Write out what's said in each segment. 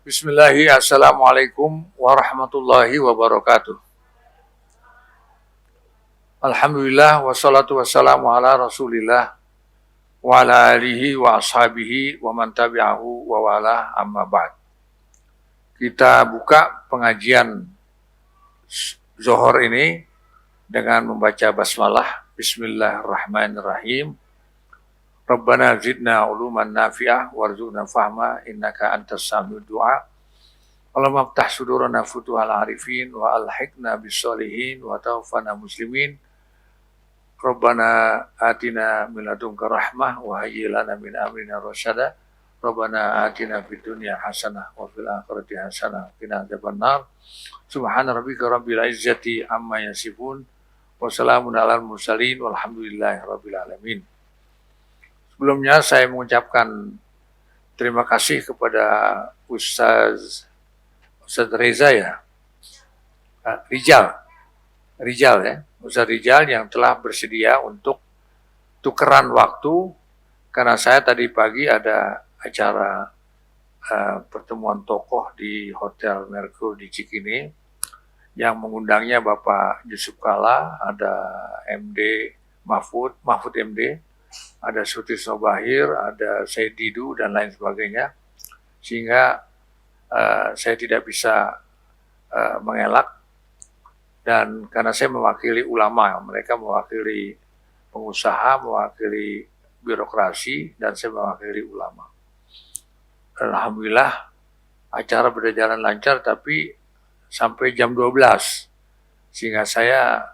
Bismillahi, Assalamualaikum warahmatullahi wabarakatuh. Alhamdulillah, wassalatu wassalamu ala rasulillah wa ala alihi wa ashabihi wa man tabi'ahu wa wala amma ba'd. Kita buka pengajian Zohor ini dengan membaca basmalah. Bismillahirrahmanirrahim. Rabbana zidna uluman nafi'ah warzuqna fahma innaka antas sami'ud du'a. Allahumma ftah sudurana futuhal arifin wa alhiqna bis-sholihin wa tawaffana muslimin. Rabbana atina min ladunka rahmah wa hayyi lana min amrina rasyada. Rabbana atina fid dunya hasanah wa fil akhirati hasanah wa qina adzabannar. Subhana rabbika rabbil izzati amma yasifun wa salamun alal mursalin walhamdulillahi rabbil alamin. Sebelumnya saya mengucapkan terima kasih kepada Ustaz Reza ya, Rijal ya, Ustaz Rijal yang telah bersedia untuk tukeran waktu karena saya tadi pagi ada acara pertemuan tokoh di Hotel Merkur di Cikini yang mengundangnya Bapak Yusuf Kalla, ada MD Mahfud MD, ada Sutisno Bahir, ada Said Didu dan lain sebagainya, sehingga saya tidak bisa mengelak. Dan karena saya mewakili ulama, mereka mewakili pengusaha, mewakili birokrasi, dan saya mewakili ulama. Alhamdulillah acara berjalan lancar, tapi sampai jam 12, sehingga saya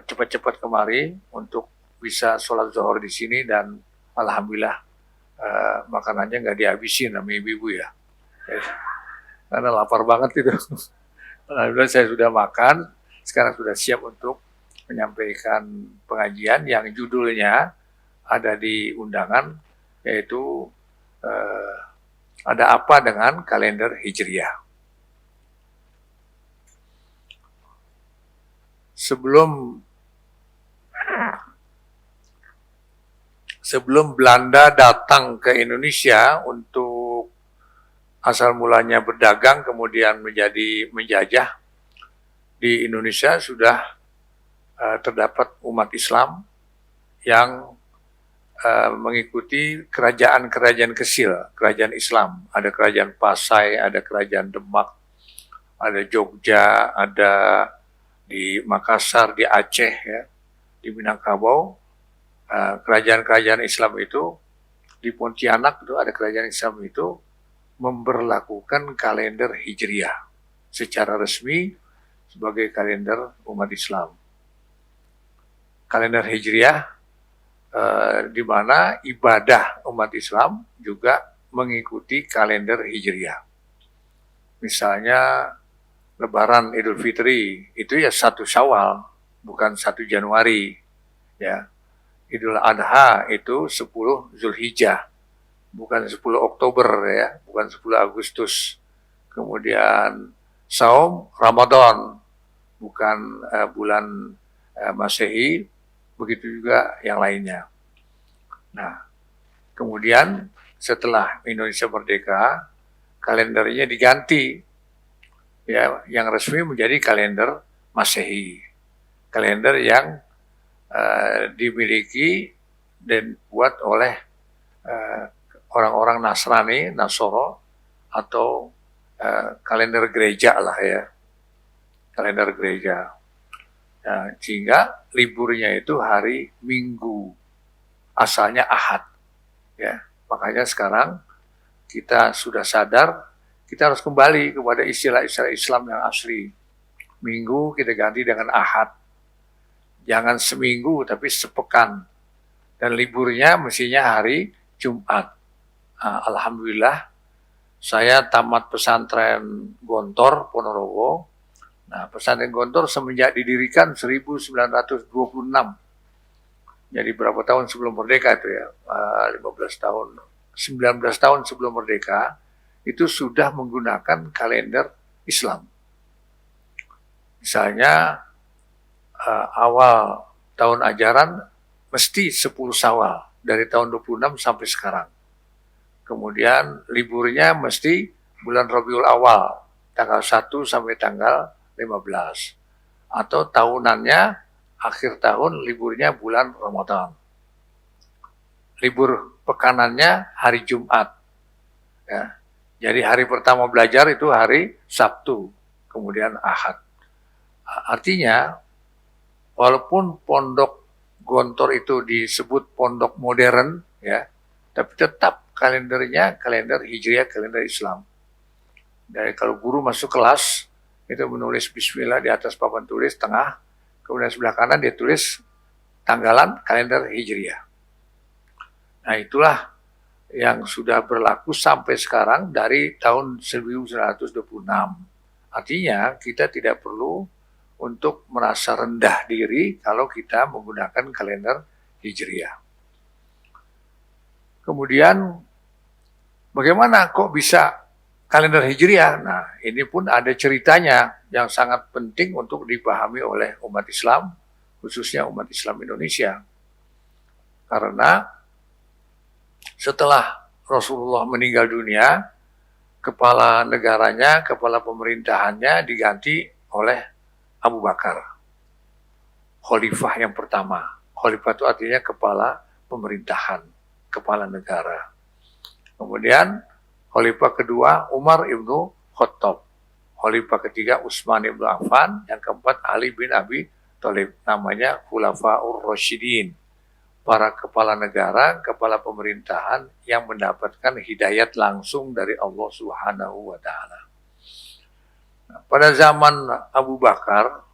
cepat-cepat kemari untuk bisa sholat zuhur di sini, dan alhamdulillah makanannya nggak dihabisin sama ibu-ibu ya. Karena lapar banget itu. Alhamdulillah saya sudah makan, sekarang sudah siap untuk menyampaikan pengajian yang judulnya ada di undangan, yaitu ada apa dengan kalender Hijriah. Sebelum Belanda datang ke Indonesia untuk asal mulanya berdagang, kemudian menjadi menjajah, di Indonesia sudah terdapat umat Islam yang mengikuti kerajaan-kerajaan kecil, kerajaan Islam. Ada kerajaan Pasai, ada kerajaan Demak, ada Jogja, ada di Makassar, di Aceh, ya, di Minangkabau. Kerajaan-kerajaan Islam itu, di Pontianak itu ada kerajaan Islam itu memberlakukan kalender Hijriah secara resmi sebagai kalender umat Islam. Kalender Hijriah di mana ibadah umat Islam juga mengikuti kalender Hijriah. Misalnya Lebaran Idul Fitri itu ya 1 Syawal, bukan 1 Januari, ya. Idul Adha itu 10 Zulhijjah, bukan 10 Oktober ya, bukan 10 Agustus. Kemudian Saum Ramadan, bukan bulan Masehi, begitu juga yang lainnya. Nah, kemudian setelah Indonesia merdeka, kalendernya diganti, ya, yang resmi menjadi kalender Masehi, kalender yang dimiliki dan buat oleh orang-orang Nasrani, Nasoro, atau kalender gereja lah ya, kalender gereja. Nah, sehingga liburnya itu hari Minggu, asalnya Ahad, ya. Makanya sekarang kita sudah sadar, kita harus kembali kepada istilah-istilah Islam yang asli. Minggu kita ganti dengan Ahad. Jangan seminggu, tapi sepekan. Dan liburnya mestinya hari Jumat. Nah, alhamdulillah, saya tamat pesantren Gontor, Ponorogo. Nah, pesantren Gontor semenjak didirikan 1926. Jadi berapa tahun sebelum merdeka itu ya? 15 tahun, 19 tahun sebelum merdeka, itu sudah menggunakan kalender Islam. Misalnya, awal tahun ajaran mesti 10 Syawal dari tahun 26 sampai sekarang. Kemudian liburnya mesti bulan Rabiul Awal, tanggal 1 sampai tanggal 15. Atau tahunannya, akhir tahun liburnya bulan Ramadan. Libur pekanannya hari Jumat. Ya. Jadi hari pertama belajar itu hari Sabtu, kemudian Ahad. Artinya, walaupun pondok Gontor itu disebut pondok modern, ya, tapi tetap kalendernya kalender Hijriah, kalender Islam. Dari kalau guru masuk kelas, itu menulis Bismillah di atas papan tulis tengah, kemudian sebelah kanan dia tulis tanggalan kalender Hijriah. Nah itulah yang sudah berlaku sampai sekarang dari tahun 1926. Artinya kita tidak perlu untuk merasa rendah diri kalau kita menggunakan kalender Hijriah. Kemudian bagaimana kok bisa kalender Hijriah? Nah ini pun ada ceritanya yang sangat penting untuk dipahami oleh umat Islam, khususnya umat Islam Indonesia. Karena setelah Rasulullah meninggal dunia, kepala negaranya, kepala pemerintahannya diganti oleh Abu Bakar. Khalifah yang pertama. Khalifah itu artinya kepala pemerintahan, kepala negara. Kemudian Khalifah kedua Umar ibnu Khattab. Khalifah ketiga Utsman ibnu Affan. Yang keempat Ali bin Abi Thalib. Namanya Khulafaur Rasyidin. Para kepala negara, kepala pemerintahan yang mendapatkan hidayat langsung dari Allah Subhanahu wa Ta'ala. Nah, pada zaman Abu Bakar,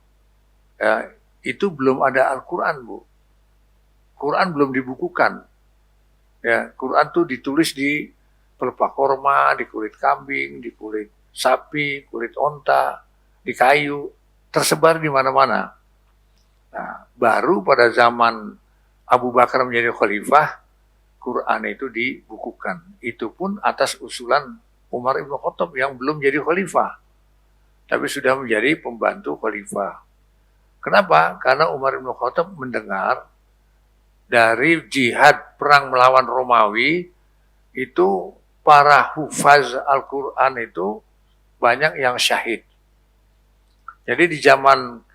ya, itu belum ada Al-Quran, Bu. Quran belum dibukukan. Ya, Quran itu ditulis di pelepah korma, di kulit kambing, di kulit sapi, kulit onta, di kayu, tersebar di mana-mana. Nah, baru pada zaman Abu Bakar menjadi khalifah, Quran itu dibukukan. Itu pun atas usulan Umar ibn Khattab yang belum jadi khalifah, tapi sudah menjadi pembantu khalifah. Kenapa? Karena Umar ibn Khattab mendengar dari jihad perang melawan Romawi, itu para hufaz Al-Quran itu banyak yang syahid. Jadi di zaman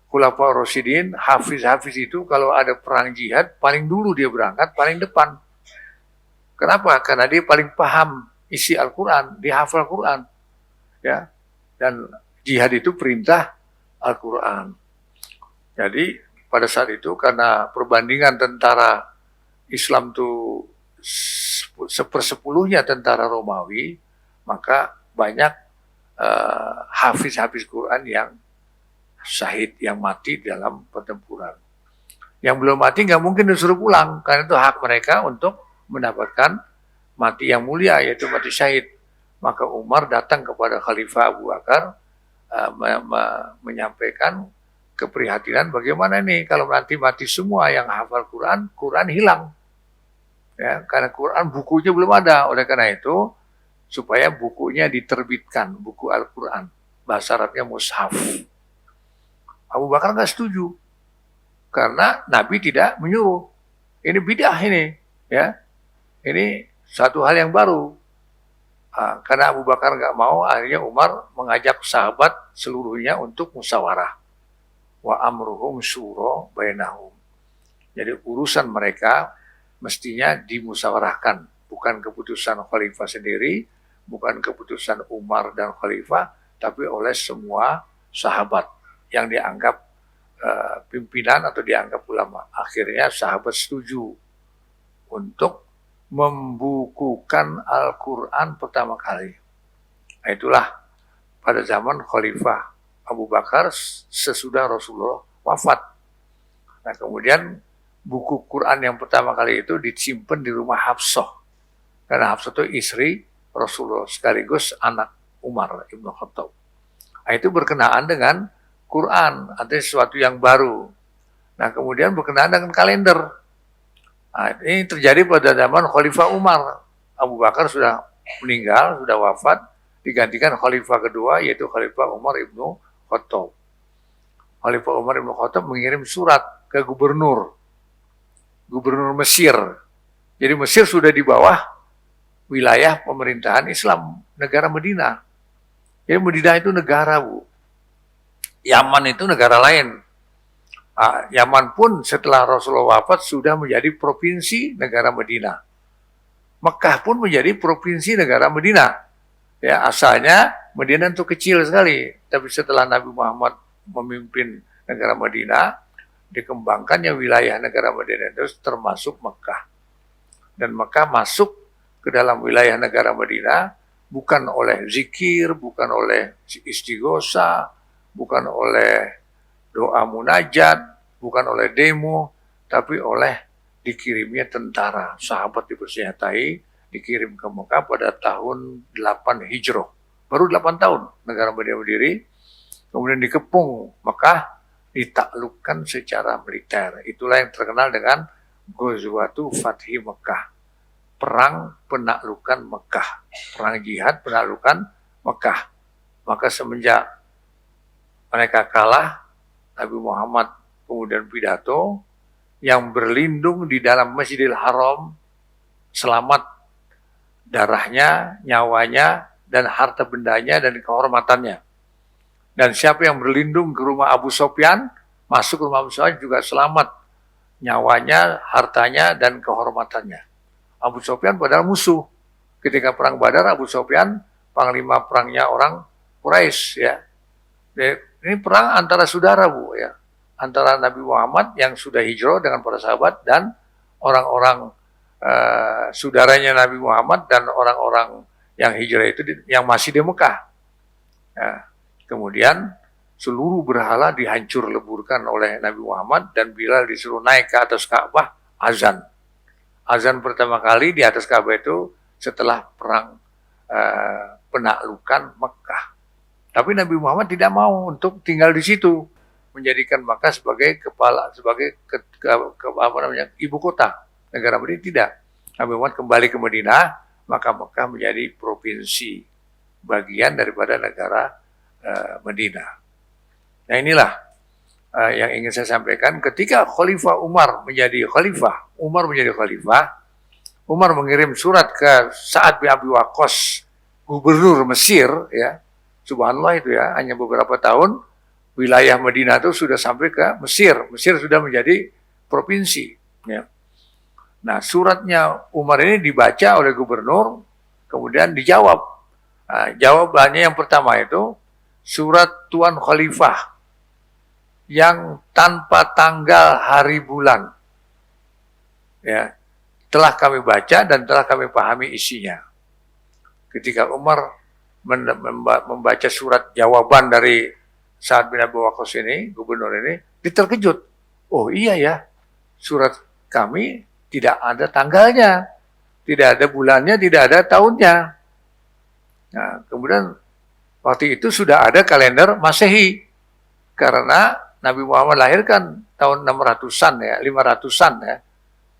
Khulafaur Rasyidin, hafiz-hafiz itu kalau ada perang jihad, paling dulu dia berangkat, paling depan. Kenapa? Karena dia paling paham isi Al-Quran, dia hafal Al-Quran. Ya. Dan jihad itu perintah Al-Quran. Jadi pada saat itu karena perbandingan tentara Islam itu sepersepuluhnya tentara Romawi, maka banyak hafiz-hafiz Quran yang syahid, yang mati dalam pertempuran. Yang belum mati nggak mungkin disuruh pulang, karena itu hak mereka untuk mendapatkan mati yang mulia, yaitu mati syahid. Maka Umar datang kepada Khalifah Abu Bakar menyampaikan keprihatinan bagaimana nih kalau nanti mati semua yang hafal Quran, Quran hilang. Ya, karena Quran bukunya belum ada, oleh karena itu supaya bukunya diterbitkan, buku Al-Quran, bahasa Arabnya mushaf. Abu Bakar nggak setuju karena Nabi tidak menyuruh. Ini bidah ini, ya. Ini satu hal yang baru. Karena Abu Bakar nggak mau, akhirnya Umar mengajak sahabat seluruhnya untuk musyawarah. Wa amruhum syura bainahum. Jadi urusan mereka mestinya dimusyawarahkan, bukan keputusan khalifah sendiri, bukan keputusan Umar dan khalifah, tapi oleh semua sahabat yang dianggap pimpinan atau dianggap ulama. Akhirnya sahabat setuju untuk membukukan Al-Quran pertama kali. Nah, itulah pada zaman Khalifah Abu Bakar sesudah Rasulullah wafat. Nah kemudian buku Quran yang pertama kali itu disimpan di rumah Hafsah. Karena Hafsah itu istri Rasulullah sekaligus anak Umar ibn Khattab. Nah, itu berkenaan dengan Quran, artinya sesuatu yang baru. Nah, kemudian berkenaan dengan kalender. Nah, ini terjadi pada zaman Khalifah Umar. Abu Bakar sudah meninggal, sudah wafat, digantikan Khalifah kedua, yaitu Khalifah Umar ibnu Khattab. Khalifah Umar ibnu Khattab mengirim surat ke gubernur Mesir. Jadi Mesir sudah di bawah wilayah pemerintahan Islam, negara Madinah. Jadi Madinah itu negara, Bu. Yaman itu negara lain. Yaman pun setelah Rasulullah wafat sudah menjadi provinsi negara Madinah. Mekah pun menjadi provinsi negara Madinah. Ya, asalnya Madinah itu kecil sekali, tapi setelah Nabi Muhammad memimpin negara Madinah, dikembangkannya wilayah negara Madinah itu termasuk Mekah. Dan Mekah masuk ke dalam wilayah negara Madinah bukan oleh zikir, bukan oleh istighosa, bukan oleh doa munajat, bukan oleh demo, tapi oleh dikirimnya tentara. Sahabat dipersenjatai, dikirim ke Mekah pada tahun 8 Hijrah. Baru 8 tahun negara Madinah berdiri, kemudian dikepung Mekah, ditaklukkan secara militer. Itulah yang terkenal dengan Ghazwatu Fathi Mekah. Perang penaklukan Mekah. Perang jihad penaklukan Mekah. Maka semenjak mereka kalah, Nabi Muhammad kemudian pidato, yang berlindung di dalam Masjidil Haram selamat darahnya, nyawanya, dan harta bendanya, dan kehormatannya. Dan siapa yang berlindung ke rumah Abu Sofyan, masuk ke rumah Abu Sofyan juga selamat nyawanya, hartanya, dan kehormatannya. Abu Sofyan padahal musuh. Ketika perang Badar, Abu Sofyan panglima perangnya orang Quraisy, ya. Ini perang antara saudara, Bu, ya. Antara Nabi Muhammad yang sudah hijrah dengan para sahabat dan orang-orang saudaranya Nabi Muhammad dan orang-orang yang hijrah itu yang masih di Mekah. Ya. Kemudian seluruh berhala dihancur leburkan oleh Nabi Muhammad dan Bilal disuruh naik ke atas Ka'bah azan. Azan pertama kali di atas Ka'bah itu setelah perang penaklukan Mekah. Tapi Nabi Muhammad tidak mau untuk tinggal di situ, menjadikan Mekah sebagai kepala, sebagai ibu kota negara Madinah. Tidak. Nabi Muhammad kembali ke Madinah, maka Mekah menjadi provinsi bagian daripada negara Madinah. Nah, inilah yang ingin saya sampaikan. Ketika Khalifah Umar menjadi khalifah, Umar mengirim surat ke Sa'ad bin Abi Waqqas, gubernur Mesir, ya. Subhanallah itu ya, hanya beberapa tahun wilayah Madinah itu sudah sampai ke Mesir. Mesir sudah menjadi provinsi. Ya. Nah, suratnya Umar ini dibaca oleh gubernur, kemudian dijawab. Nah, jawabannya yang pertama itu, surat Tuan Khalifah yang tanpa tanggal hari bulan. Ya, telah kami baca dan telah kami pahami isinya. Ketika Umar membaca surat jawaban dari Sa'ad bin Abi Waqqas ini, gubernur ini, terkejut. Oh iya ya, surat kami tidak ada tanggalnya, tidak ada bulannya, tidak ada tahunnya. Nah, kemudian waktu itu sudah ada kalender Masehi, karena Nabi Muhammad lahir kan tahun 600-an ya, 500-an ya.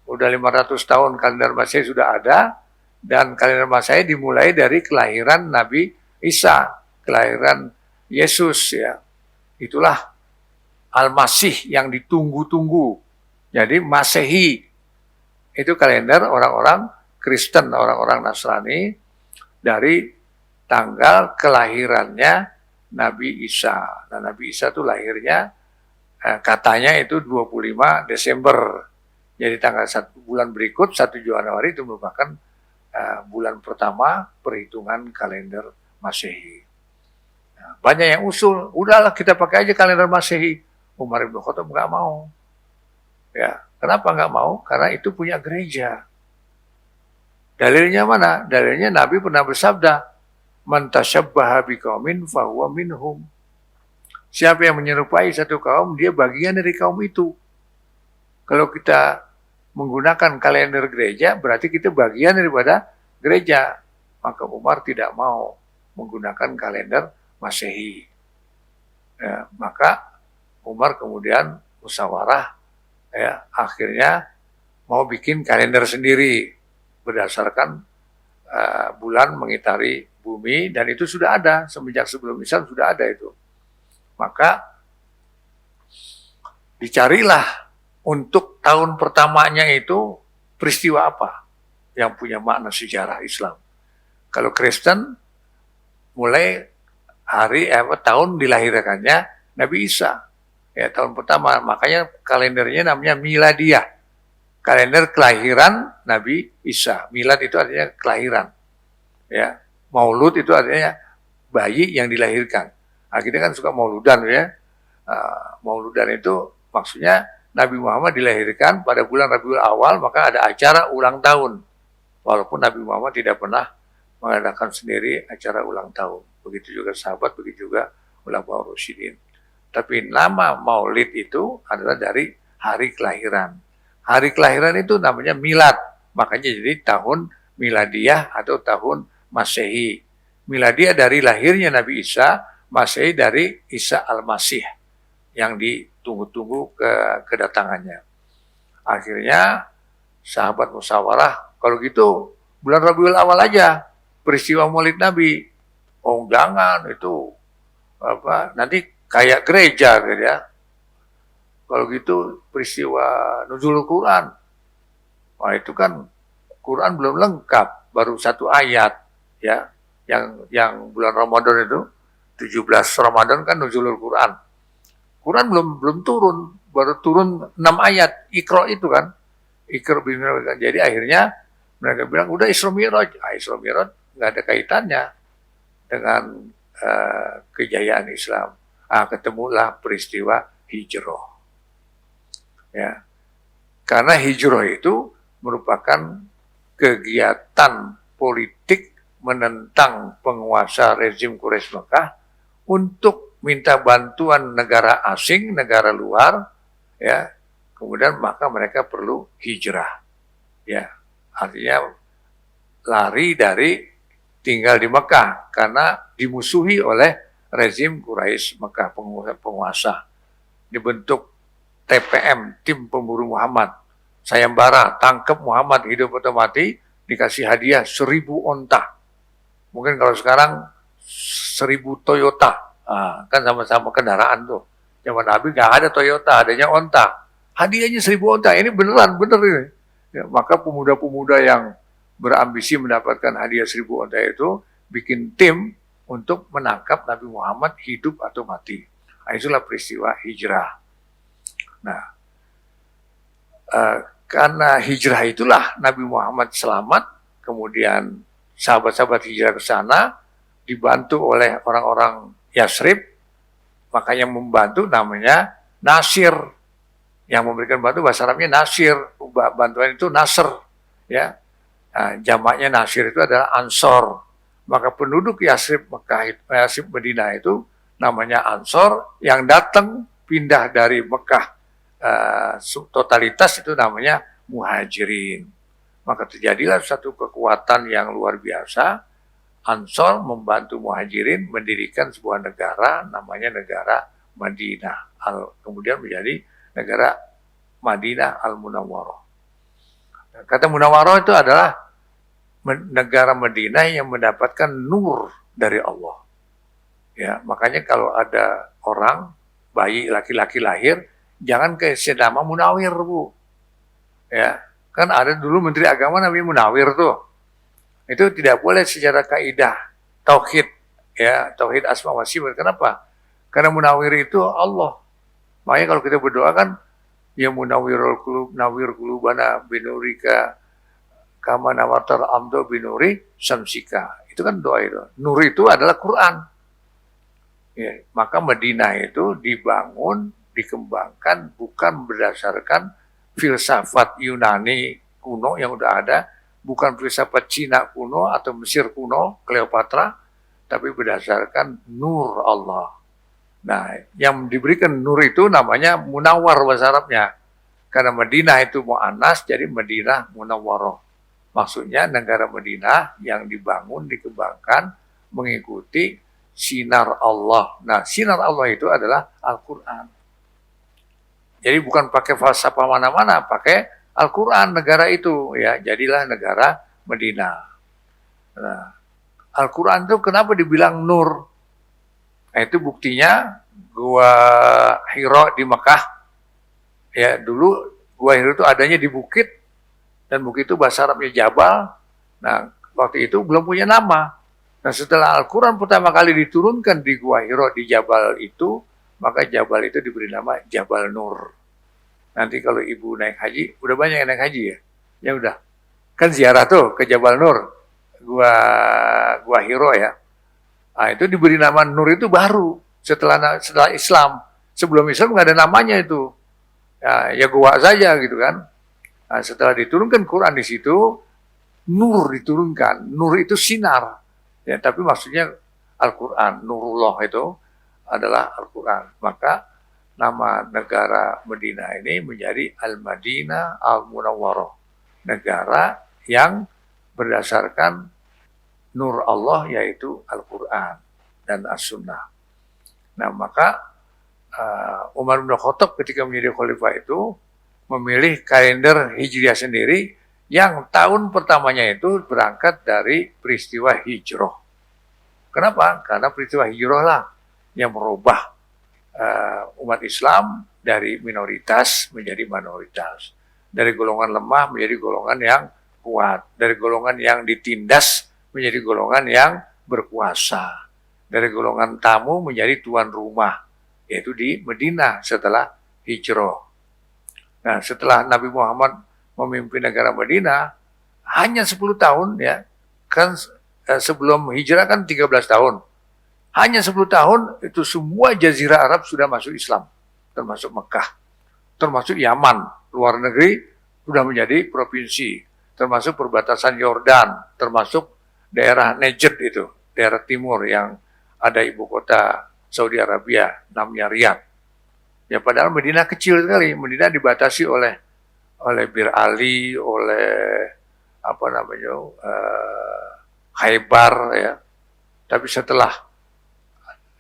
Udah 500 tahun kalender Masehi sudah ada, dan kalender Masehi dimulai dari kelahiran Nabi Isa, kelahiran Yesus ya. Itulah Al-Masih yang ditunggu-tunggu. Jadi Masehi itu kalender orang-orang Kristen, orang-orang Nasrani dari tanggal kelahirannya Nabi Isa. Nah, Nabi Isa itu lahirnya katanya itu 25 Desember. Jadi tanggal 1 bulan berikut, 1 Januari itu merupakan bulan pertama perhitungan kalender Masehi. Nah, banyak yang usul, udahlah kita pakai aja kalender Masehi. Umar bin Khattab nggak mau. Ya, kenapa nggak mau? Karena itu punya gereja. Dalilnya mana? Dalilnya Nabi pernah bersabda, "Man tasyabbaha biqaumin fahuwa minhum." Siapa yang menyerupai satu kaum, dia bagian dari kaum itu. Kalau kita menggunakan kalender gereja, berarti kita bagian daripada gereja. Maka Umar tidak mau menggunakan kalender Masehi. Ya, maka Umar kemudian musyawarah, ya, akhirnya mau bikin kalender sendiri berdasarkan bulan mengitari bumi, dan itu sudah ada semenjak sebelum Islam, sudah ada itu. Maka dicarilah untuk tahun pertamanya itu peristiwa apa. yang punya makna sejarah Islam. Kalau Kristen mulai tahun dilahirkannya Nabi Isa. Ya, tahun pertama, makanya kalendernya namanya Miladiyah. Kalender kelahiran Nabi Isa. Milad itu artinya kelahiran. Ya, Maulud itu artinya bayi yang dilahirkan. Nah, kita kan suka mauludan ya. Mauludan itu maksudnya Nabi Muhammad dilahirkan pada bulan Rabiul Awal, maka ada acara ulang tahun. Walaupun Nabi Muhammad tidak pernah mengadakan sendiri acara ulang tahun. Begitu juga sahabat, begitu juga ulama Rasyidin. Tapi nama Maulid itu adalah dari hari kelahiran. Hari kelahiran itu namanya milad. Makanya jadi tahun miladiyah atau tahun Masehi. Miladiyah dari lahirnya Nabi Isa, Masehi dari Isa Al-Masih yang ditunggu-tunggu kedatangannya. Akhirnya sahabat musyawarah, kalau gitu bulan Rabiul Awal aja peristiwa Maulid Nabi. Oh jangan, itu nanti kayak gereja gitu ya. Kalau gitu peristiwa nuzul Quran. Wah itu kan Quran belum lengkap, baru 1 ayat ya. Yang bulan Ramadan itu 17 Ramadan kan nuzulul Quran. Quran belum turun, baru turun 6 ayat Iqra itu kan. Iqra bin. Jadi akhirnya mereka bilang udah Isra Mi'raj. Isra Mi'raj nggak ada kaitannya dengan kejayaan Islam. Ketemulah peristiwa hijrah. Ya. Karena hijrah itu merupakan kegiatan politik menentang penguasa rezim Quraisy Mekah untuk minta bantuan negara asing, negara luar, ya. Kemudian maka mereka perlu hijrah. Ya. Artinya lari dari tinggal di Mekah karena dimusuhi oleh rezim Quraisy Mekah, penguasa. Dibentuk TPM, tim pemburu Muhammad. Sayembara, tangkap Muhammad hidup atau mati, dikasih hadiah 1000 onta. Mungkin kalau sekarang 1000 Toyota. Kan sama-sama kendaraan tuh. Zaman Nabi nggak ada Toyota, adanya onta. Hadiahnya 1000 onta. Ini beneran, bener ini. Ya, maka pemuda-pemuda yang berambisi mendapatkan hadiah 1000 onta itu bikin tim untuk menangkap Nabi Muhammad hidup atau mati. Itulah peristiwa hijrah. Nah, karena hijrah itulah Nabi Muhammad selamat, kemudian sahabat-sahabat hijrah ke sana, dibantu oleh orang-orang Yasrib, makanya membantu namanya Nasir. Yang memberikan bantu bahasa Arabnya Nasir, bantuan itu Nasr. Ya. Jamaknya Nasir itu adalah Ansor. Maka penduduk Yasrib Madinah itu namanya Ansor, yang datang pindah dari Mekah totalitas itu namanya Muhajirin. Maka terjadilah satu kekuatan yang luar biasa. Ansor membantu Muhajirin mendirikan sebuah negara, namanya negara Madinah. Kemudian menjadi negara Madinah Al-Munawwarah. Kata Munawwarah itu adalah negara Madinah yang mendapatkan nur dari Allah. Ya, makanya kalau ada orang bayi laki-laki lahir, jangan ke Sedama Munawir, Bu. Ya, kan ada dulu Menteri Agama namanya Munawir tuh. Itu tidak boleh secara kaidah tauhid, ya, tauhid asma wa sifat. Kenapa? Karena Munawir itu Allah. Makanya kalau kita berdoa kan, ya Munawwirul Qulub, nawwir qulubana binurika kama nawatar amdo binuri samsika. Itu kan doa itu. Nur itu adalah Quran. Ya, maka Madinah itu dibangun, dikembangkan bukan berdasarkan filsafat Yunani kuno yang udah ada, bukan filsafat Cina kuno atau Mesir kuno, Cleopatra, tapi berdasarkan nur Allah. Nah, yang diberikan nur itu namanya Munawwar bahasa Arabnya. Karena Madinah itu mu'annas, jadi Madinah Munawwarah. Maksudnya negara Madinah yang dibangun, dikembangkan, mengikuti sinar Allah. Nah, sinar Allah itu adalah Al-Quran. Jadi bukan pakai falsafah mana-mana, pakai Al-Quran negara itu. Ya, jadilah negara Madinah. Nah, Al-Quran itu kenapa dibilang nur? Nah, itu buktinya Gua Hira di Mekah. Ya, dulu Gua Hira itu adanya di bukit. Dan bukit itu bahasa Arabnya Jabal. Nah, waktu itu belum punya nama. Nah, setelah Al-Quran pertama kali diturunkan di Gua Hiro di Jabal itu, maka Jabal itu diberi nama Jabal Nur. Nanti kalau ibu naik haji, udah banyak yang naik haji ya? Ya udah. Kan ziarah tuh ke Jabal Nur, Gua Hiro ya. Nah, itu diberi nama Nur itu baru setelah Islam. Sebelum Islam nggak ada namanya itu. Ya gua saja gitu kan. Nah, setelah diturunkan Quran di situ, Nur diturunkan. Nur itu sinar. Ya, tapi maksudnya Al-Quran, Nurullah itu adalah Al-Quran. Maka nama negara Madinah ini menjadi Al-Madinah Al-Munawwarah. Negara yang berdasarkan Nur Allah yaitu Al-Quran dan As-Sunnah. Nah, maka Umar bin Khattab ketika menjadi khalifah itu memilih kalender Hijriah sendiri yang tahun pertamanya itu berangkat dari peristiwa hijrah. Kenapa? Karena peristiwa hijrah lah yang merubah umat Islam dari minoritas menjadi mayoritas. Dari golongan lemah menjadi golongan yang kuat. Dari golongan yang ditindas menjadi golongan yang berkuasa. Dari golongan tamu menjadi tuan rumah. Yaitu di Madinah setelah hijrah. Nah, setelah Nabi Muhammad memimpin negara Madinah hanya 10 tahun ya. Kan sebelum hijrah kan 13 tahun. Hanya 10 tahun itu semua jazirah Arab sudah masuk Islam, termasuk Mekah, termasuk Yaman, luar negeri sudah menjadi provinsi, termasuk perbatasan Yordan, termasuk daerah Najd itu, daerah timur yang ada ibu kota Saudi Arabia namanya Riyadh. Ya padahal Madinah kecil sekali, Madinah dibatasi oleh Bir Ali, oleh apa namanya Khaybar ya. Tapi setelah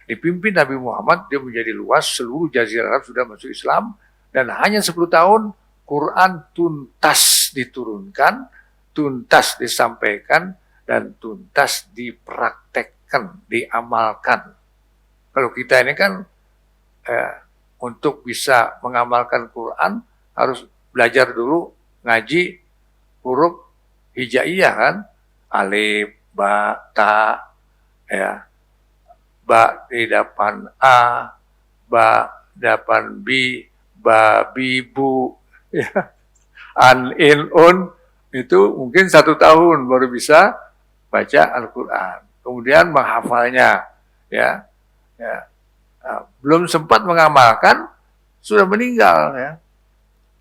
dipimpin Nabi Muhammad dia menjadi luas, seluruh jazirah Arab sudah masuk Islam dan hanya 10 tahun Quran tuntas diturunkan, tuntas disampaikan dan tuntas dipraktekkan, diamalkan. Kalau kita ini kan untuk bisa mengamalkan Quran harus belajar dulu ngaji huruf hijaiyah kan, alif, ba, ta, ya, ba di depan a, ba depan bi, ba, bi, bu, ya, an, in, un, itu mungkin 1 tahun baru bisa baca Al-Quran. Kemudian menghafalnya, ya. Belum sempat mengamalkan sudah meninggal ya.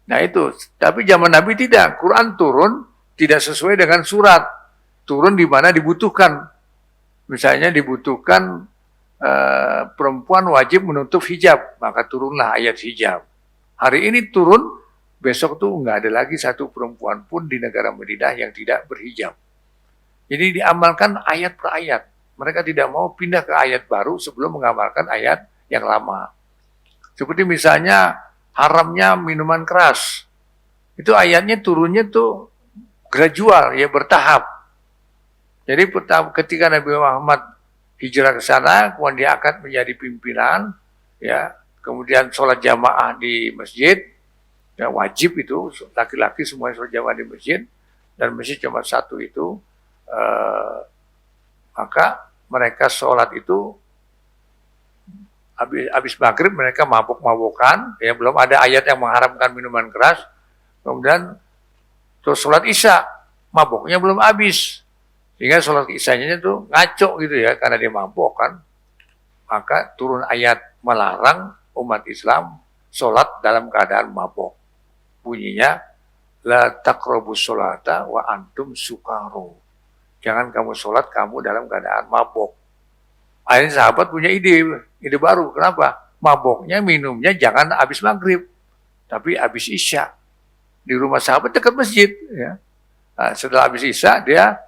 Nah itu, tapi zaman Nabi tidak, Quran turun tidak sesuai dengan surat, turun di mana dibutuhkan. Misalnya dibutuhkan perempuan wajib menutup hijab, maka turunlah ayat hijab. Hari ini turun, besok tuh nggak ada lagi satu perempuan pun di negara Madinah yang tidak berhijab. Jadi diamalkan ayat per ayat. Mereka tidak mau pindah ke ayat baru sebelum mengamalkan ayat yang lama. Seperti misalnya haramnya minuman keras. Itu ayatnya turunnya tuh gradual, ya bertahap. Jadi ketika Nabi Muhammad hijrah ke sana, kemudian dia akan menjadi pimpinan, ya, kemudian sholat jamaah di masjid, ya, wajib itu, laki-laki semuanya sholat jamaah di masjid, dan masjid cuma satu itu, maka mereka sholat itu habis maghrib mereka mabuk-mabukan, ya belum ada ayat yang mengharamkan minuman keras. Kemudian terus sholat isya, mabuknya belum habis, sehingga sholat isyanya itu ngaco gitu ya karena dia mabuk kan. Maka turun ayat melarang umat Islam sholat dalam keadaan mabuk. Bunyinya la taqrabus sholata wa antum sukaro. Jangan kamu sholat kamu dalam keadaan mabuk. Akhirnya sahabat punya ide baru. Kenapa? Mabuknya, minumnya jangan habis maghrib, tapi habis isya. Di rumah sahabat dekat masjid. Ya. Nah, setelah habis isya dia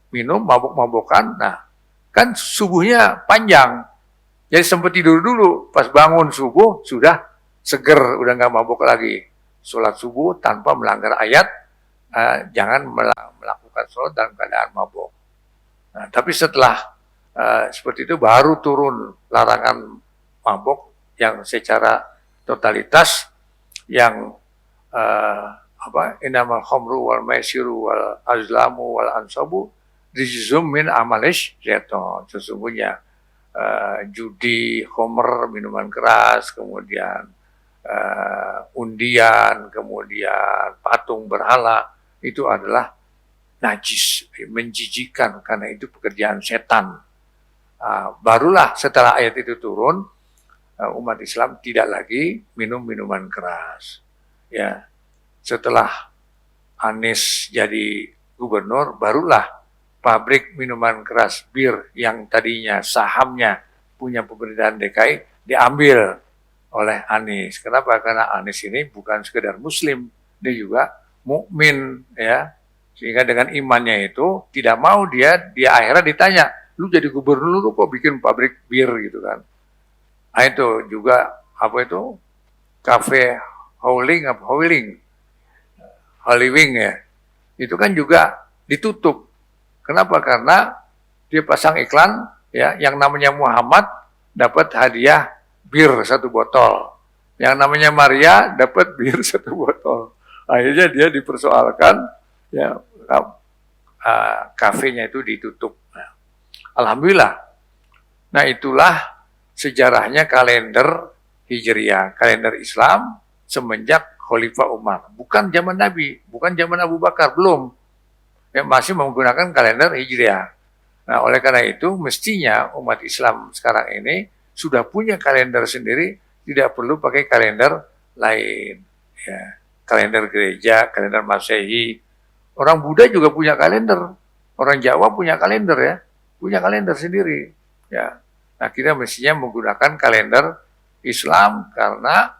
minum, mabuk-mabukan. Nah, kan subuhnya panjang. Jadi sempat tidur dulu. Pas bangun subuh sudah seger, udah nggak mabuk lagi. Sholat subuh tanpa melanggar ayat. Jangan melakukan sholat dalam keadaan mabuk. Nah, tapi setelah seperti itu baru turun larangan mabuk yang secara totalitas yang Innamal khamru wal maisiru wal azlamu wal ansabu rijzum min amalish syaiton. Sesungguhnya judi, khamr, minuman keras, kemudian undian, kemudian patung berhala, itu adalah najis, menjijikan, karena itu pekerjaan setan. Barulah setelah ayat itu turun, umat Islam tidak lagi minum minuman keras. Ya, setelah Anies jadi gubernur, barulah pabrik minuman keras bir yang tadinya sahamnya punya pemerintahan DKI diambil oleh Anies. Kenapa? Karena Anies ini bukan sekedar Muslim, dia juga mukmin, ya. Sehingga dengan imannya itu tidak mau dia akhirnya ditanya, lu jadi gubernur lu kok bikin pabrik bir gitu kan? Nah, itu juga kafe Howling ya, itu kan juga ditutup. Kenapa? Karena dia pasang iklan, ya, yang namanya Muhammad dapat hadiah bir 1 botol, yang namanya Maria dapat bir 1 botol. Akhirnya dia dipersoalkan, ya, kafenya itu ditutup. Alhamdulillah. Nah, itulah sejarahnya kalender Hijriah, kalender Islam semenjak Khalifah Umar. Bukan zaman Nabi, bukan zaman Abu Bakar, belum. Ya, masih menggunakan kalender Hijriah. Nah, oleh karena itu mestinya umat Islam sekarang ini sudah punya kalender sendiri, tidak perlu pakai kalender lain. Ya, kalender gereja, kalender Masehi. Orang Buddha juga punya kalender. Orang Jawa punya kalender, ya. Punya kalender sendiri. Ya. Nah, kita mestinya menggunakan kalender Islam karena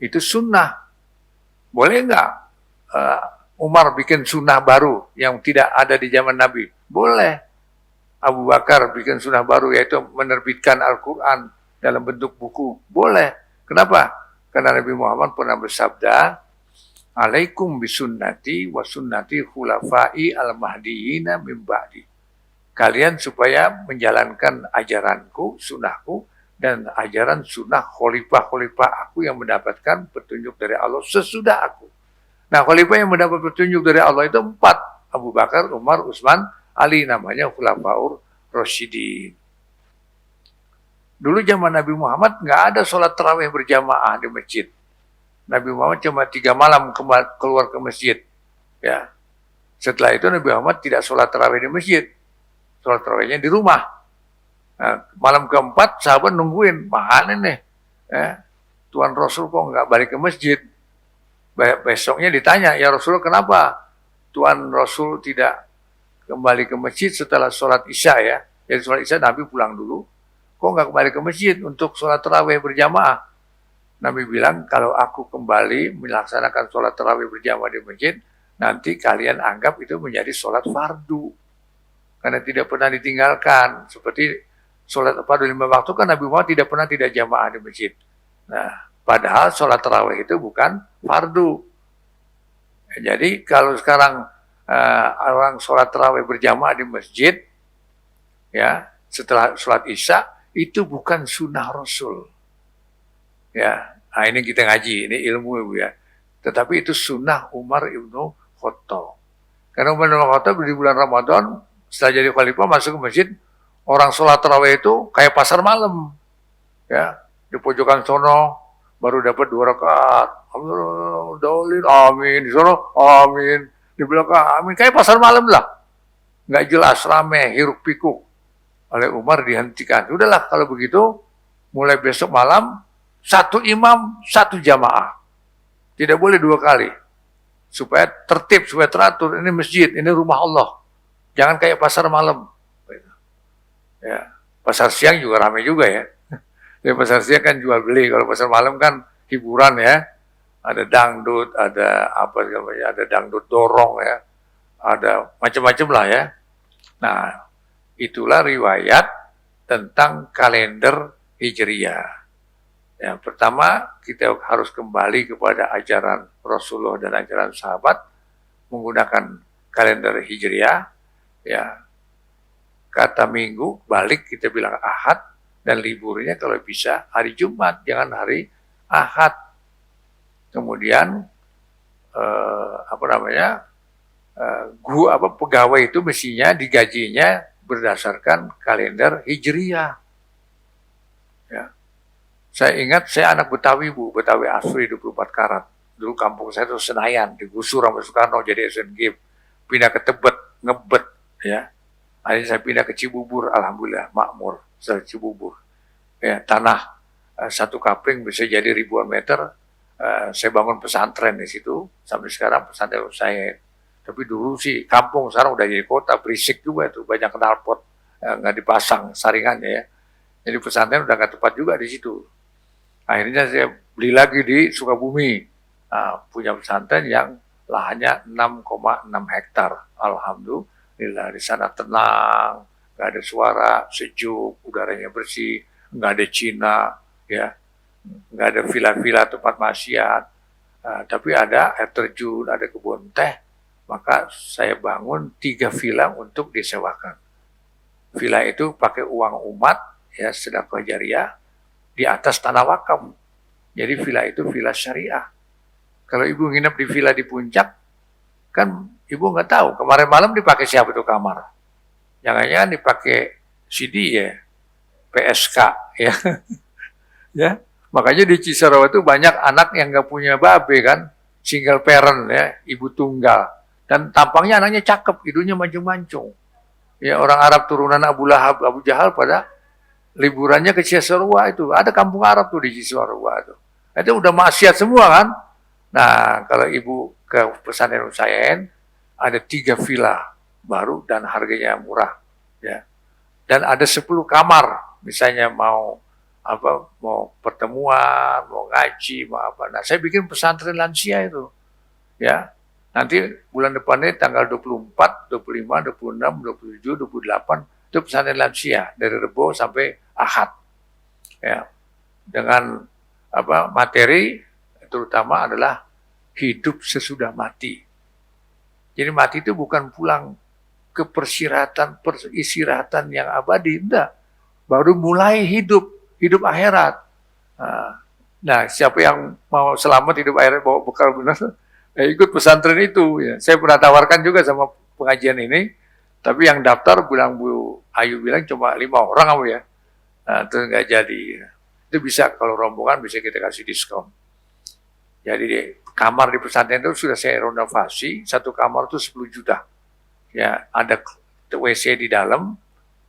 itu sunnah. Boleh nggak Umar bikin sunnah baru yang tidak ada di zaman Nabi? Boleh. Abu Bakar bikin sunnah baru, yaitu menerbitkan Al-Quran dalam bentuk buku. Boleh. Kenapa? Karena Nabi Muhammad pernah bersabda, alaikum bisunnati wa sunnati khulafai al-mahdiyina min ba'di. Kalian supaya menjalankan ajaranku, sunnahku, dan ajaran sunnah khalifah-khalifah aku yang mendapatkan petunjuk dari Allah sesudah aku. Nah, khalifah yang mendapat petunjuk dari Allah itu 4. Abu Bakar, Umar, Utsman, Ali, namanya Khulafaur Rasyidin. Dulu zaman Nabi Muhammad nggak ada sholat tarawih berjamaah di masjid. Nabi Muhammad cuma 3 malam keluar ke masjid. Ya. Setelah itu Nabi Muhammad tidak sholat tarawih di masjid. Sholat tarawihnya di rumah. Nah, malam keempat sahabat nungguin, mana nih? Tuan Rasul kok nggak balik ke masjid? Besoknya ditanya, ya Rasul kenapa Tuan Rasul tidak kembali ke masjid setelah sholat Isya, ya? Jadi sholat Isya Nabi pulang dulu. Kok nggak kembali ke masjid untuk sholat tarawih berjamaah? Nabi bilang, kalau aku kembali melaksanakan sholat tarawih berjamaah di masjid, nanti kalian anggap itu menjadi sholat fardu. Karena tidak pernah ditinggalkan. Seperti sholat fardu 5 waktu kan Nabi Muhammad tidak pernah tidak jamaah di masjid. Nah, padahal sholat tarawih itu bukan fardu. Jadi kalau sekarang orang sholat tarawih berjamaah di masjid, ya, setelah sholat Isya, itu bukan sunnah Rasul. Ya, nah ini kita ngaji, ini ilmu Ibu, ya. Tetapi itu sunnah Umar ibnu Khattab. Karena Umar ibnu Khattab di bulan Ramadan, setelah jadi khalifah masuk ke masjid, orang sholat tarawih itu kayak pasar malam. Ya, di pojokan sono baru dapat 2 rakaat. Amin. Di sono amin. Di belakang amin. Kayak pasar malam lah. Nggak jelas, rame, hiruk pikuk. Oleh Umar dihentikan. Udahlah kalau begitu, mulai besok malam 1 imam, 1 jamaah. Tidak boleh 2 kali. Supaya tertib, supaya teratur. Ini masjid, ini rumah Allah. Jangan kayak pasar malam. Ya, pasar siang juga ramai juga, ya. Di pasar siang kan jual beli. Kalau pasar malam kan hiburan, ya. Ada dangdut, ada apa namanya, ada dangdut dorong, ya. Ada macam-macam lah, ya. Nah, itulah riwayat tentang kalender Hijriah. Yang pertama, kita harus kembali kepada ajaran Rasulullah dan ajaran sahabat menggunakan kalender Hijriah. Ya, kata minggu balik kita bilang Ahad, dan liburnya kalau bisa hari Jumat, jangan hari Ahad. Kemudian apa namanya, pegawai itu mestinya digajinya berdasarkan kalender Hijriah. Ya. Saya ingat saya anak Betawi Bu, Betawi asli 24 karat. Dulu kampung saya itu Senayan, digusur sama Soekarno jadi Asian Games. Pindah ke Tebet, Ngebet, ya. Akhirnya saya pindah ke Cibubur, alhamdulillah makmur setelah Cibubur. Ya, tanah satu kapling bisa jadi ribuan meter. Saya bangun pesantren di situ sampai sekarang pesantren saya. Tapi dulu sih kampung, sekarang udah jadi kota, berisik juga tuh, banyak knalpot nggak dipasang saringannya ya. Jadi pesantren udah nggak tepat juga di situ. Akhirnya saya beli lagi di Sukabumi, punya pesantren yang lahannya 6,6 hektar. Alhamdulillah di sana tenang, nggak ada suara, sejuk, udaranya bersih, nggak ada Cina, ya, nggak ada villa-villa tempat maksiat, tapi ada air terjun, ada kebun teh. Maka saya bangun 3 villa untuk disewakan. Villa itu pakai uang umat, ya, sedekah jariah di atas tanah wakaf. Jadi villa itu villa syariah. Kalau ibu nginep di villa di puncak, kan ibu nggak tahu kemarin malam dipakai siapa tuh kamar. Jangan-jangan dipakai CD ya, PSK ya. Ya, makanya di Cisarua itu banyak anak yang nggak punya babe kan, single parent ya, ibu tunggal. Dan tampangnya anaknya cakep, hidungnya mancung-mancung. Ya, orang Arab turunan Abu Lahab, Abu Jahal pada liburannya ke Cisarua itu. Ada kampung Arab tuh di Cisarua itu. Itu udah maksiat semua kan. Nah, kalau ibu ke pesantren Usain, ada 3 villa baru dan harganya murah. Ya. Dan ada 10 kamar, misalnya mau pertemuan, mau ngaji, mau apa. Nah, saya bikin pesantren lansia itu. Ya. Nanti bulan depannya tanggal 24, 25, 26, 27, 28 itu pesantren lansia dari Rebo sampai Ahad. Ya. Dengan materi terutama adalah hidup sesudah mati. Jadi mati itu bukan pulang ke peristirahatan yang abadi, enggak. Baru mulai hidup akhirat. Nah, siapa yang mau selamat hidup akhirat bawa bekal benar, ikut pesantren itu. Ya. Saya pernah tawarkan juga sama pengajian ini, tapi yang daftar bilang Bu Ayu bilang cuma 5 orang kamu ya. Nah, itu nggak jadi. Itu bisa kalau rombongan bisa kita kasih diskon. Jadi kamar di pesantren itu sudah saya renovasi, satu kamar itu 10 juta. Ya, ada WC di dalam,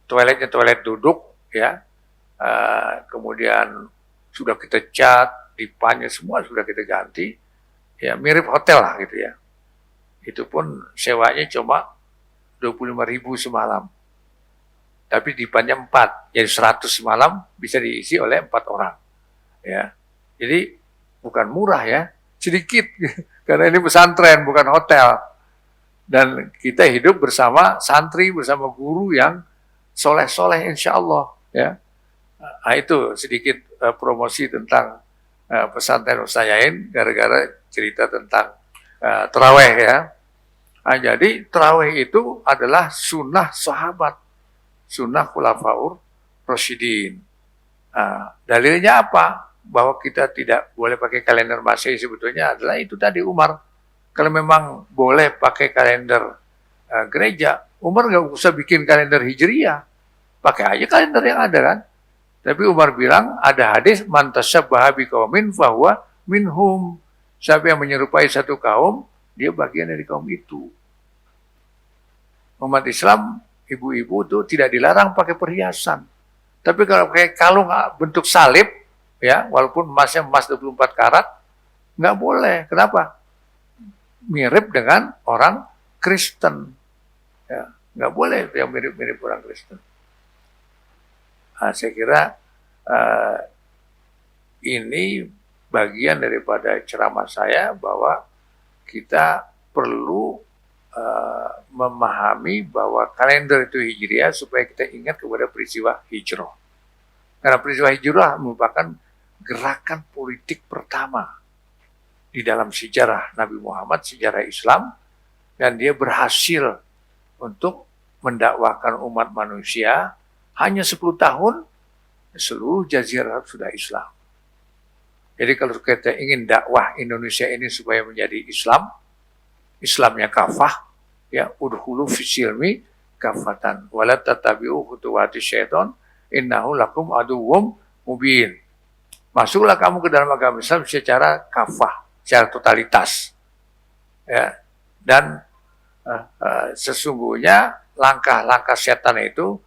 toiletnya toilet duduk, ya. Kemudian sudah kita cat, pipanya semua sudah kita ganti. Ya, mirip hotel lah gitu ya. Itu pun sewanya cuma 25.000 semalam. Tapi dipanya 4, jadi 100 semalam bisa diisi oleh 4 orang. Ya. Jadi bukan murah ya, sedikit karena ini pesantren bukan hotel. Dan kita hidup bersama santri, bersama guru yang soleh-soleh insya Allah. Ya. Nah, itu sedikit promosi tentang pesantren Usain gara-gara cerita tentang terawih ya. Nah, jadi terawih itu adalah sunnah sahabat, sunnah khulafaur rasyidin. Dalilnya apa? Bahwa kita tidak boleh pakai kalender Masehi sebetulnya adalah itu tadi Umar. Kalau memang boleh pakai kalender gereja, Umar nggak usah bikin kalender Hijriah, pakai aja kalender yang ada kan. Tapi Umar bilang ada hadis man tasyabbaha biqaumin fahuwa minhum. Siapa yang menyerupai satu kaum, dia bagian dari kaum itu. Umat Islam, ibu-ibu itu tidak dilarang pakai perhiasan. Tapi kalau pakai kalung bentuk salib, ya, walaupun emasnya emas 24 karat, nggak boleh. Kenapa? Mirip dengan orang Kristen. Ya, nggak boleh yang mirip-mirip orang Kristen. Nah, saya kira ini bagian daripada ceramah saya bahwa kita perlu memahami bahwa kalender itu Hijriah supaya kita ingat kepada peristiwa hijrah. Karena peristiwa hijrah merupakan gerakan politik pertama di dalam sejarah Nabi Muhammad, sejarah Islam, dan dia berhasil untuk mendakwakan umat manusia. Hanya 10 tahun, seluruh Jazirah Arab sudah Islam. Jadi kalau kita ingin dakwah Indonesia ini supaya menjadi Islam, Islamnya kafah, ya udhulu fisilmi kafatan wala tatabi'u khutuwati syaiton innahu lakum aduwwum mubin. Masuklah kamu ke dalam agama Islam secara kafah, secara totalitas. Ya. Dan sesungguhnya langkah-langkah setan itu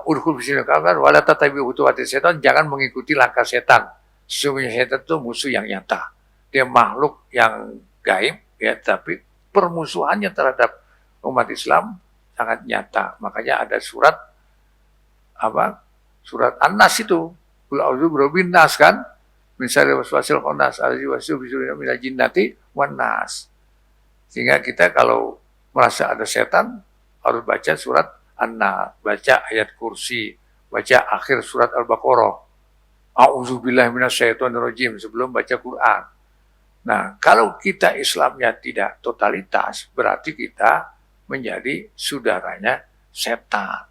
udhul fisilmi kafatan wala tatabi'u khutuwati syaiton, jangan mengikuti langkah setan. Sesungguhnya setan itu musuh yang nyata. Dia makhluk yang gaib, ya, tapi permusuhannya terhadap umat Islam sangat nyata. Makanya ada surat surat An-Nas itu, qul a'udzu birabbin nas kan, min syarri waswasil khannas allazi yuwaswisu minal jinnati wan nas. Sehingga kita kalau merasa ada setan harus baca surat An-Nas, baca ayat kursi, baca akhir surat Al-Baqarah. A'udzubillahi minasyaitonirrajim sebelum baca Quran. Nah, kalau kita Islamnya tidak totalitas, berarti kita menjadi saudaranya setan.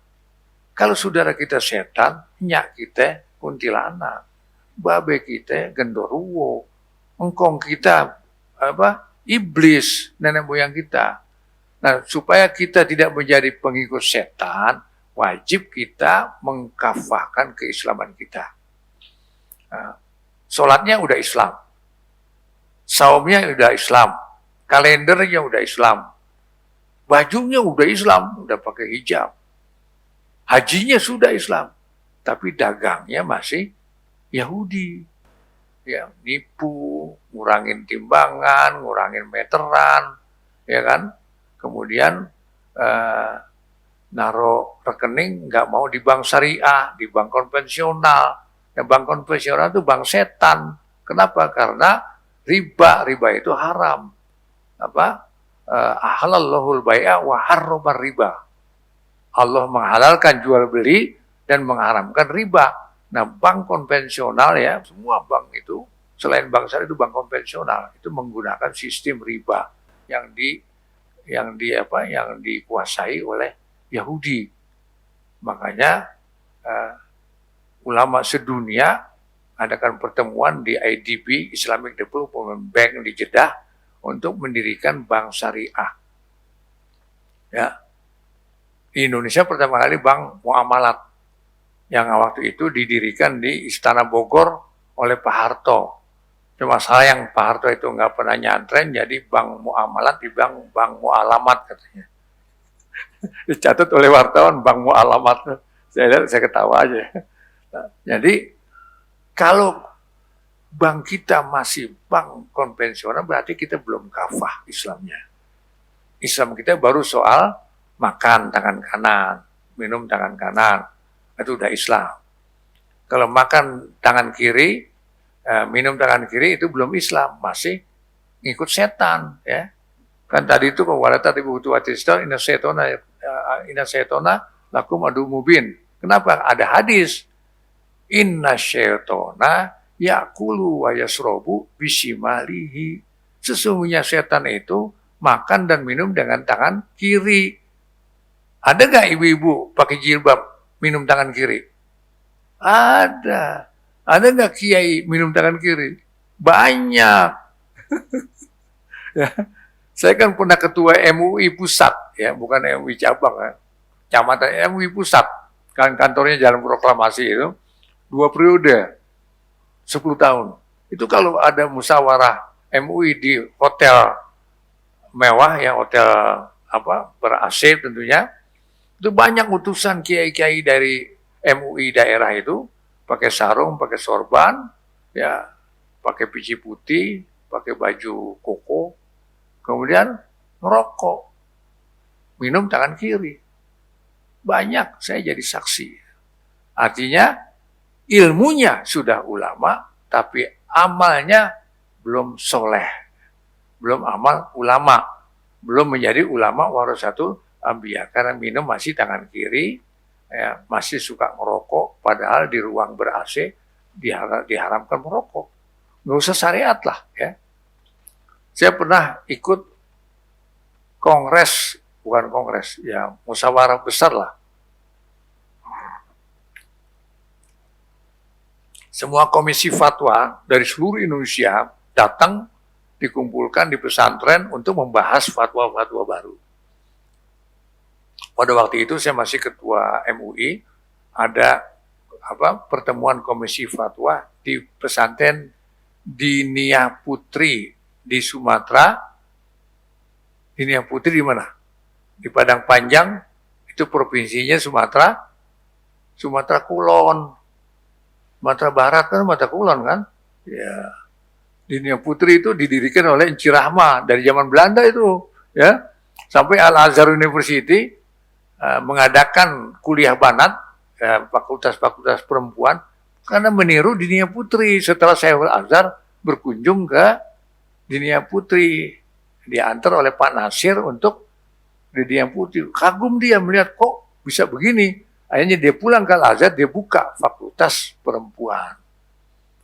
Kalau saudara kita setan, nyak kita kuntilanak, babe kita genderuwo, engkong kita iblis, nenek moyang kita. Nah, supaya kita tidak menjadi pengikut setan, wajib kita mengkafahkan keislaman kita. Nah, sholatnya udah Islam. Saumnya udah Islam, kalendernya udah Islam, bajunya udah Islam, udah pakai hijab, hajinya sudah Islam, tapi dagangnya masih Yahudi, ya nipu, ngurangin timbangan, ngurangin meteran, ya kan, kemudian naruh rekening nggak mau di bank syariah, di bank konvensional, ya, bank konvensional itu bank setan, kenapa? Karena riba itu haram. Ahalallahul bai'a wa harrama riba. Allah menghalalkan jual beli dan mengharamkan riba. Nah, bank konvensional, ya, semua bank itu selain bank syariah itu bank konvensional itu menggunakan sistem riba yang dikuasai oleh Yahudi. Makanya ulama sedunia adakan pertemuan di IDB, Islamic Development Bank di Jeddah, untuk mendirikan bank syariah. Ya. Di Indonesia pertama kali bank muamalat yang waktu itu didirikan di Istana Bogor oleh Pak Harto. Cuma sayang Pak Harto itu nggak pernah nyantren, jadi bank muamalat di bank mualamat katanya. Dicatat oleh wartawan bank mualamat. Saya lihat, saya ketawa aja. Nah, jadi kalau bank kita masih bank konvensional, berarti kita belum kafah Islamnya. Islam kita baru soal makan tangan kanan, minum tangan kanan, itu udah Islam. Kalau makan tangan kiri, minum tangan kiri, itu belum Islam, masih ngikut setan. Ya. Kan tadi itu walata tibutuati istor inna setona lakum adu mubin. Kenapa? Ada hadis. Inna syaitona yakulu wa yasrobu bisimalihi. Sesungguhnya setan itu makan dan minum dengan tangan kiri. Ada gak ibu-ibu pakai jilbab minum tangan kiri? Ada. Ada gak kiai minum tangan kiri? Banyak. Ya. Saya kan pernah ketua MUI pusat, ya, bukan MUI cabang, ya. Kecamatan MUI pusat. Kan kantornya Jalan Proklamasi itu. 2 periode, 10 tahun. Itu kalau ada musyawarah MUI di hotel mewah, yang hotel ber-AC tentunya, itu banyak utusan kiai-kiai dari MUI daerah itu, pakai sarung, pakai sorban, ya, pakai peci putih, pakai baju koko, kemudian ngerokok, minum tangan kiri. Banyak, saya jadi saksi. Artinya, ilmunya sudah ulama, tapi amalnya belum soleh. Belum amal ulama. Belum menjadi ulama warasatul anbiya. Karena minum masih tangan kiri, ya, masih suka merokok, padahal di ruang ber-AC diharamkan merokok. Nggak usah syariat lah. Ya. Saya pernah ikut kongres, bukan kongres, ya musyawarah besar lah. Semua komisi fatwa dari seluruh Indonesia datang dikumpulkan di pesantren untuk membahas fatwa-fatwa baru. Pada waktu itu saya masih ketua MUI, ada pertemuan komisi fatwa di pesantren Dinia Putri di Sumatera. Dinia Putri di mana? Di Padang Panjang, itu provinsinya Sumatera Kulon. Sumatera Barat kan Sumatera Kulon kan? Ya. Dinia Putri itu didirikan oleh Enci Rahma dari zaman Belanda itu, ya. Sampai Al-Azhar University mengadakan kuliah banat, fakultas-fakultas perempuan, karena meniru Dinia Putri. Setelah saya Al-Azhar berkunjung ke Dinia Putri, diantar oleh Pak Nasir untuk Dinia Putri. Kagum dia melihat kok bisa begini. Akhirnya dia pulang ke Al-Azhar, dia buka fakultas perempuan.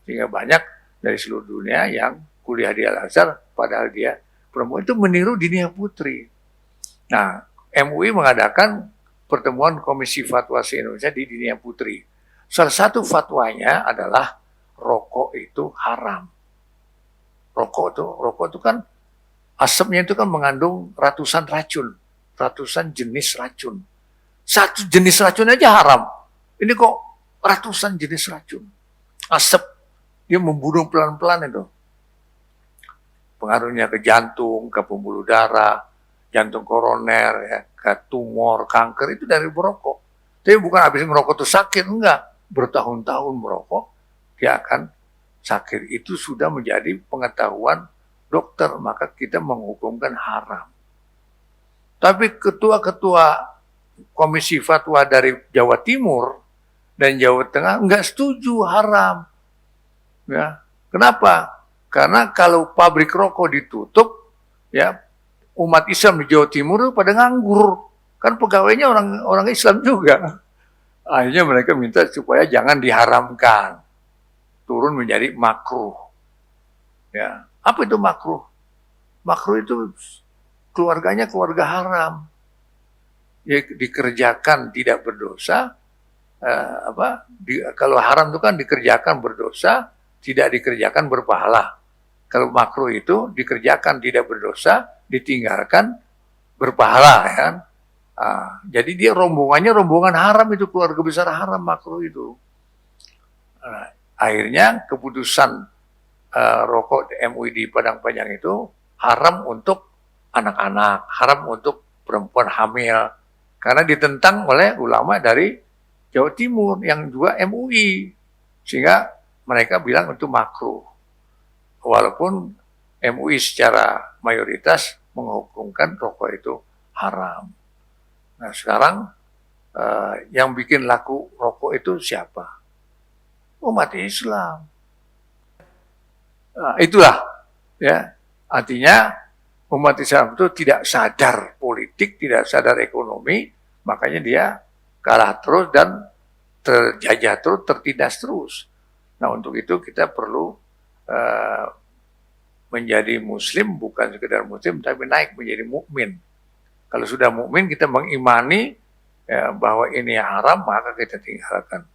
Sehingga banyak dari seluruh dunia yang kuliah di Al-Azhar, padahal dia perempuan, itu meniru Dinia Putri. Nah, MUI mengadakan pertemuan Komisi Fatwa se-Indonesia di Dinia Putri. Salah satu fatwanya adalah rokok itu haram. Rokok itu kan asapnya itu kan mengandung ratusan jenis racun. Satu jenis racun aja haram. Ini kok ratusan jenis racun. Asap, dia membunuh pelan-pelan itu. Pengaruhnya ke jantung, ke pembuluh darah, jantung koroner, ya, ke tumor, kanker, itu dari merokok. Tapi bukan habis merokok itu sakit, enggak. Bertahun-tahun merokok, dia akan sakit. Itu sudah menjadi pengetahuan dokter, maka kita menghukumkan haram. Tapi ketua-ketua Komisi Fatwa dari Jawa Timur dan Jawa Tengah enggak setuju haram. Ya, kenapa? Karena kalau pabrik rokok ditutup, ya umat Islam di Jawa Timur itu pada nganggur. Kan pegawainya orang Islam juga. Akhirnya mereka minta supaya jangan diharamkan. Turun menjadi makruh. Ya, apa itu makruh? Makruh itu keluarganya keluarga haram. Ya, dikerjakan tidak berdosa. Kalau haram itu kan dikerjakan berdosa, tidak dikerjakan berpahala. Kalau makruh itu dikerjakan tidak berdosa, ditinggalkan berpahala, ya. Jadi dia rombongannya rombongan haram, itu keluarga besar haram makruh itu. Akhirnya keputusan rokok MUI di Padang Panjang itu haram untuk anak-anak, haram untuk perempuan hamil, karena ditentang oleh ulama dari Jawa Timur yang juga MUI, sehingga mereka bilang itu makruh. Walaupun MUI secara mayoritas menghukumkan rokok itu haram. Nah sekarang yang bikin laku rokok itu siapa? Umat Islam. Nah, itulah, ya, artinya umat Islam itu tidak sadar politik, tidak sadar ekonomi, makanya dia kalah terus dan terjajah terus, tertindas terus. Nah untuk itu kita perlu menjadi muslim, bukan sekedar muslim, tapi naik menjadi mukmin. Kalau sudah mukmin, kita mengimani ya, bahwa ini haram, maka kita tinggalkan.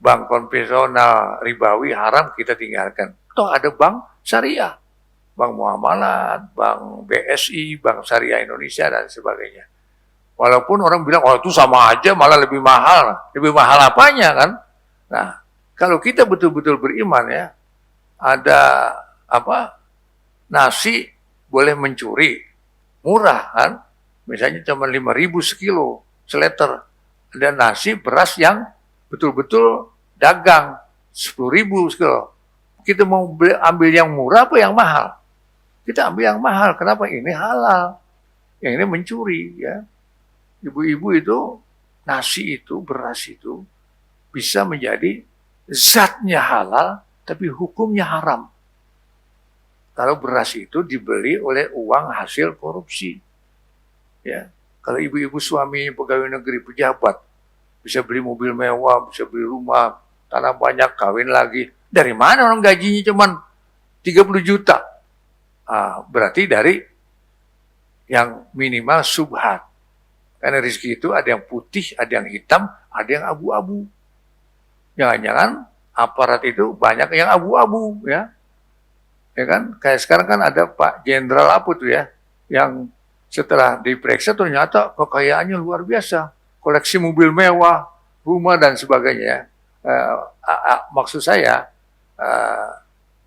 Bank konvensional ribawi haram, kita tinggalkan. Toh ada bank syariah, bank muamalat, bank BSI, bank syariah Indonesia, dan sebagainya. Walaupun orang bilang, oh itu sama aja, malah lebih mahal. Lebih mahal apanya kan? Nah, kalau kita betul-betul beriman ya, ada nasi boleh mencuri, murah kan? Misalnya cuma 5.000 sekilo, seleter. Ada nasi, beras yang betul-betul dagang, 10.000 sekilo. Kita mau ambil yang murah apa yang mahal? Kita ambil yang mahal, kenapa? Ini halal. Yang ini mencuri ya. Ibu-ibu itu, nasi itu, beras itu, bisa menjadi zatnya halal, tapi hukumnya haram. Kalau beras itu dibeli oleh uang hasil korupsi. Ya, kalau ibu-ibu suami pegawai negeri, pejabat, bisa beli mobil mewah, bisa beli rumah, tanah banyak, kawin lagi. Dari mana orang gajinya cuma 30 juta? Berarti dari yang minimal subhat. Karena rezeki itu ada yang putih, ada yang hitam, ada yang abu-abu. Jangan-jangan aparat itu banyak yang abu-abu ya. Ya kan? Kayak sekarang kan ada Pak Jenderal apa tuh ya, yang setelah diperiksa ternyata kekayaannya luar biasa, koleksi mobil mewah, rumah dan sebagainya. Maksud saya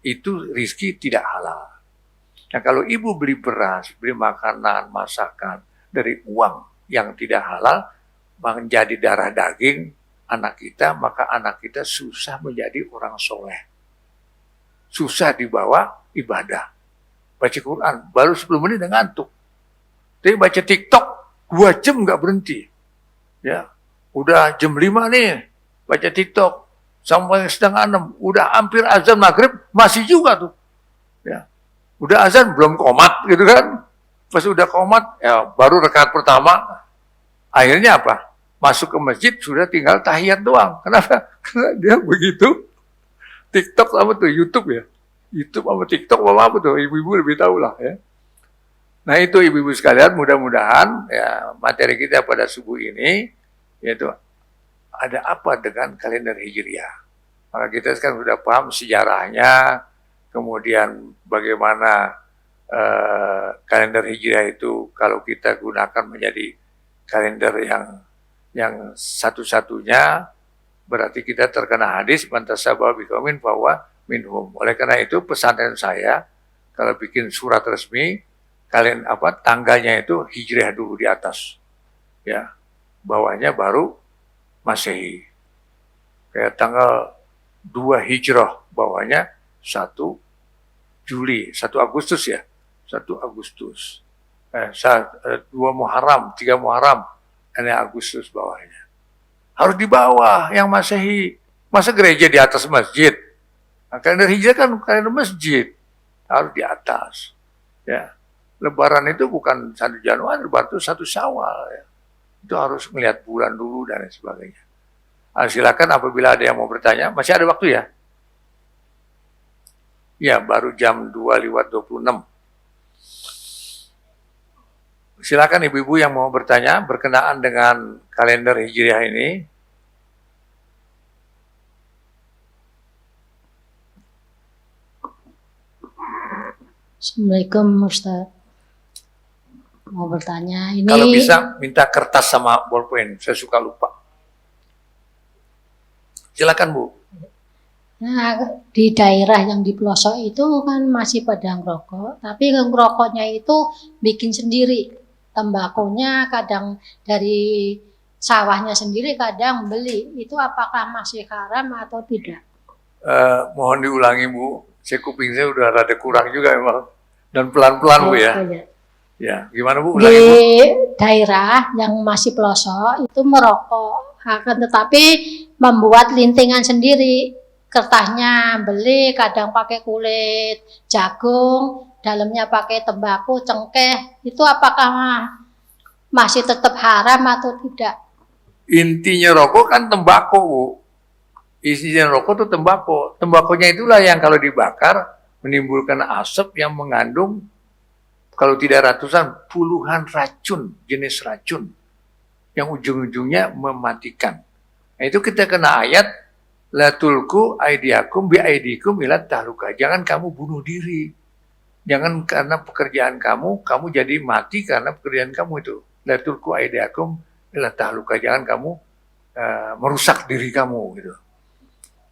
itu rizki tidak halal. Nah kalau ibu beli beras, beli makanan, masakan dari uang yang tidak halal menjadi darah daging anak kita, maka anak kita susah menjadi orang soleh. Susah dibawa ibadah. Baca Quran, baru 10 menit udah ngantuk. Tapi baca TikTok, 2 jam nggak berhenti. Ya, udah jam 5 nih, baca TikTok. Sampai setengah 6, udah hampir azan maghrib, masih juga tuh. Ya, udah azan, belum komat gitu kan. Pas udah komat, ya baru rakaat pertama, akhirnya apa? Masuk ke masjid, sudah tinggal tahiyat doang. Kenapa? Karena dia begitu TikTok apa tuh? YouTube ya? YouTube sama TikTok apa tuh? Ibu-ibu lebih tahu lah ya. Nah itu ibu-ibu sekalian, mudah-mudahan ya materi kita pada subuh ini yaitu ada apa dengan kalender Hijriah. Maka kita sekarang sudah paham sejarahnya, kemudian bagaimana kalender Hijriah itu kalau kita gunakan menjadi kalender yang satu-satunya, berarti kita terkena hadis man tasabbaha biqaumin fahuwa minhum. Oleh karena itu pesantren saya kalau bikin surat resmi, kalian tanggalnya itu Hijriah dulu di atas. Ya. Bawahnya baru Masehi. Kayak tanggal 2 Hijrah, bawahnya 1 Juli, 1 Agustus ya. 1 Agustus. 2 Muharram, 3 Muharram, ini Agustus bawahnya. Harus di bawah yang Masehi. Masa gereja di atas masjid? Nah, kalender Hijriah kan kalender masjid. Harus di atas. Ya. Lebaran itu bukan 1 Januari, Lebaran itu 1 Syawal. Ya. Itu harus melihat bulan dulu dan sebagainya. Nah, silakan apabila ada yang mau bertanya. Masih ada waktu ya? Ya, baru jam 2:26. Silakan ibu-ibu yang mau bertanya berkenaan dengan kalender Hijriah ini. Assalamualaikum Ustaz. Mau bertanya ini. Kalau bisa minta kertas sama bolpen, saya suka lupa. Silakan Bu. Nah, di daerah yang di pelosok itu kan masih pada ngerokok, tapi ngerokoknya itu bikin sendiri. Tembakonya kadang dari sawahnya sendiri, kadang beli. Itu apakah masih haram atau tidak? Mohon diulangi Bu, saya kuping saya udah rada kurang juga emang. Dan pelan-pelan Bu ya. Ya, gimana Bu? Ulangi, di Bu. Daerah yang masih pelosok itu merokok, akan tetapi membuat lintingan sendiri. Kertasnya beli, kadang pakai kulit jagung, dalamnya pakai tembakau, cengkeh. Itu apakah masih tetap haram atau tidak? Intinya rokok kan tembakau Bu. Isinya rokok itu tembakau. Tembakonya itulah yang kalau dibakar menimbulkan asap yang mengandung kalau tidak ratusan, puluhan racun, jenis racun yang ujung-ujungnya mematikan. Nah, itu kita kena ayat la tulku aidiakum bi aidikum ila tahluka. Jangan kamu bunuh diri. Jangan karena pekerjaan kamu jadi mati karena pekerjaan kamu itu. La tulku aidiakum ila tahluka. Jangan kamu merusak diri kamu gitu.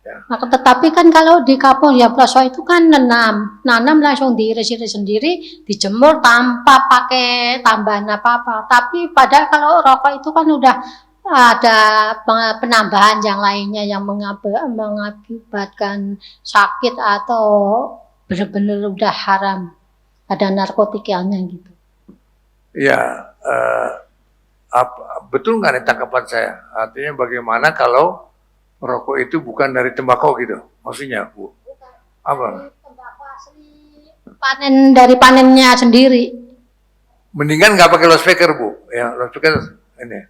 Ya. Nah, tetapi kan kalau di kampung ya pelosok itu kan nanam langsung diiris-iris sendiri, dijemur tanpa pakai tambahan apa-apa. Tapi padahal kalau rokok itu kan udah ada penambahan yang lainnya yang mengakibatkan sakit atau benar-benar udah haram, ada narkotikanya gitu. Ya, betul nggak nih tanggapan saya? Artinya bagaimana kalau rokok itu bukan dari tembakau gitu? Maksudnya Bu? Bukan. Apa? Tembakau asli dari panennya sendiri. Mendingan nggak pakai loudspeaker Bu. Ya, loudspeaker ini.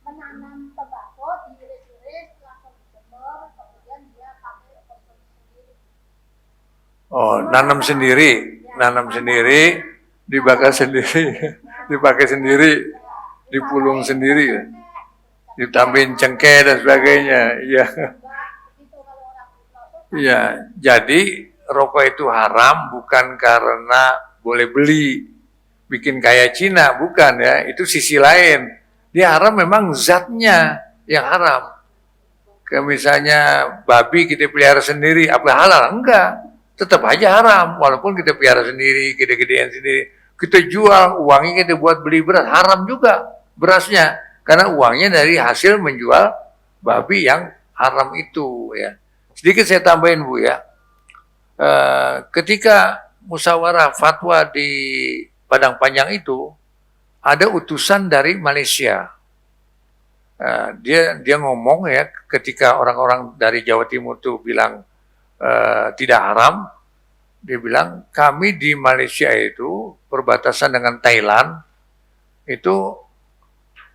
Menanam tembakau, diiris-iris, langsung dijemur, kemudian dia pakai konsumsi sendiri. Oh, nanam sendiri, dibakar sendiri, dipakai sendiri, dipulung sendiri, ditambahin cengkeh dan sebagainya. Iya. Iya, jadi rokok itu haram bukan karena boleh beli, bikin kaya Cina, bukan ya. Itu sisi lain. Dia haram memang zatnya yang haram. Kayak misalnya babi kita pelihara sendiri, apa halal? Enggak. Tetap aja haram, walaupun kita pelihara sendiri, gede-gedean sendiri. Kita jual, uangnya kita buat beli beras, haram juga berasnya. Karena uangnya dari hasil menjual babi yang haram itu ya. Sedikit saya tambahin Bu ya, ketika musyawarah fatwa di Padang Panjang itu ada utusan dari Malaysia. Dia ngomong ya, ketika orang-orang dari Jawa Timur tuh bilang tidak haram, dia bilang kami di Malaysia itu perbatasan dengan Thailand itu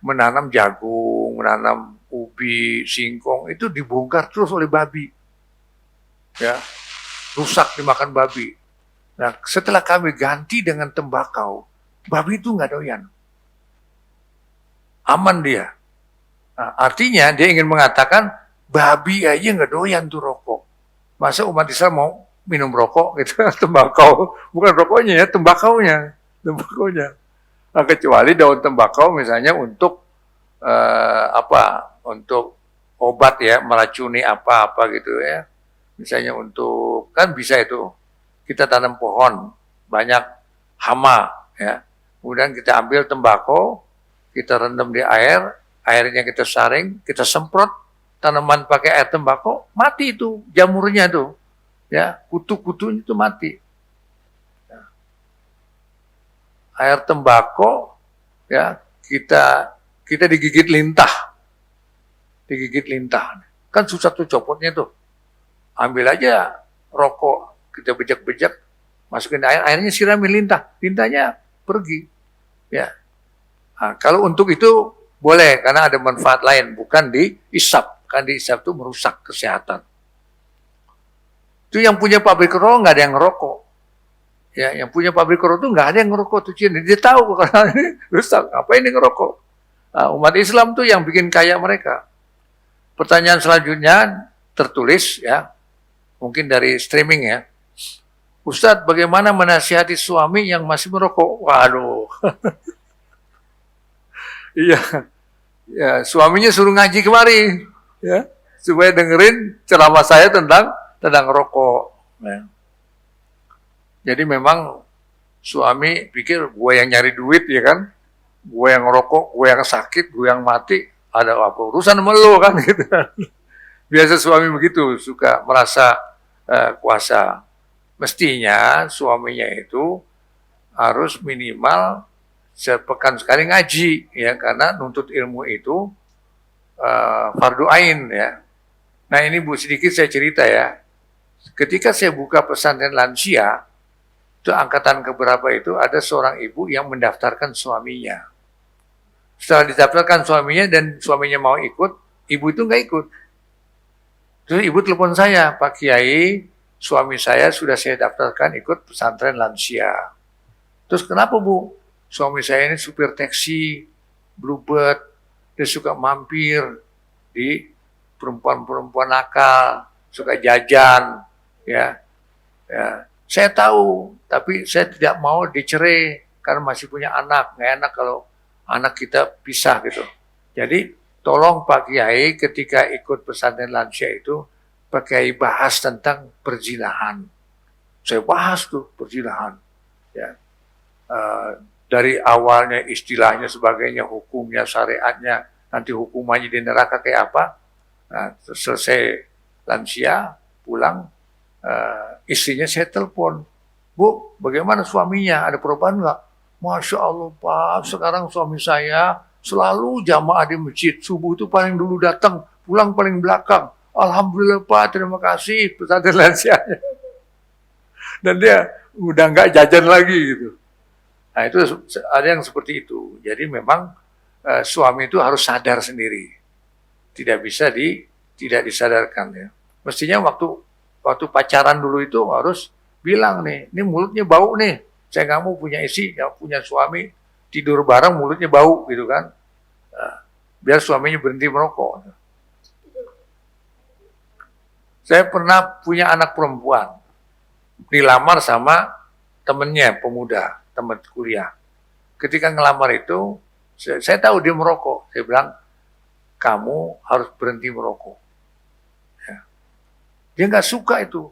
menanam jagung, menanam ubi, singkong itu dibongkar terus oleh babi, ya rusak dimakan babi. Nah setelah kami ganti dengan tembakau, babi itu nggak doyan, aman dia. Nah, artinya dia ingin mengatakan babi aja nggak doyan tuh rokok. Masa umat Islam mau minum rokok gitu, tembakau, bukan rokoknya ya, tembakaunya. Nah, kecuali daun tembakau misalnya untuk untuk obat ya, meracuni apa-apa gitu ya. Misalnya untuk, kan bisa itu, kita tanam pohon, banyak hama ya. Kemudian kita ambil tembakau, kita rendam di air, airnya kita saring, kita semprot tanaman pakai air tembakau, mati itu jamurnya tuh. Ya, kutu-kutunya itu mati. Air tembakau ya, kita digigit lintah. Kan susah tuh copotnya tuh. Ambil aja rokok, kita bejek-bejek, masukin air, airnya siramin lintah, lintahnya pergi. Ya. Nah, kalau untuk itu boleh karena ada manfaat lain, bukan diisap. Kan diisap itu merusak kesehatan. Itu yang punya pabrik rokok nggak ada yang ngerokok. Ya, yang punya pabrik rokok itu nggak ada yang ngerokok tuh Cina. Dia tahu karena ini rusak. Apa ini ngerokok? Nah, umat Islam tuh yang bikin kaya mereka. Pertanyaan selanjutnya tertulis ya, mungkin dari streaming ya. Ustadz, bagaimana menasihati suami yang masih merokok? Waduh. Iya. Ya, suaminya suruh ngaji kemari ya, supaya dengerin ceramah saya tentang rokok. Ya. Jadi memang suami pikir gue yang nyari duit ya kan, gue yang ngerokok, gue yang sakit, gue yang mati, ada apa urusan sama lo kan gitu. Biasa suami begitu, suka merasa kuasa. Mestinya suaminya itu harus minimal sepekan sekali ngaji ya, karena nuntut ilmu itu fardu ain ya. Nah ini Bu sedikit saya cerita ya. Ketika saya buka pesantren lansia, itu angkatan keberapa itu ada seorang ibu yang mendaftarkan suaminya. Setelah didaftarkan suaminya dan suaminya mau ikut, ibu itu nggak ikut. Terus ibu telepon saya, Pak Kiai, suami saya sudah saya daftarkan ikut pesantren lansia. Terus kenapa Bu? Suami saya ini supir taksi, bluebird, dia suka mampir di perempuan-perempuan nakal, suka jajan, ya. Saya tahu, tapi saya tidak mau dicerai karena masih punya anak. Nggak enak kalau anak kita pisah gitu. Jadi tolong Pak Kiai ketika ikut pesantren lansia itu, Pak Kiai bahas tentang perzinahan. Saya bahas tuh perzinahan. Ya. Dari awalnya istilahnya sebagainya, hukumnya, syariatnya, nanti hukumannya di neraka kayak apa. Nah, selesai lansia, pulang, istrinya saya telepon, Bu, bagaimana suaminya? Ada perubahan nggak? Masya Allah Pak, sekarang suami saya selalu jamaah di masjid. Subuh itu paling dulu datang, pulang paling belakang. Alhamdulillah Pak, terima kasih pesantren lansianya. Dan dia udah nggak jajan lagi gitu. Nah itu ada yang seperti itu. Jadi memang suami itu harus sadar sendiri. Tidak bisa tidak disadarkan ya. Mestinya waktu pacaran dulu itu harus bilang nih, ini mulutnya bau nih, saya nggak mau punya istri, nggak punya suami, tidur bareng mulutnya bau gitu kan, biar suaminya berhenti merokok. Saya pernah punya anak perempuan, dilamar sama temennya pemuda, teman kuliah. Ketika ngelamar itu, saya tahu dia merokok. Saya bilang, kamu harus berhenti merokok. Ya. Dia nggak suka itu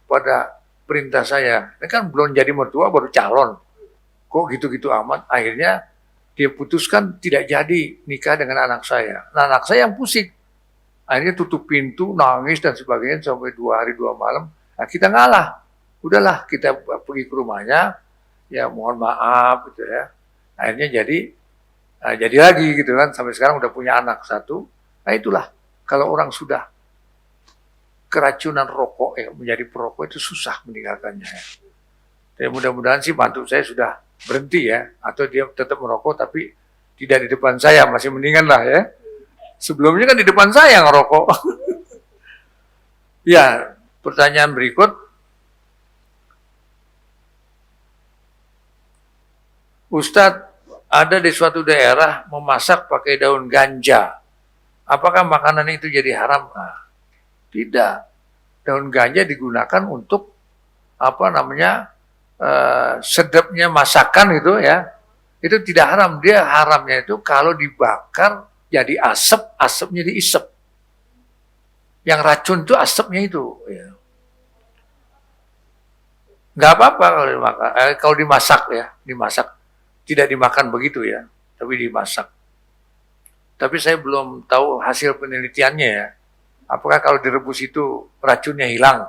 pada perintah saya. Ini kan belum jadi mertua, baru calon. Kok gitu-gitu amat? Akhirnya dia putuskan tidak jadi nikah dengan anak saya. Nah, anak saya yang pusing. Akhirnya tutup pintu, nangis dan sebagainya sampai 2 hari 2 malam. Nah, kita ngalah. Udahlah, kita pergi ke rumahnya. Ya mohon maaf gitu ya. Akhirnya jadi lagi gitu kan. Sampai sekarang udah punya anak 1. Nah itulah, kalau orang sudah keracunan rokok menjadi perokok itu susah meninggalkannya. Ya. Mudah-mudahan sih mantu saya sudah berhenti ya. Atau dia tetap merokok tapi tidak di depan saya, masih mendingan lah ya. Sebelumnya kan di depan saya ngerokok. Ya, pertanyaan berikut. Ustadz, ada di suatu daerah memasak pakai daun ganja. Apakah makanan itu jadi haram? Nah, tidak. Daun ganja digunakan untuk sedapnya masakan gitu ya. Itu tidak haram. Dia haramnya itu kalau dibakar jadi asap, asapnya diisep. Yang racun itu asapnya itu. Ya. Nggak apa-apa kalau dimasak ya, dimasak. Tidak dimakan begitu ya, tapi dimasak. Tapi saya belum tahu hasil penelitiannya ya. Apakah kalau direbus itu racunnya hilang?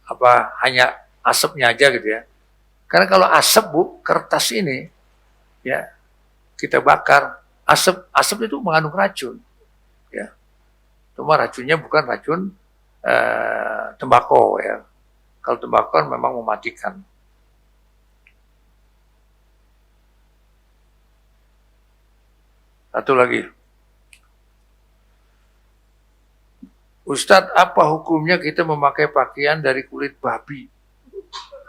Apa hanya asapnya aja gitu ya? Karena kalau asap kertas ini ya kita bakar, asap itu mengandung racun. Ya. Cuma racunnya bukan racun tembakau ya. Kalau tembakau kan memang mematikan. Satu lagi. Ustadz, apa hukumnya kita memakai pakaian dari kulit babi?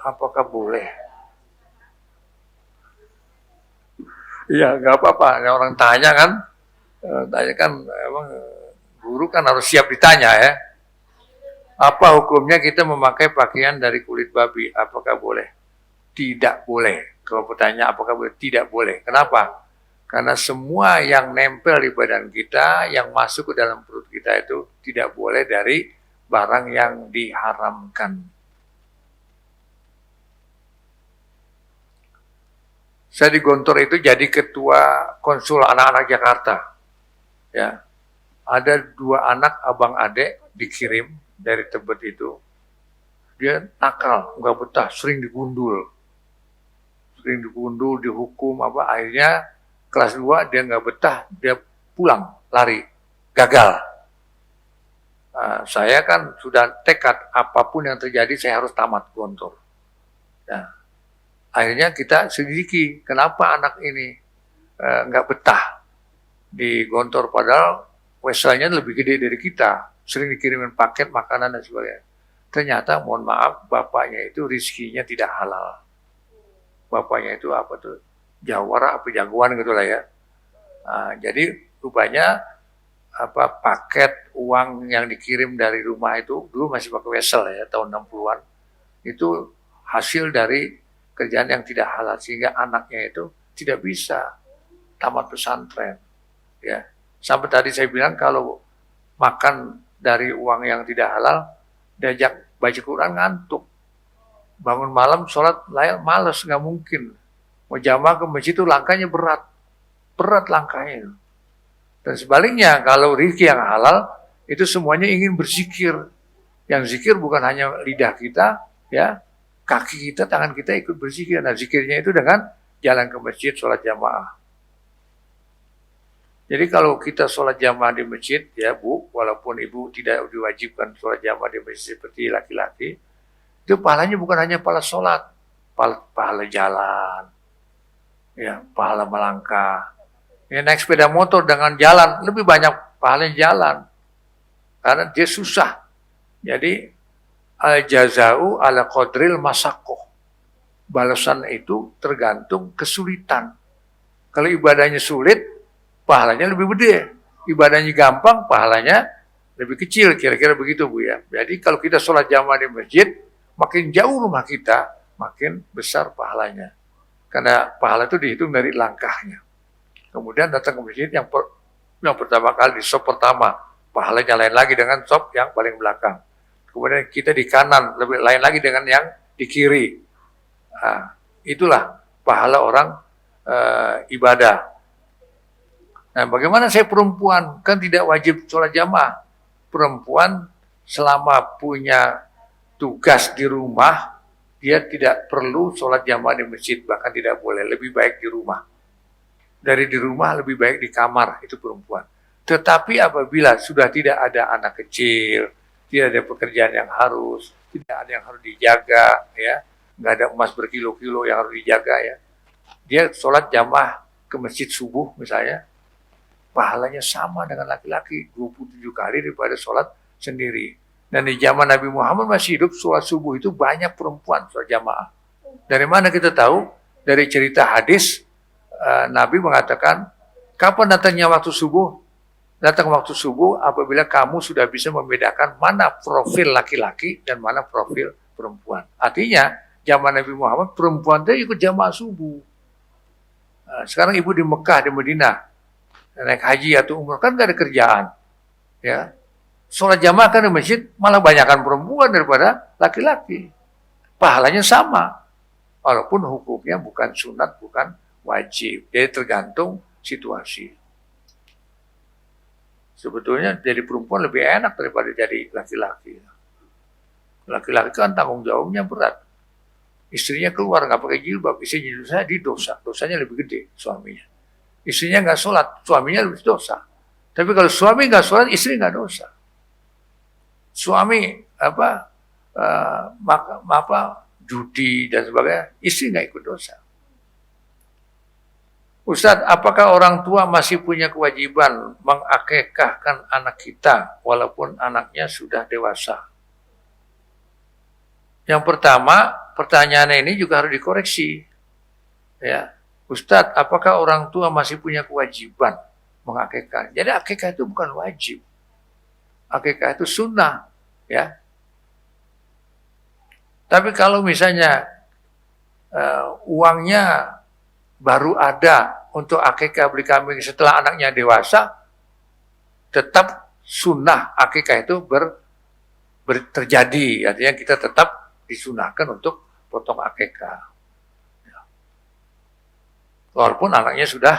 Apakah boleh? Iya, nggak apa-apa. Orang tanya kan, emang guru kan harus siap ditanya ya. Apa hukumnya kita memakai pakaian dari kulit babi? Apakah boleh? Tidak boleh. Kalau bertanya apakah boleh? Tidak boleh. Kenapa? Karena semua yang nempel di badan kita, yang masuk ke dalam perut kita itu tidak boleh dari barang yang diharamkan. Saya di Gontor itu jadi ketua konsul anak-anak Jakarta. Ya, ada 2 anak abang adek dikirim dari Tebet itu. Dia nakal, nggak betah, sering digundul, dihukum akhirnya kelas 2 dia nggak betah, dia pulang, lari, gagal. Saya kan sudah tekad apapun yang terjadi saya harus tamat Gontor. Nah, akhirnya kita selidiki kenapa anak ini nggak betah di Gontor padahal weselnya lebih gede dari kita, sering dikirimin paket makanan dan sebagainya. Ternyata mohon maaf bapaknya itu rezekinya tidak halal. Bapaknya itu apa tuh? Jawara apa jagoan gitu lah ya. Jadi rupanya paket uang yang dikirim dari rumah itu dulu masih pakai wesel ya tahun 60-an itu hasil dari kerjaan yang tidak halal sehingga anaknya itu tidak bisa tamat pesantren ya. Sampai tadi saya bilang kalau makan dari uang yang tidak halal diajak baca Quran ngantuk, bangun malam sholat males, nggak mungkin. Mau jamaah ke masjid itu langkahnya berat langkahnya. Dan sebaliknya kalau rezeki yang halal itu semuanya ingin berzikir. Yang zikir bukan hanya lidah kita, ya, kaki kita, tangan kita ikut berzikir. Nah zikirnya itu dengan jalan ke masjid, sholat jamaah. Jadi kalau kita sholat jamaah di masjid, ya Bu, walaupun Ibu tidak diwajibkan sholat jamaah di masjid seperti laki-laki, itu pahalanya bukan hanya pahala sholat, pahala jalan, ya, pahala melangkah. Ya, naik sepeda motor dengan jalan, lebih banyak pahalanya jalan. Karena dia susah. Jadi, al-jaza'u ala qadril masakoh. Balasan itu tergantung kesulitan. Kalau ibadahnya sulit, pahalanya lebih gede. Ibadahnya gampang, pahalanya lebih kecil, kira-kira begitu Bu ya. Jadi kalau kita sholat jamaah di masjid, makin jauh rumah kita, makin besar pahalanya. Karena pahala itu dihitung dari langkahnya. Kemudian datang ke masjid yang pertama kali di sop pertama, pahalanya lain lagi dengan sop yang paling belakang. Kemudian kita di kanan, lebih lain lagi dengan yang di kiri. Nah, itulah pahala orang ibadah. Nah, bagaimana saya perempuan? Kan tidak wajib sholat jamaah. Perempuan selama punya tugas di rumah, dia tidak perlu sholat jamaah di masjid, bahkan tidak boleh, lebih baik di rumah. Dari di rumah lebih baik di kamar, itu perempuan. Tetapi apabila sudah tidak ada anak kecil, tidak ada pekerjaan yang harus, tidak ada yang harus dijaga, ya, nggak ada emas berkilo-kilo yang harus dijaga, ya, dia sholat jamaah ke masjid subuh misalnya, pahalanya sama dengan laki-laki 27 kali daripada sholat sendiri. Dan di zaman Nabi Muhammad masih hidup, sholat subuh itu banyak perempuan sholat jamaah. Dari mana kita tahu? Dari cerita hadis, Nabi mengatakan, kapan datangnya waktu subuh? Datang waktu subuh apabila kamu sudah bisa membedakan mana profil laki-laki dan mana profil perempuan. Artinya, zaman Nabi Muhammad, perempuan itu ikut jamaah subuh. Sekarang ibu di Mekah, di Madinah, naik haji atau umrah, kan gak ada kerjaan. Ya, sholat jamaah kan di masjid, malah banyakkan perempuan daripada laki-laki. Pahalanya sama. Walaupun hukumnya bukan sunat, bukan wajib. Jadi tergantung situasi. Sebetulnya jadi perempuan lebih enak daripada jadi laki-laki. Laki-laki kan tanggung jawabnya berat. Istrinya keluar nggak pakai jilbab, istrinya dosanya lebih gede suaminya. Istrinya nggak sholat, suaminya lebih dosa. Tapi kalau suami nggak sholat, istri nggak dosa. Suami judi dan sebagainya, istri nggak ikut dosa. Ustadz, apakah orang tua masih punya kewajiban mengakekahkan anak kita walaupun anaknya sudah dewasa? Yang pertama, pertanyaannya ini juga harus dikoreksi. Ya, Ustadz, apakah orang tua masih punya kewajiban mengakekah? Jadi akekah itu bukan wajib. Akekah itu sunnah, ya. Tapi kalau misalnya uangnya baru ada untuk akikah beli kambing setelah anaknya dewasa, tetap sunnah akikah itu terjadi. Artinya kita tetap disunahkan untuk potong akikah. Walaupun anaknya sudah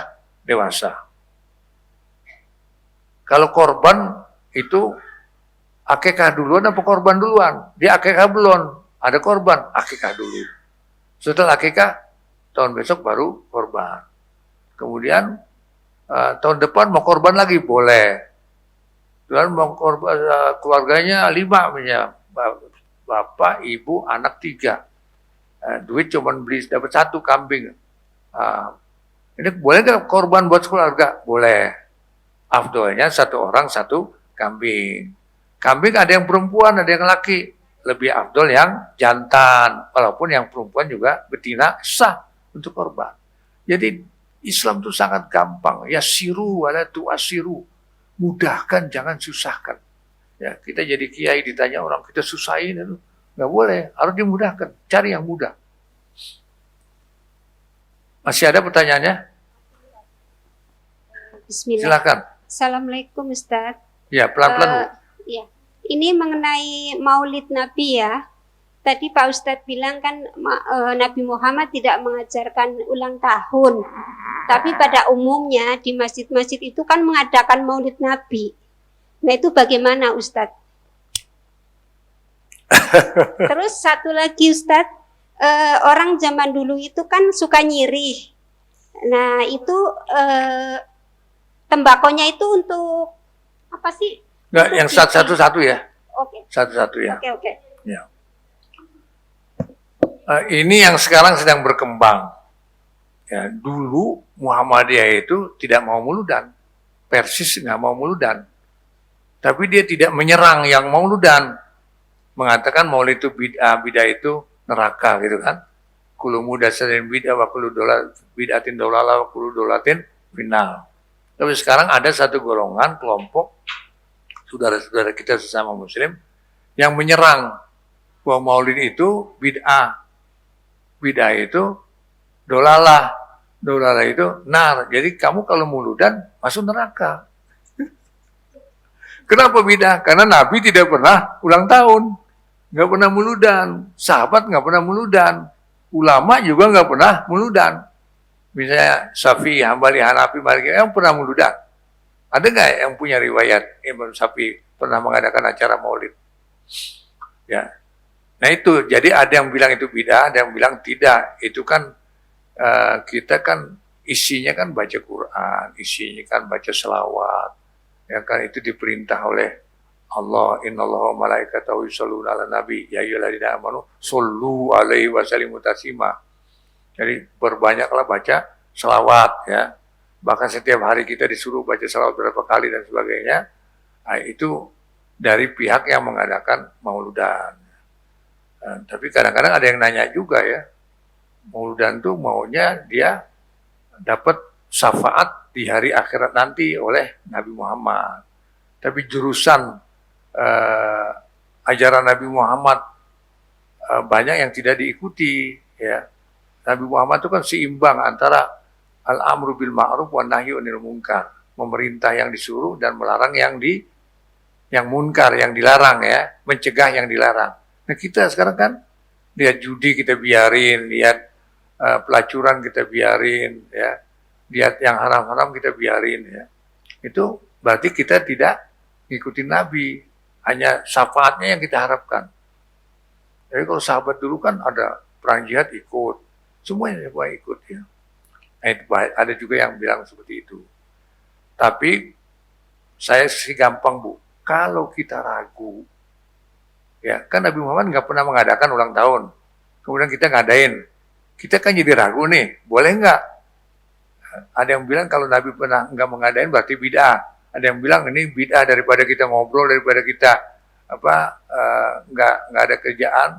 dewasa. Kalau korban itu akikah duluan apa korban duluan? Dia akikah belum, ada korban, akikah dulu. Setelah akikah, tahun besok baru korban. Kemudian tahun depan mau korban lagi boleh. Dan mau korban keluarganya 5 misalnya, bapak, ibu, anak 3. Duit cuma beli dapat 1 kambing. Ini boleh nggak korban buat keluarga? Boleh. Afdolnya 1 orang 1 kambing. Kambing ada yang perempuan, ada yang laki. Lebih afdol yang jantan. Walaupun yang perempuan juga betina sah untuk korban. Jadi Islam itu sangat gampang. Ya siru wala tu'asiru. Mudahkan, jangan susahkan. Ya, kita jadi kiai ditanya orang, kita susahin itu. Nggak boleh, harus dimudahkan. Cari yang mudah. Masih ada pertanyaannya? Bismillah. Silakan. Assalamualaikum Ustadz. Ya, pelan-pelan Bu. Ya. Ini mengenai Maulid Nabi ya. Tadi Pak Ustadz bilang kan Nabi Muhammad tidak mengajarkan ulang tahun. Tapi pada umumnya di masjid-masjid itu kan mengadakan Maulid Nabi. Nah itu bagaimana Ustadz? Terus satu lagi Ustadz, orang zaman dulu itu kan suka nyirih. Nah itu tembakonya itu untuk apa sih? Nggak, yang satu-satu ya. Oke. Satu-satu ya. Oke. Ya. Ini yang sekarang sedang berkembang. Ya, dulu Muhammadiyah itu tidak mau muludan. Persis nggak mau muludan. Tapi dia tidak menyerang yang mauludan. Mengatakan maulid itu bid'ah, bid'ah itu neraka gitu kan. Kulu mudasatin bid'ah wa kulu bid'atin dolala wa kulu dolatin final. Tapi sekarang ada satu golongan kelompok saudara-saudara kita sesama muslim yang menyerang bahwa maulid itu bid'ah. Bid'ah itu dolalah. Dolalah itu nar. Jadi kamu kalau muludan masuk neraka. Kenapa bid'ah? Karena Nabi tidak pernah ulang tahun. Nggak pernah muludan. Sahabat nggak pernah muludan. Ulama juga nggak pernah muludan. Misalnya Syafi'i, Hambali, Hanafi, Maliki yang pernah muludan. Ada nggak yang punya riwayat Imam Syafi'i pernah mengadakan acara maulid? Ya. Nah itu, jadi ada yang bilang itu bid'ah, ada yang bilang tidak. Itu kan kita kan isinya kan baca Quran, isinya kan baca selawat. Ya kan itu diperintah oleh Allah, innallaha wa malaikatahu yusholluna 'alan nabi, ya ayyuhalladzina amanu shollu 'alaihi wa sallimu taslima. Jadi berbanyaklah baca selawat ya. Bahkan setiap hari kita disuruh baca selawat berapa kali dan sebagainya. Nah, itu dari pihak yang mengadakan mauludan. Tapi kadang-kadang ada yang nanya juga ya, mauludan tuh maunya dia dapat syafaat di hari akhirat nanti oleh Nabi Muhammad. Tapi jurusan ajaran Nabi Muhammad banyak yang tidak diikuti ya. Nabi Muhammad itu kan seimbang antara al-amru bil ma'ruf wa nahyu 'anil munkar, memerintah yang disuruh dan melarang yang munkar, yang dilarang ya, mencegah yang dilarang. Nah kita sekarang kan lihat judi kita biarin, lihat pelacuran kita biarin ya, lihat yang haram-haram kita biarin ya. Itu berarti kita tidak ngikutin Nabi, hanya syafaatnya yang kita harapkan. Jadi kalau sahabat dulu kan ada perang jihad ikut, semuanya ikut ya. Nah, itu ada juga yang bilang seperti itu. Tapi saya sih gampang Bu, kalau kita ragu, ya kan Nabi Muhammad nggak pernah mengadakan ulang tahun, kemudian kita ngadain, kita kan jadi ragu nih, boleh nggak? Ada yang bilang kalau Nabi pernah nggak mengadain berarti bid'ah. Ada yang bilang ini bid'ah daripada kita ngobrol, daripada kita nggak ada kerjaan,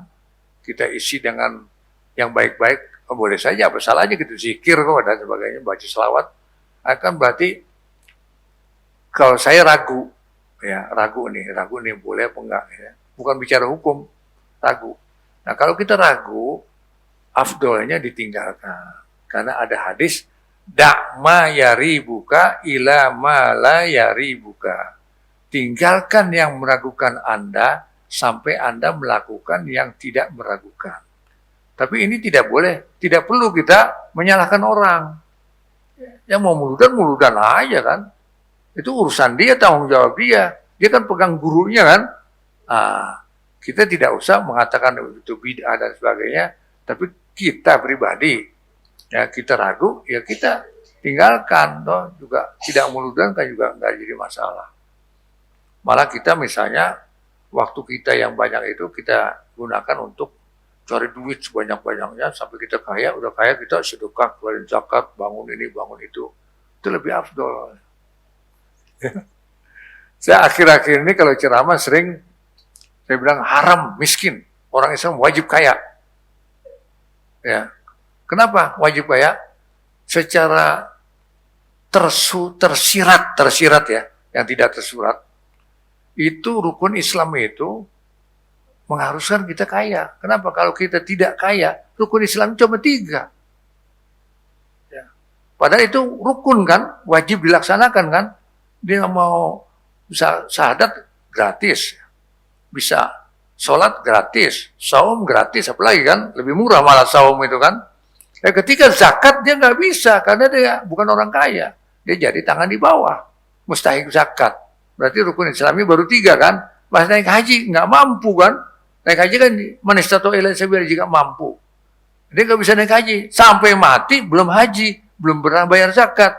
kita isi dengan yang baik-baik. Oh, boleh saja, apa salahnya gitu, zikir kok dan sebagainya, baca selawat. Akan berarti kalau saya ragu, ya ragu nih boleh apa enggak ya. Bukan bicara hukum, ragu. Nah kalau kita ragu, afdolnya ditinggalkan. Karena ada hadis, dakma yaribuka ila ma la yaribuka. Tinggalkan yang meragukan Anda sampai Anda melakukan yang tidak meragukan. Tapi ini tidak boleh, tidak perlu kita menyalahkan orang. Yang mau muludan aja kan. Itu urusan dia, tanggung jawab dia. Dia kan pegang gurunya kan. Kita tidak usah mengatakan itu bid'ah dan sebagainya. Tapi kita pribadi, ya kita ragu, ya kita tinggalkan. Toh juga tidak muludan kan juga nggak jadi masalah. Malah kita misalnya, waktu kita yang banyak itu kita gunakan untuk cari duit sebanyak-banyaknya sampai kita kaya, udah kaya kita sedekah, keluarin zakat, bangun ini, bangun itu. Itu lebih afdol. Saya akhir-akhir ini kalau ceramah sering saya bilang haram miskin, orang Islam wajib kaya. Ya. Kenapa wajib kaya? Secara tersirat ya, yang tidak tersurat. Itu rukun Islam itu mengharuskan kita kaya. Kenapa? Kalau kita tidak kaya, rukun Islam cuma 3. Ya. Padahal itu rukun kan, wajib dilaksanakan kan. Dia mau bisa syahadat gratis, bisa sholat gratis, saum gratis, apalagi kan lebih murah malah saum itu kan. Ya, ketika zakat dia nggak bisa karena dia bukan orang kaya, dia jadi tangan di bawah, mustahik zakat. Berarti rukun Islami baru 3 kan. Pas naik haji nggak mampu kan. Naik haji kan manistatu ila sabila jika mampu. Dia nggak bisa naik haji. Sampai mati belum haji. Belum pernah bayar zakat.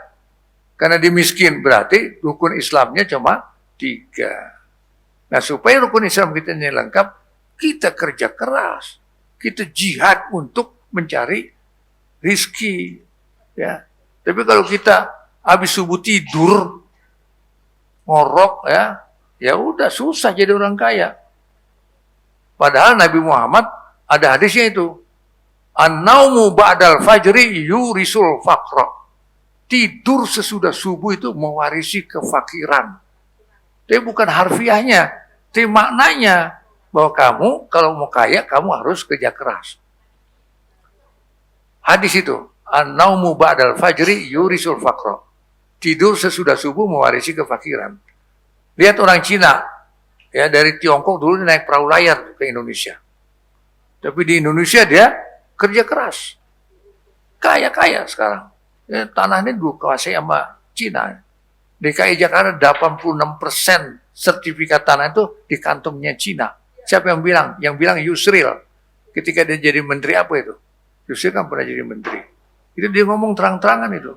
Karena dia miskin. Berarti rukun Islamnya cuma 3. Nah supaya rukun Islam kita ini lengkap, kita kerja keras. Kita jihad untuk mencari rizki. Ya. Tapi kalau kita habis subuh tidur, ngorok ya udah susah jadi orang kaya. Padahal Nabi Muhammad ada hadisnya itu. An-naumu ba'dal fajri yurisul faqra. Tidur sesudah subuh itu mewarisi kefakiran. Tapi bukan harfiahnya, tapi maknanya bahwa kamu kalau mau kaya kamu harus kerja keras. Hadis itu, an-naumu ba'dal fajri yurisul faqra. Tidur sesudah subuh mewarisi kefakiran. Lihat orang Cina, ya dari Tiongkok dulu naik perahu layar ke Indonesia. Tapi di Indonesia dia kerja keras. Kaya-kaya sekarang. Ya, tanahnya dikuasai sama Cina. DKI Jakarta 86% sertifikat tanah itu di kantongnya Cina. Siapa yang bilang? Yang bilang Yusril. Ketika dia jadi menteri apa itu? Yusril kan pernah jadi menteri. Itu dia ngomong terang-terangan itu.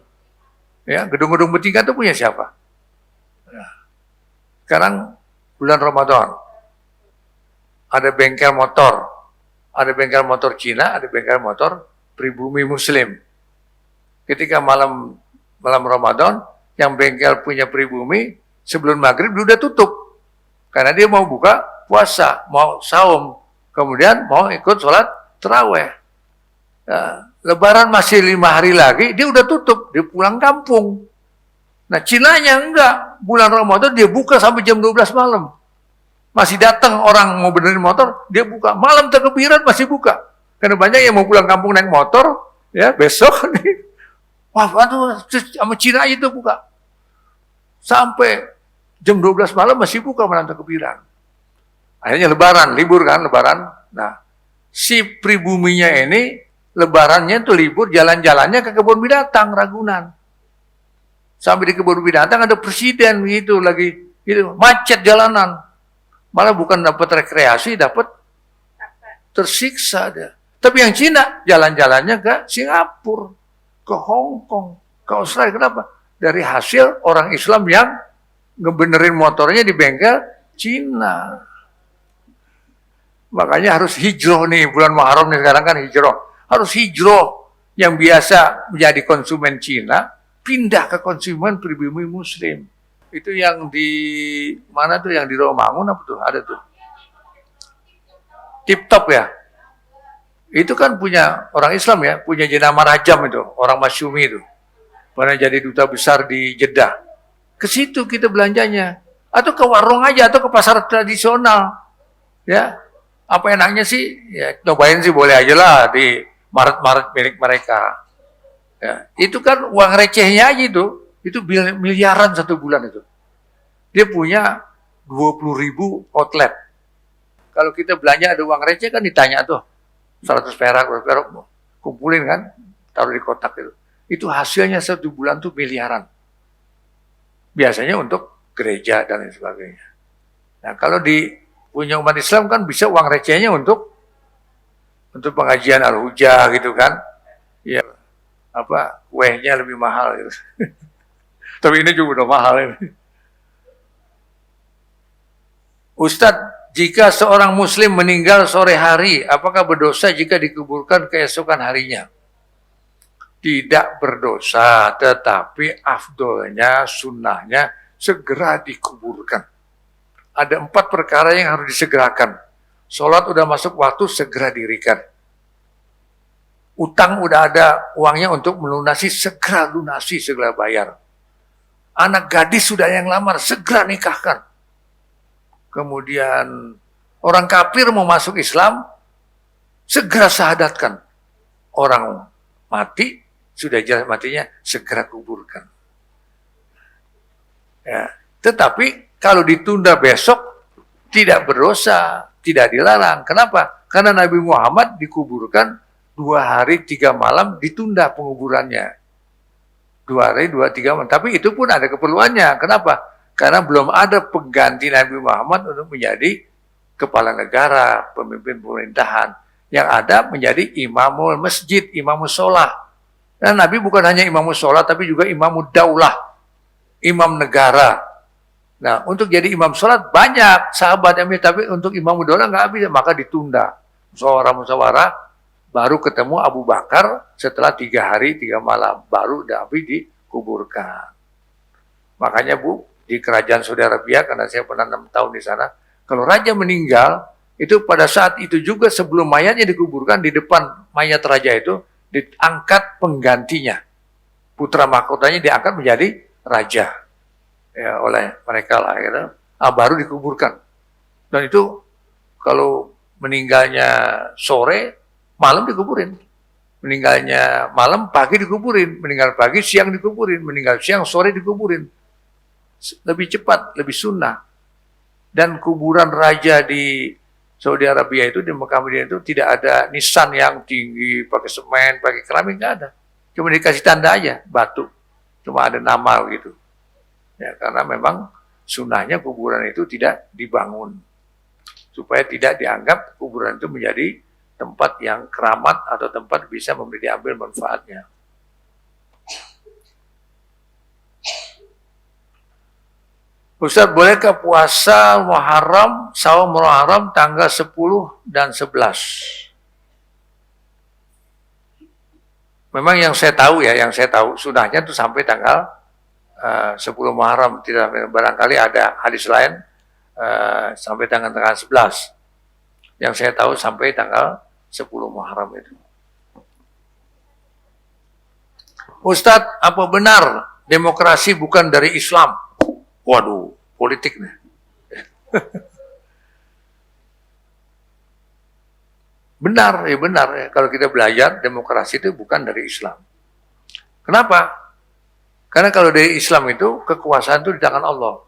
Ya, gedung-gedung bertingkat itu punya siapa? Nah, sekarang bulan Ramadan. Ada bengkel motor. Ada bengkel motor Cina, ada bengkel motor pribumi Muslim. Ketika malam Ramadan, yang bengkel punya pribumi sebelum maghrib dia udah tutup. Karena dia mau buka puasa, mau saum. Kemudian mau ikut sholat taraweh. Nah, Lebaran masih 5 hari lagi, dia udah tutup. Dia pulang kampung. Nah, Cinanya enggak. Bulan Ramadan dia buka sampai jam 12 malam. Masih datang orang mau benerin motor, dia buka. Malam terkebiran masih buka. Karena banyak yang mau pulang kampung naik motor, ya besok nih. Wah, sama Cina itu buka. Sampai jam 12 malam masih buka malam terkebiran. Akhirnya Lebaran, libur kan, Lebaran. Nah, si pribuminya ini, Lebarannya tuh libur, jalan-jalannya ke kebun binatang, Ragunan. Sampai di kebun binatang ada presiden gitu lagi, gitu, macet jalanan. Malah bukan dapat rekreasi, dapat tersiksa dia. Tapi yang Cina, jalan-jalannya ke Singapura, ke Hong Kong, ke Australia. Kenapa? Dari hasil orang Islam yang ngebenerin motornya di bengkel Cina. Makanya harus hijrah nih, bulan Muharram nih sekarang kan hijrah. Harus hijrah yang biasa menjadi konsumen Cina, pindah ke konsumen pribumi Muslim. Itu yang di mana tuh, yang di Romangun apa tuh? Ada tuh. Tip Top ya. Itu kan punya orang Islam ya, punya jenama Rajam itu, orang Masyumi itu. Pernah jadi duta besar di Jeddah. Ke situ kita belanjanya. Atau ke warung aja, atau ke pasar tradisional. Ya. Apa enaknya sih? Ya, cobain sih boleh aja lah di Maret-Maret milik mereka. Ya. Itu kan uang recehnya aja itu miliaran satu bulan itu. Dia punya 20.000 outlet. Kalau kita belanja ada uang receh kan ditanya tuh, 100 perak, kumpulin kan, taruh di kotak itu. Itu hasilnya satu bulan tuh miliaran. Biasanya untuk gereja dan lain sebagainya. Nah kalau punya umat Islam kan bisa uang recehnya untuk pengajian Al-Hujah gitu kan. Ya, kuehnya lebih mahal gitu. Tapi ini juga udah mahal ini. Ustadz, jika seorang muslim meninggal sore hari, apakah berdosa jika dikuburkan keesokan harinya? Tidak berdosa, tetapi afdolnya, sunnahnya segera dikuburkan. Ada 4 perkara yang harus disegerakan. Sholat udah masuk waktu, segera dirikan. Utang udah ada uangnya untuk melunasi, segera lunasi, segera bayar. Anak gadis sudah yang lamar, segera nikahkan. Kemudian orang kafir mau masuk Islam, segera syahadatkan. Orang mati, sudah jelas matinya, segera kuburkan. Ya. Tetapi kalau ditunda besok, tidak berdosa, tidak dilarang. Kenapa? Karena Nabi Muhammad dikuburkan 2 hari 3 malam, ditunda penguburannya. 2 hari, 2-3 malam. Tapi itu pun ada keperluannya. Kenapa? Karena belum ada pengganti Nabi Muhammad untuk menjadi kepala negara, pemimpin pemerintahan. Yang ada menjadi imamul masjid, imamul sholah. Dan Nabi bukan hanya imamul sholah, tapi juga imamul daulah, imam negara. Nah, untuk jadi imam sholat banyak sahabat yang tapi untuk imamul daulah nggak bisa, maka ditunda. Musyawarah, baru ketemu Abu Bakar setelah 3 hari 3 malam, baru Nabi dikuburkan. Makanya Bu, di kerajaan Saudi Arabia, karena saya pernah 6 tahun di sana, kalau raja meninggal, itu pada saat itu juga sebelum mayatnya dikuburkan, di depan mayat raja itu diangkat penggantinya. Putra mahkotanya diangkat menjadi raja ya, oleh mereka lah gitu. baru dikuburkan. Dan itu kalau meninggalnya sore, malam dikuburin. Meninggalnya malam, pagi dikuburin. Meninggal pagi, siang dikuburin. Meninggal siang, sore dikuburin. Lebih cepat, lebih sunnah. Dan kuburan raja di Saudi Arabia itu, di Mekah Madinah itu tidak ada nisan yang tinggi, pakai semen, pakai keramik, nggak ada. Cuma dikasih tanda aja, batu. Cuma ada nama gitu. Ya, karena memang sunnahnya kuburan itu tidak dibangun. Supaya tidak dianggap kuburan itu menjadi tempat yang keramat atau tempat bisa diambil manfaatnya. Ustaz, bolehkah puasa Muharram, Syawal Muharram tanggal 10 dan 11? Memang yang saya tahu sudahnya itu sampai tanggal 10 Muharram. Tidak, barangkali ada hadis lain sampai tanggal 11. Yang saya tahu sampai tanggal 10 Muharram itu. Ustadz, apa benar demokrasi bukan dari Islam? Waduh, politik nih. Benar ya. Kalau kita belajar, demokrasi itu bukan dari Islam. Kenapa? Karena kalau dari Islam itu, kekuasaan itu di tangan Allah.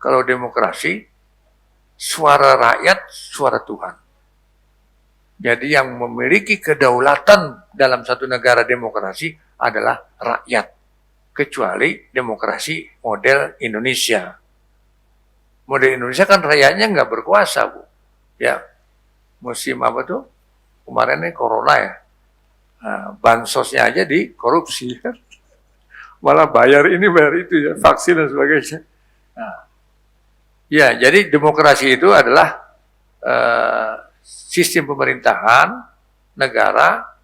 Kalau demokrasi, suara rakyat, suara Tuhan. Jadi yang memiliki kedaulatan dalam satu negara demokrasi adalah rakyat. Kecuali demokrasi model Indonesia. Model Indonesia kan rakyatnya nggak berkuasa, Bu. Ya, musim apa tuh? Kemarin ini corona ya. Nah, bansosnya aja dikorupsi. Malah bayar ini, bayar itu ya, vaksin dan sebagainya. Nah, ya, jadi demokrasi itu adalah sistem pemerintahan negara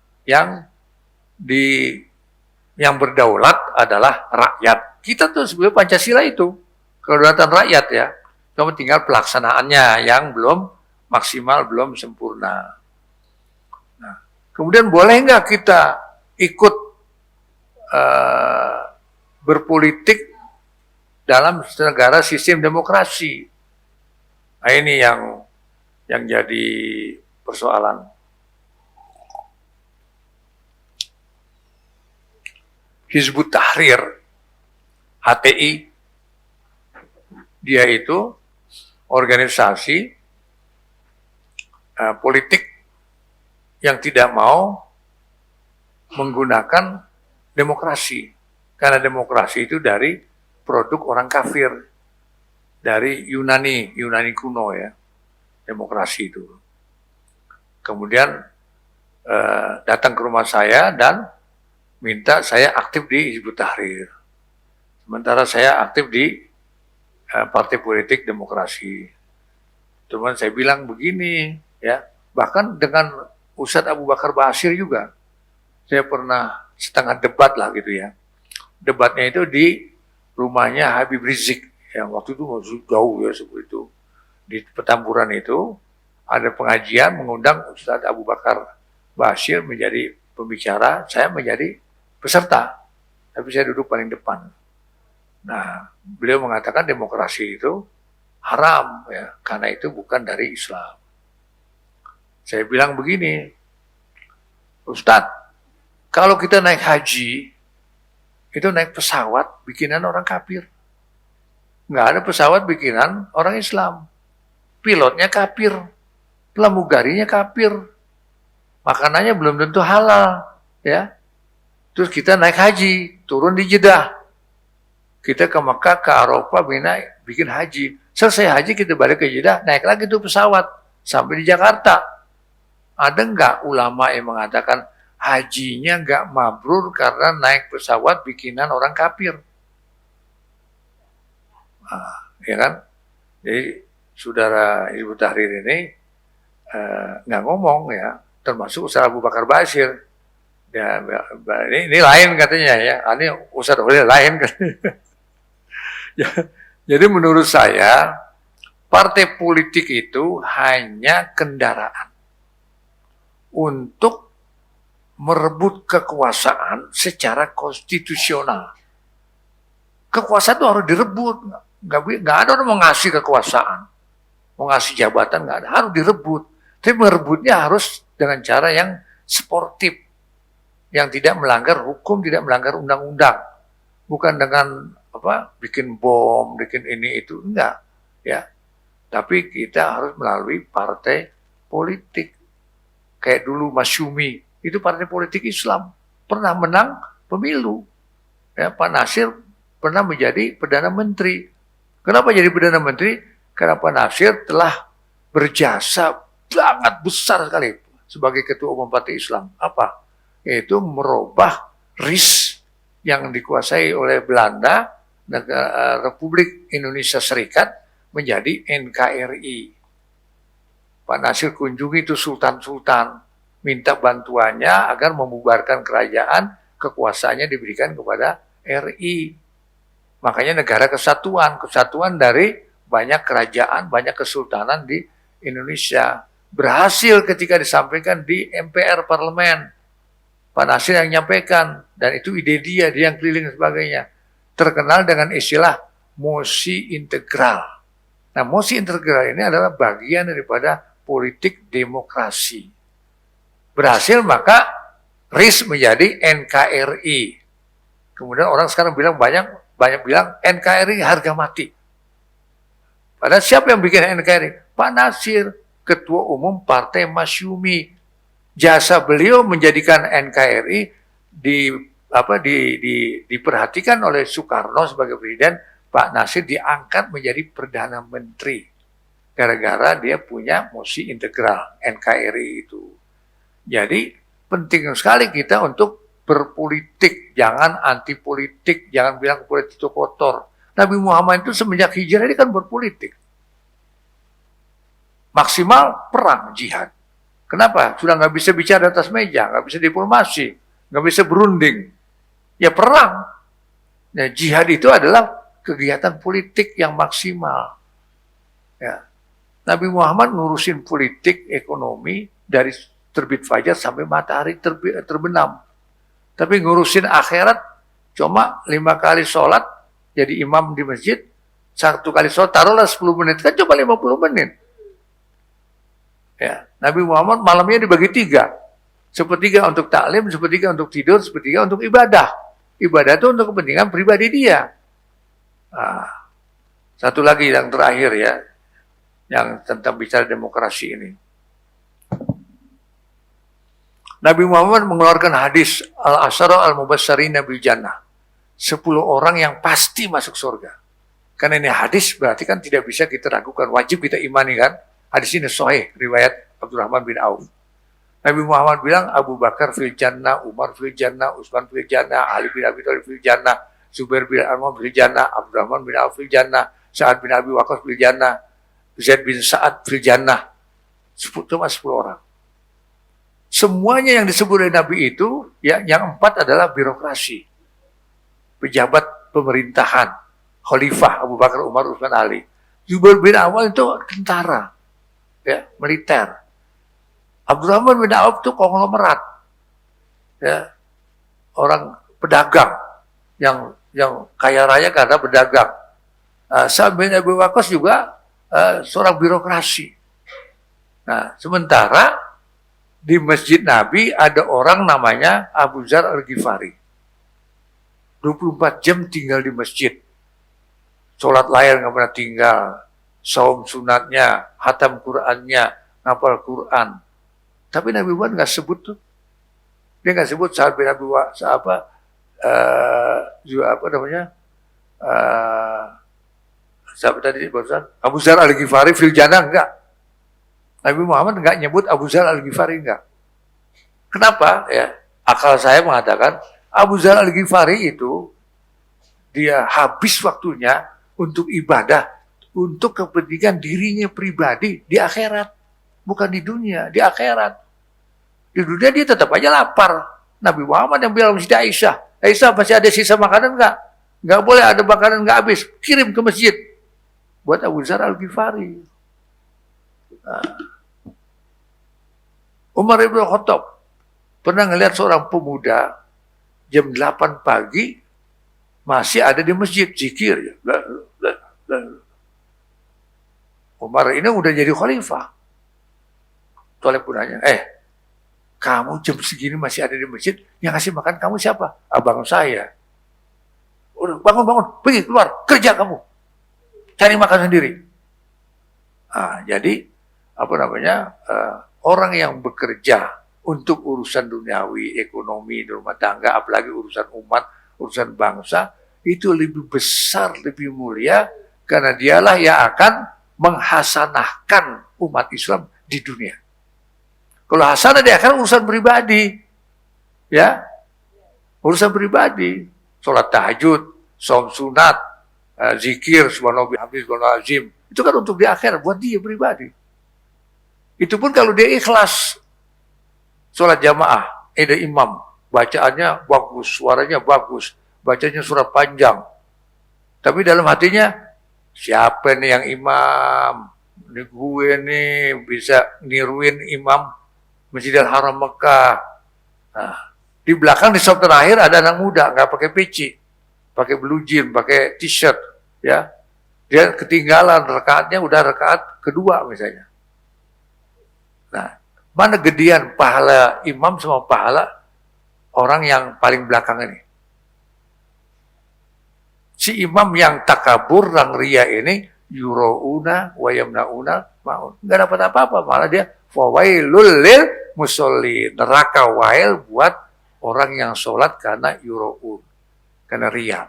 yang berdaulat adalah rakyat. Kita tuh sebenarnya Pancasila itu kedaulatan rakyat ya. Cuma tinggal pelaksanaannya yang belum maksimal, belum sempurna. Nah, kemudian boleh nggak kita ikut berpolitik dalam negara sistem demokrasi? Nah, ini yang jadi persoalan. Hizbut Tahrir, HTI, dia itu organisasi politik yang tidak mau menggunakan demokrasi. Karena demokrasi itu dari produk orang kafir, dari Yunani kuno ya, demokrasi itu. Kemudian datang ke rumah saya dan minta saya aktif di Hizbut Tahrir. Sementara saya aktif di partai politik demokrasi. Cuman saya bilang begini, ya, bahkan dengan Ustadz Abu Bakar Basir juga, saya pernah setengah debat lah gitu ya. Debatnya itu di rumahnya Habib Rizik, yang waktu itu masih jauh ya seperti itu. Di Petamburan itu ada pengajian mengundang Ustadz Abu Bakar Basir menjadi pembicara, saya menjadi peserta, tapi saya duduk paling depan. Nah, beliau mengatakan demokrasi itu haram ya, karena itu bukan dari Islam. Saya bilang begini, Ustadz, kalau kita naik haji, itu naik pesawat bikinan orang kafir. Nggak ada pesawat bikinan orang Islam. Pilotnya kafir, pramugarinya kafir, makanannya belum tentu halal, ya. Terus kita naik haji, turun di Jeddah. Kita ke Mekah, ke Arafah, Mina, bikin haji. Selesai haji kita balik ke Jeddah, naik lagi tuh pesawat sampai di Jakarta. Ada nggak ulama yang mengatakan hajinya nggak mabrur karena naik pesawat bikinan orang kafir? Nah, ya kan? Jadi saudara Hizbut Tahrir ini nggak ngomong ya, termasuk Ustaz Abu Bakar Basir. Ya, ini lain katanya ya, ini Ustaz oleh lain katanya. Ya, jadi menurut saya partai politik itu hanya kendaraan untuk merebut kekuasaan secara konstitusional. Kekuasaan itu harus direbut, nggak ada orang mau ngasih kekuasaan, mau ngasih jabatan nggak ada, harus direbut. Tapi merebutnya harus dengan cara yang sportif, yang tidak melanggar hukum, tidak melanggar undang-undang, bukan dengan bikin bom, bikin ini itu, enggak, ya. Tapi kita harus melalui partai politik. Kayak dulu Masyumi, itu partai politik Islam, pernah menang pemilu. Ya, Pak Nasir pernah menjadi Perdana Menteri. Kenapa jadi Perdana Menteri? Karena Pak Nasir telah berjasa sangat besar sekali sebagai Ketua Umum Partai Islam. Apa? Yaitu merubah RIS yang dikuasai oleh Belanda, Republik Indonesia Serikat, menjadi NKRI. Pak Nasir kunjungi itu sultan-sultan, minta bantuannya agar membubarkan kerajaan, kekuasaannya diberikan kepada RI. Makanya negara kesatuan dari banyak kerajaan, banyak kesultanan di Indonesia. Berhasil ketika disampaikan di MPR Parlemen. Pak Nasir yang menyampaikan, dan itu ide dia yang keliling dan sebagainya. Terkenal dengan istilah mosi integral. Nah, mosi integral ini adalah bagian daripada politik demokrasi. Berhasil, maka RIS menjadi NKRI. Kemudian orang sekarang bilang banyak bilang NKRI harga mati. Padahal siapa yang bikin NKRI? Pak Nasir, Ketua Umum Partai Masyumi. Jasa beliau menjadikan NKRI diperhatikan oleh Soekarno sebagai presiden. Pak Nasir diangkat menjadi Perdana Menteri. Gara-gara dia punya mosi integral NKRI itu. Jadi penting sekali kita untuk berpolitik, jangan anti politik, jangan bilang politik itu kotor. Nabi Muhammad itu semenjak hijrah ini kan berpolitik. Maksimal perang, jihad. Kenapa? Sudah nggak bisa bicara di atas meja, nggak bisa diplomasi, nggak bisa berunding. Ya perang. Nah, jihad itu adalah kegiatan politik yang maksimal. Ya. Nabi Muhammad ngurusin politik, ekonomi, dari terbit fajar sampai matahari terbenam. Tapi ngurusin akhirat cuma 5 kali sholat, jadi imam di masjid, 1 kali sholat, taruhlah 10 menit, kan cuma 50 menit. Ya, Nabi Muhammad malamnya dibagi 3. Sepertiga untuk taklim, sepertiga untuk tidur, sepertiga untuk ibadah. Ibadah itu untuk kepentingan pribadi dia. Nah, satu lagi yang terakhir ya, yang tentang bicara demokrasi ini. Nabi Muhammad mengeluarkan hadis Al-Asyara Al-Mubasysyirina bil Jannah. 10 orang yang pasti masuk surga. Karena ini hadis berarti kan tidak bisa kita ragukan. Wajib kita imani kan. Hadis ini sahih, riwayat Abdurrahman bin Auf. Nabi Muhammad bilang Abu Bakar fil Jannah, Umar fil Jannah, Utsman fil Jannah, Ali bin Abi Thalib fil Jannah, Zubair bin Al-Awwam fil Jannah, Abdurrahman bin Auf fil Jannah, Sa'ad bin Abi Waqqas fil Jannah, Zaid bin Sa'ad fil Jannah. Cuma 10 orang. Semuanya yang disebut oleh Nabi itu, ya, yang 4 adalah birokrasi. Pejabat pemerintahan, khalifah Abu Bakar, Umar, Utsman, Ali. Zubair bin Awal itu tentara, ya, militer. Abdurrahman bin Auf itu konglomerat, ya, orang pedagang yang kaya raya karena berdagang. Sa'ad bin Abi Waqqas juga seorang birokrasi. Nah, sementara di Masjid Nabi ada orang namanya Abu Dzar Al-Ghifari. 24 jam tinggal di masjid. Sholat layar nggak pernah tinggal. Saum sunatnya, hatam Qur'annya, ngapal Qur'an. Tapi Nabi Muhammad nggak sebut tuh. Dia nggak sebut Sa'ad bin Abi Waqqas siapa tadi barusan? Abu Dzar Al-Ghifari fil Jannah, enggak. Nabi Muhammad enggak nyebut Abu Dzar Al-Ghifari, enggak. Kenapa? Ya, akal saya mengatakan Abu Dzar Al-Ghifari itu dia habis waktunya untuk ibadah, untuk kepentingan dirinya pribadi di akhirat, bukan di dunia, di akhirat. Di dunia dia tetap aja lapar. Nabi Muhammad yang bilang Siti Aisyah, Aisyah masih ada sisa makanan enggak? Enggak boleh ada makanan enggak habis, kirim ke masjid buat Abu Dzar Al-Ghifari. Umar Ibn Khattab pernah ngelihat seorang pemuda jam 8 pagi masih ada di masjid zikir, ya. Umar ini udah jadi khalifah. Toleh pun nanya, kamu jam segini masih ada di masjid, yang ngasih makan kamu siapa? Abang saya. Udah, bangun, pergi keluar, kerja kamu. Cari makan sendiri. Nah, jadi, orang yang bekerja untuk urusan duniawi, ekonomi, rumah tangga, apalagi urusan umat, urusan bangsa, itu lebih besar, lebih mulia, karena dialah yang akan menghasanahkan umat Islam di dunia. Kalau hasanah dia akan urusan pribadi, ya, urusan pribadi, sholat tahajud, saum sunat, zikir, subhanallah, subhanallah azim, itu kan untuk di akhir, buat dia pribadi. Itu pun kalau dia ikhlas, sholat jamaah, ada imam, bacaannya bagus, suaranya bagus, bacanya surat panjang, tapi dalam hatinya, siapa nih yang imam? Ini gue nih bisa niruin imam Masjidil Haram Mekah. Nah, di belakang di sop terakhir ada anak muda nggak pakai peci, pakai blue jean, pakai t-shirt, ya. Dia ketinggalan rakaatnya udah rakaat kedua misalnya. Nah, mana gedean pahala imam sama pahala orang yang paling belakang ini? Si imam yang takabur, yang ria ini, yurouna wa yamnauna ma'un. Nggak dapat apa-apa, malah dia fawailul lil musolli, neraka wail buat orang yang sholat karena yuroun, karena ria.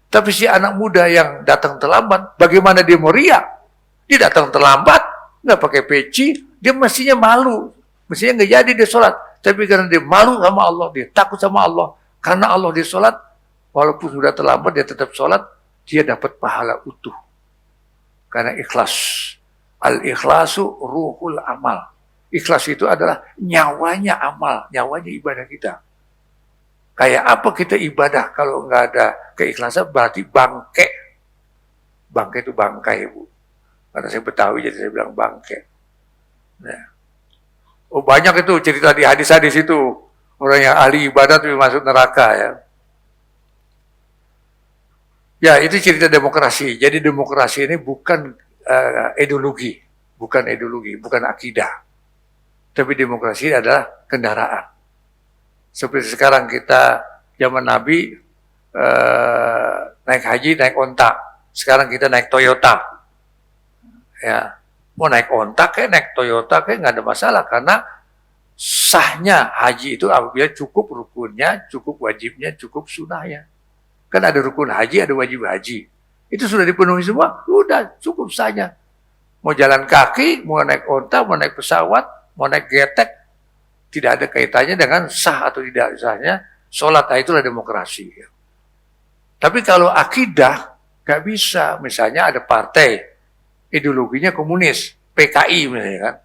Tapi si anak muda yang datang terlambat, bagaimana dia mau ria? Dia datang terlambat, nggak pakai peci, dia mestinya malu, mestinya nggak jadi dia sholat. Tapi karena dia malu sama Allah, dia takut sama Allah, karena Allah dia sholat, walaupun sudah terlambat dia tetap sholat, dia dapat pahala utuh. Karena ikhlas. Al-ikhlasu ruhul amal. Ikhlas itu adalah nyawanya amal, nyawanya ibadah kita. Kayak apa kita ibadah kalau nggak ada keikhlasan, berarti bangke. Bangke itu bangkai, Bu. Karena saya Betawi jadi saya bilang bangke. Nah. Oh, banyak itu cerita di hadis-hadis itu. Orang yang ahli ibadah tapi masuk neraka, ya. Ya, itu cerita demokrasi. Jadi demokrasi ini bukan ideologi, bukan akidah. Tapi demokrasi adalah kendaraan. Seperti sekarang kita zaman Nabi naik haji, naik onta. Sekarang kita naik Toyota. Ya, mau naik onta kayak naik Toyota kayak nggak ada masalah karena sahnya haji itu apabila cukup rukunnya, cukup wajibnya, cukup sunahnya. Kan ada rukun haji, ada wajib haji. Itu sudah dipenuhi semua, udah cukup sahnya. Mau jalan kaki, mau naik onta, mau naik pesawat, mau naik getek, tidak ada kaitannya dengan sah atau tidak sahnya sholat. Itulah demokrasi. Tapi kalau akidah, nggak bisa. Misalnya ada partai, ideologinya komunis, PKI misalnya kan.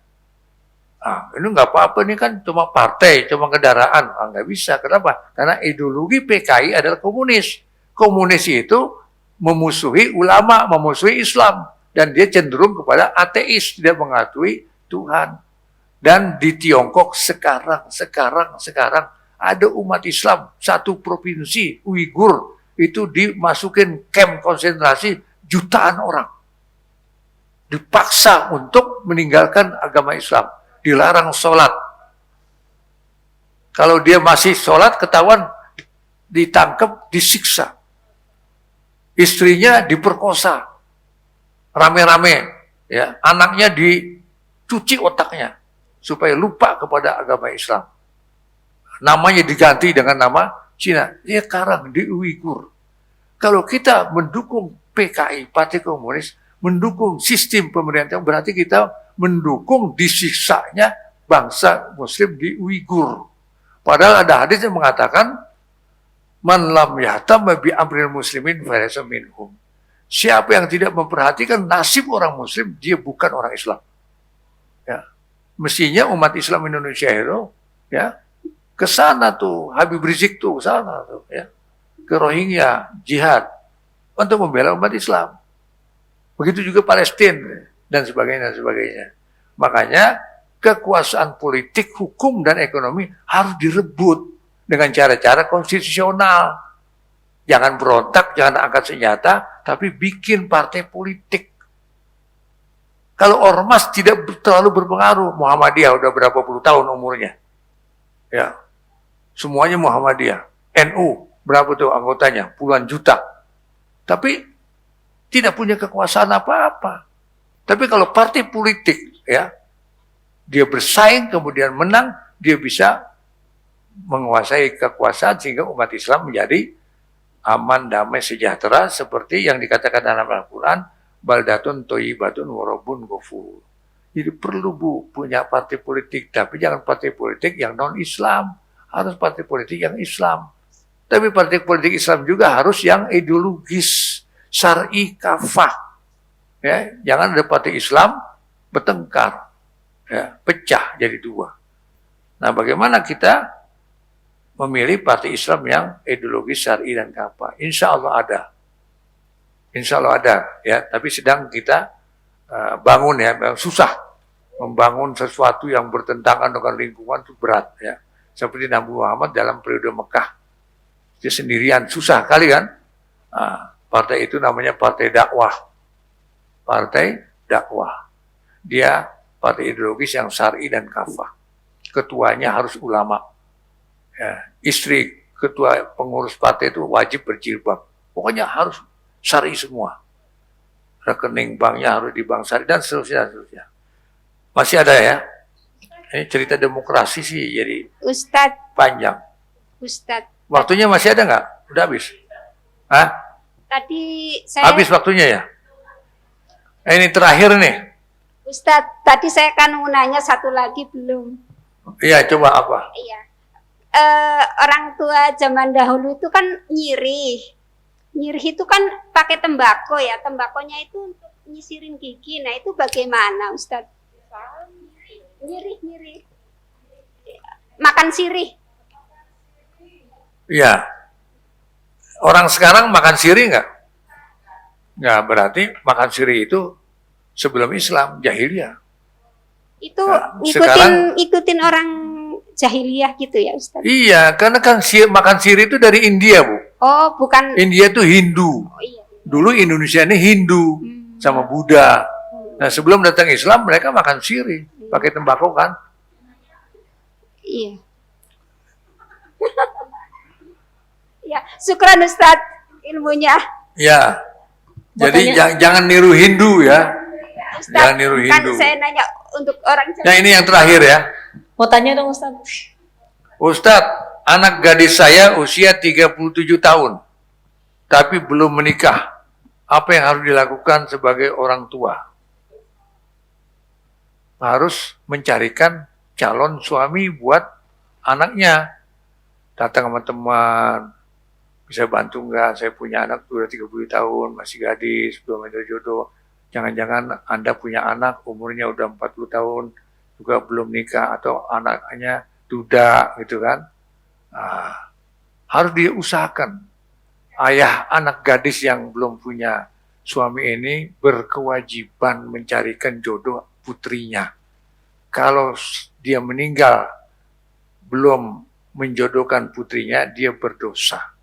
Ini nggak apa-apa, ini kan cuma partai, cuma kendaraan. Nggak bisa. Kenapa? Karena ideologi PKI adalah komunis. Komunis itu memusuhi ulama, memusuhi Islam. Dan dia cenderung kepada ateis, tidak mengakui Tuhan. Dan di Tiongkok sekarang ada umat Islam, satu provinsi, Uighur, itu dimasukin kamp konsentrasi jutaan orang. Dipaksa untuk meninggalkan agama Islam. Dilarang sholat. Kalau dia masih sholat, ketahuan ditangkap, disiksa. Istrinya diperkosa. Rame-rame. Ya, anaknya dicuci otaknya. Supaya lupa kepada agama Islam. Namanya diganti dengan nama Cina. Ya sekarang di Uighur. Kalau kita mendukung PKI, Partai Komunis, mendukung sistem pemerintahan, berarti kita mendukung disiksanya bangsa Muslim di Uighur. Padahal ada hadis yang mengatakan, Man lam yahtam bi amril muslimin falaysa minhum. Siapa yang tidak memperhatikan nasib orang Muslim, dia bukan orang Islam. Ya. Mestinya umat Islam Indonesia itu, ya, ke sana tuh, Habib Rizik tuh, ke sana tuh, ya, ke Rohingya, jihad, untuk membela umat Islam. Begitu juga Palestina, dan sebagainya, dan sebagainya. Makanya, kekuasaan politik, hukum, dan ekonomi harus direbut dengan cara-cara konstitusional. Jangan berontak, jangan angkat senjata, tapi bikin partai politik. Kalau ormas tidak terlalu berpengaruh, Muhammadiyah udah berapa puluh tahun umurnya. Ya, semuanya Muhammadiyah. NU, berapa tuh anggotanya? Puluhan juta. Tapi tidak punya kekuasaan apa-apa. Tapi kalau partai politik, ya, dia bersaing kemudian menang, dia bisa menguasai kekuasaan sehingga umat Islam menjadi aman, damai, sejahtera seperti yang dikatakan dalam Al-Quran, baldatun toyibatun warobun ghafur. Jadi perlu punya partai politik, tapi jangan partai politik yang non-Islam, harus partai politik yang Islam. Tapi partai politik Islam juga harus yang ideologis, syar'i, kafah. Ya, jangan ada partai Islam bertengkar, ya, pecah jadi dua. Nah, bagaimana kita memilih partai Islam yang ideologis, syar'i dan kafah? Insya Allah ada. Insya Allah ada, ya. Tapi sedang kita bangun, ya. Susah membangun sesuatu yang bertentangan dengan lingkungan itu berat, ya. Seperti Nabi Muhammad dalam periode Mekah, dia sendirian, susah kali kan? Partai itu namanya partai dakwah. Partai dakwah. Dia partai ideologis yang syar'i dan kafah. Ketuanya harus ulama. Ya, istri ketua pengurus partai itu wajib berjilbab. Pokoknya harus syar'i semua. Rekening banknya harus di bank syar'i dan seterusnya, seterusnya. Masih ada ya? Ini cerita demokrasi sih jadi Ustadz, panjang. Ustadz. Waktunya masih ada nggak? Udah habis? Hah? Tadi saya Habis waktunya ya? Ini terakhir nih. Ustadz, tadi saya kan mau nanya satu lagi belum. Iya, coba apa? Iya. Orang tua zaman dahulu itu kan nyirih. Nyirih itu kan pakai tembakau ya. Tembakonya itu untuk nyisirin gigi. Nah, itu bagaimana, Ustadz? Nyirih. Makan sirih. Iya. Orang sekarang makan sirih nggak? Nggak, berarti makan sirih itu sebelum Islam, jahiliyah. Itu Nah, ikutin orang jahiliyah gitu ya, Ustaz? Iya, karena kan makan sirih itu dari India, Bu. Oh, bukan. India itu Hindu. Oh, iya. Dulu Indonesia ini Hindu sama Buddha. Nah, sebelum datang Islam, mereka makan sirih. Pakai tembakau kan? Iya. Ya, syukran Ustaz ilmunya. Ya. Jadi jangan niru Hindu ya. Ustaz, Jangan niru kan Hindu. saya nanya untuk orang Nah, ini yang terakhir ya. Mau tanya dong Ustaz. Ustadz, anak gadis saya usia 37 tahun, tapi belum menikah. Apa yang harus dilakukan sebagai orang tua? Harus mencarikan calon suami buat anaknya. Datang sama teman, bisa bantu nggak? Saya punya anak sudah 30 tahun, masih gadis, belum ada jodoh. Jangan-jangan Anda punya anak umurnya udah 40 tahun, juga belum nikah, atau anaknya duda gitu kan. Harus diusahakan. Ayah anak gadis yang belum punya suami ini berkewajiban mencarikan jodoh putrinya. Kalau dia meninggal belum menjodohkan putrinya, dia berdosa.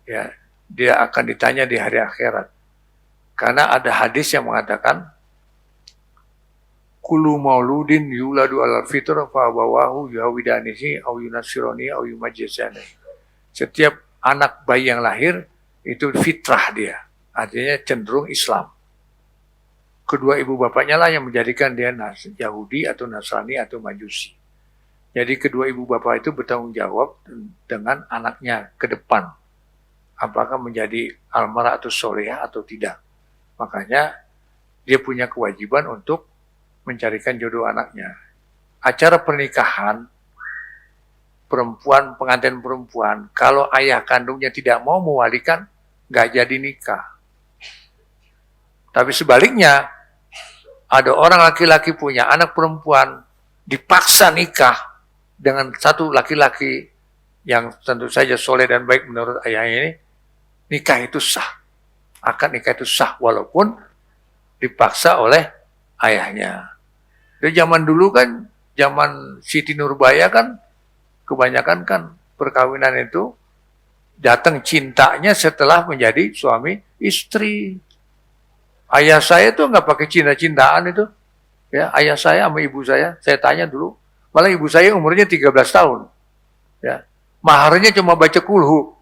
Ya, dia akan ditanya di hari akhirat. Karena ada hadis yang mengatakan kullu mauludin yuladu alal fitrah fa abawahu yuhawidanihi au yunasirani au yumajjisani. Setiap anak bayi yang lahir itu fitrah dia, artinya cenderung Islam. Kedua ibu bapaknya lah yang menjadikan dia Yahudi atau Nasrani atau Majusi. Jadi kedua ibu bapak itu bertanggung jawab dengan anaknya ke depan. Apakah menjadi almarah atau solehah atau tidak. Makanya dia punya kewajiban untuk mencarikan jodoh anaknya. Acara pernikahan perempuan, pengantin perempuan, kalau ayah kandungnya tidak mau mewalikan, nggak jadi nikah. Tapi sebaliknya, ada orang laki-laki punya anak perempuan, dipaksa nikah dengan satu laki-laki yang tentu saja soleh dan baik menurut ayahnya ini, nikah itu sah. Akad nikah itu sah, walaupun dipaksa oleh ayahnya. Di zaman dulu kan, zaman Siti Nurbaya kan, kebanyakan kan perkawinan itu datang cintanya setelah menjadi suami istri. Ayah saya tuh nggak pakai cinta-cintaan itu. Ya, ayah saya sama ibu saya tanya dulu. Malah ibu saya umurnya 13 tahun. Ya. Maharnya cuma baca kulhu.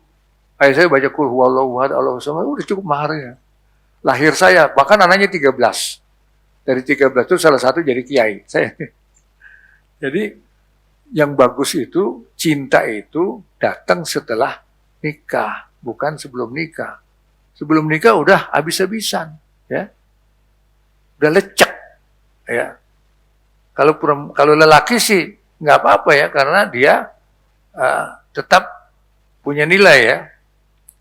Ayah saya baca kulhu Allahu ahad, Allahu samad, udah cukup maharnya. Lahir saya, bahkan anaknya 13. Dari 13 itu salah satu jadi kiai. Jadi yang bagus itu, cinta itu datang setelah nikah, bukan sebelum nikah. Sebelum nikah udah habis-habisan, ya. Udah lecek, ya. Kalau lelaki sih nggak apa-apa ya, karena dia tetap punya nilai ya.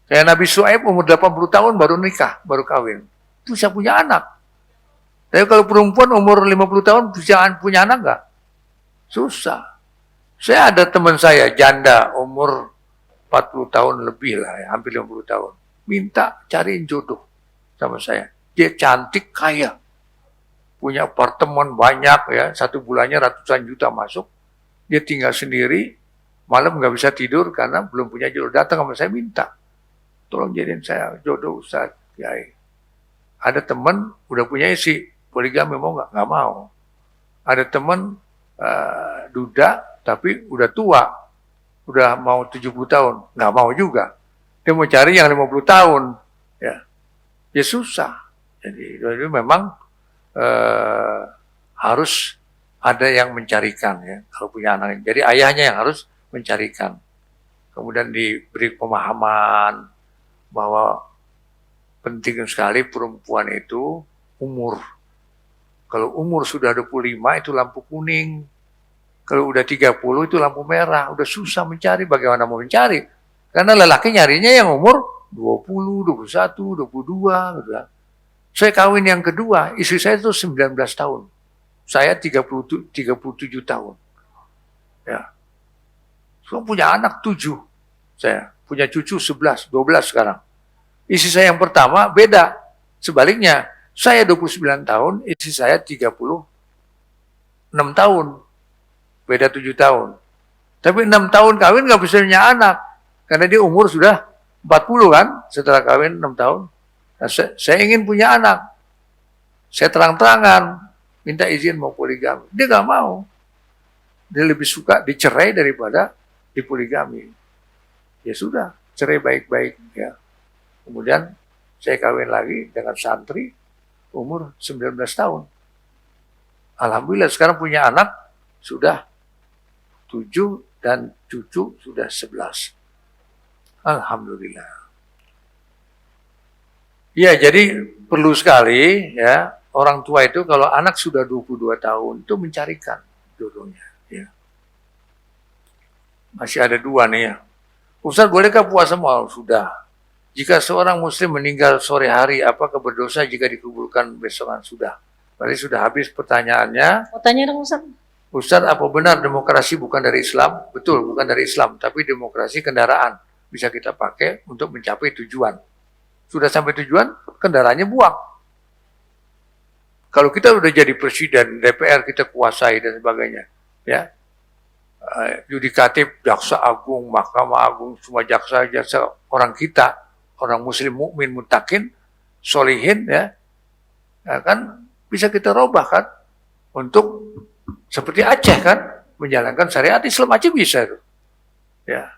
Kayak Nabi Syuaib umur 80 tahun baru nikah, baru kawin. Bisa punya anak. Tapi kalau perempuan umur 50 tahun bisa punya anak nggak? Susah. Saya ada teman saya, janda, umur 40 tahun lebih lah, ya, hampir 50 tahun. Minta cariin jodoh sama saya. Dia cantik, kaya. Punya apartemen banyak ya, satu bulannya ratusan juta masuk. Dia tinggal sendiri, malam nggak bisa tidur karena belum punya jodoh. Datang sama saya minta, tolong jadiin saya jodoh Ustaz, Kiai. Ada teman udah punya isi, poligami mau nggak? Nggak mau. Ada teman duda tapi udah tua, udah mau 70 tahun, nggak mau juga. Dia mau cari yang 50 tahun, ya susah. Jadi memang harus ada yang mencarikan ya kalau punya anak. Jadi ayahnya yang harus mencarikan. Kemudian diberi pemahaman bahwa penting sekali perempuan itu umur. Kalau umur sudah 25 itu lampu kuning. Kalau udah 30 itu lampu merah. Udah susah mencari, bagaimana mau mencari? Karena lelaki nyarinya yang umur 20, 21, 22 gitu ya. Saya kawin yang kedua, istri saya itu 19 tahun. Saya 37 tahun. Ya. Saya punya anak 7. Saya punya cucu 11, 12 sekarang. Istri saya yang pertama beda. Sebaliknya, saya 29 tahun, istri saya 36 tahun. Beda 7 tahun. Tapi 6 tahun kawin nggak bisa punya anak. Karena dia umur sudah 40 kan, setelah kawin 6 tahun. Nah, saya ingin punya anak. Saya terang-terangan minta izin mau poligami. Dia nggak mau. Dia lebih suka dicerai daripada dipoligami. Ya sudah, cerai baik-baik ya. Kemudian saya kawin lagi dengan santri umur 19 tahun. Alhamdulillah sekarang punya anak sudah 7 dan cucu sudah 11. Alhamdulillah. Ya, jadi perlu sekali ya orang tua itu kalau anak sudah 22 tahun itu mencarikan jodohnya. Ya. Masih ada 2 nih ya. Ustaz, bolehkah puasa malam? Sudah. Jika seorang muslim meninggal sore hari, apakah berdosa jika dikuburkan besokan? Sudah. Berarti sudah habis pertanyaannya. Mau tanya dong Ustaz. Ustaz, apa benar demokrasi bukan dari Islam? Betul, bukan dari Islam. Tapi demokrasi kendaraan. Bisa kita pakai untuk mencapai tujuan. Sudah sampai tujuan, kendaraannya buang. Kalau kita udah jadi presiden, DPR kita kuasai dan sebagainya. Ya, yudikatif, jaksa agung, mahkamah agung, semua jaksa orang kita, orang muslim mukmin mutakin, solihin ya, kan bisa kita robah kan untuk seperti Aceh kan menjalankan syariat Islam. Aceh bisa itu. Ya,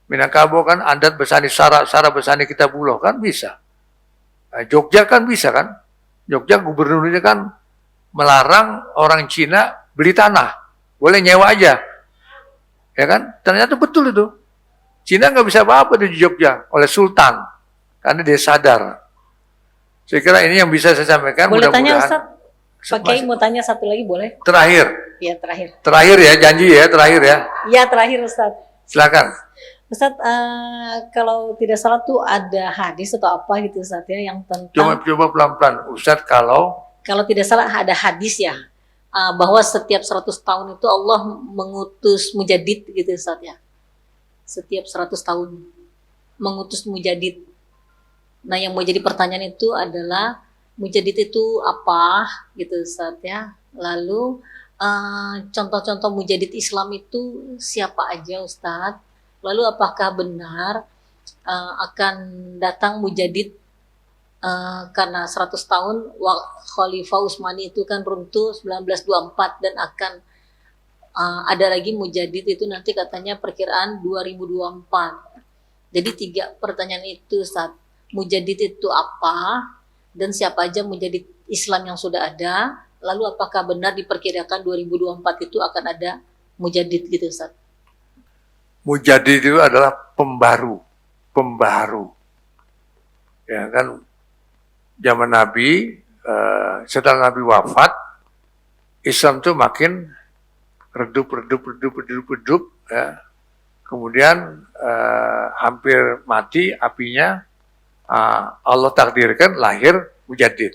Minangkabau kan adat besani sara besani kita buloh kan bisa. Jogja kan bisa kan. Jogja gubernurnya kan melarang orang Cina beli tanah, boleh nyewa aja. Ya kan? Ternyata betul itu. Cina nggak bisa apa-apa di Jogja oleh Sultan. Karena dia sadar. Saya kira ini yang bisa saya sampaikan. Boleh tanya mudah-mudahan. Ustaz? Pakai mau tanya satu lagi boleh? Terakhir. Iya terakhir. Terakhir ya, janji ya, terakhir ya. Iya terakhir Ustaz. Silakan. Ustaz, kalau tidak salah tuh ada hadis atau apa gitu Ustaz ya yang tentang. Coba pelan-pelan. Ustaz, kalau Tidak salah ada hadis ya. Bahwa setiap 100 tahun itu Allah mengutus mujadid gitu Ustaz ya. Setiap 100 tahun mengutus mujadid. Nah yang mau jadi pertanyaan itu adalah mujadid itu apa gitu Ustaz ya. Lalu contoh-contoh mujadid Islam itu siapa aja Ustaz. Lalu apakah benar akan datang mujadid karena 100 tahun Khalifah Utsmani itu kan runtuh 1924 dan akan ada lagi mujadid itu nanti katanya perkiraan 2024. Jadi 3 pertanyaan itu, saat mujadid itu apa dan siapa aja mujadid Islam yang sudah ada, lalu apakah benar diperkirakan 2024 itu akan ada mujadid gitu Ustaz? Mujadid itu adalah pembaru. Ya kan, zaman Nabi, setelah Nabi wafat, Islam itu makin redup, ya. Kemudian hampir mati apinya, Allah takdirkan lahir mujadid.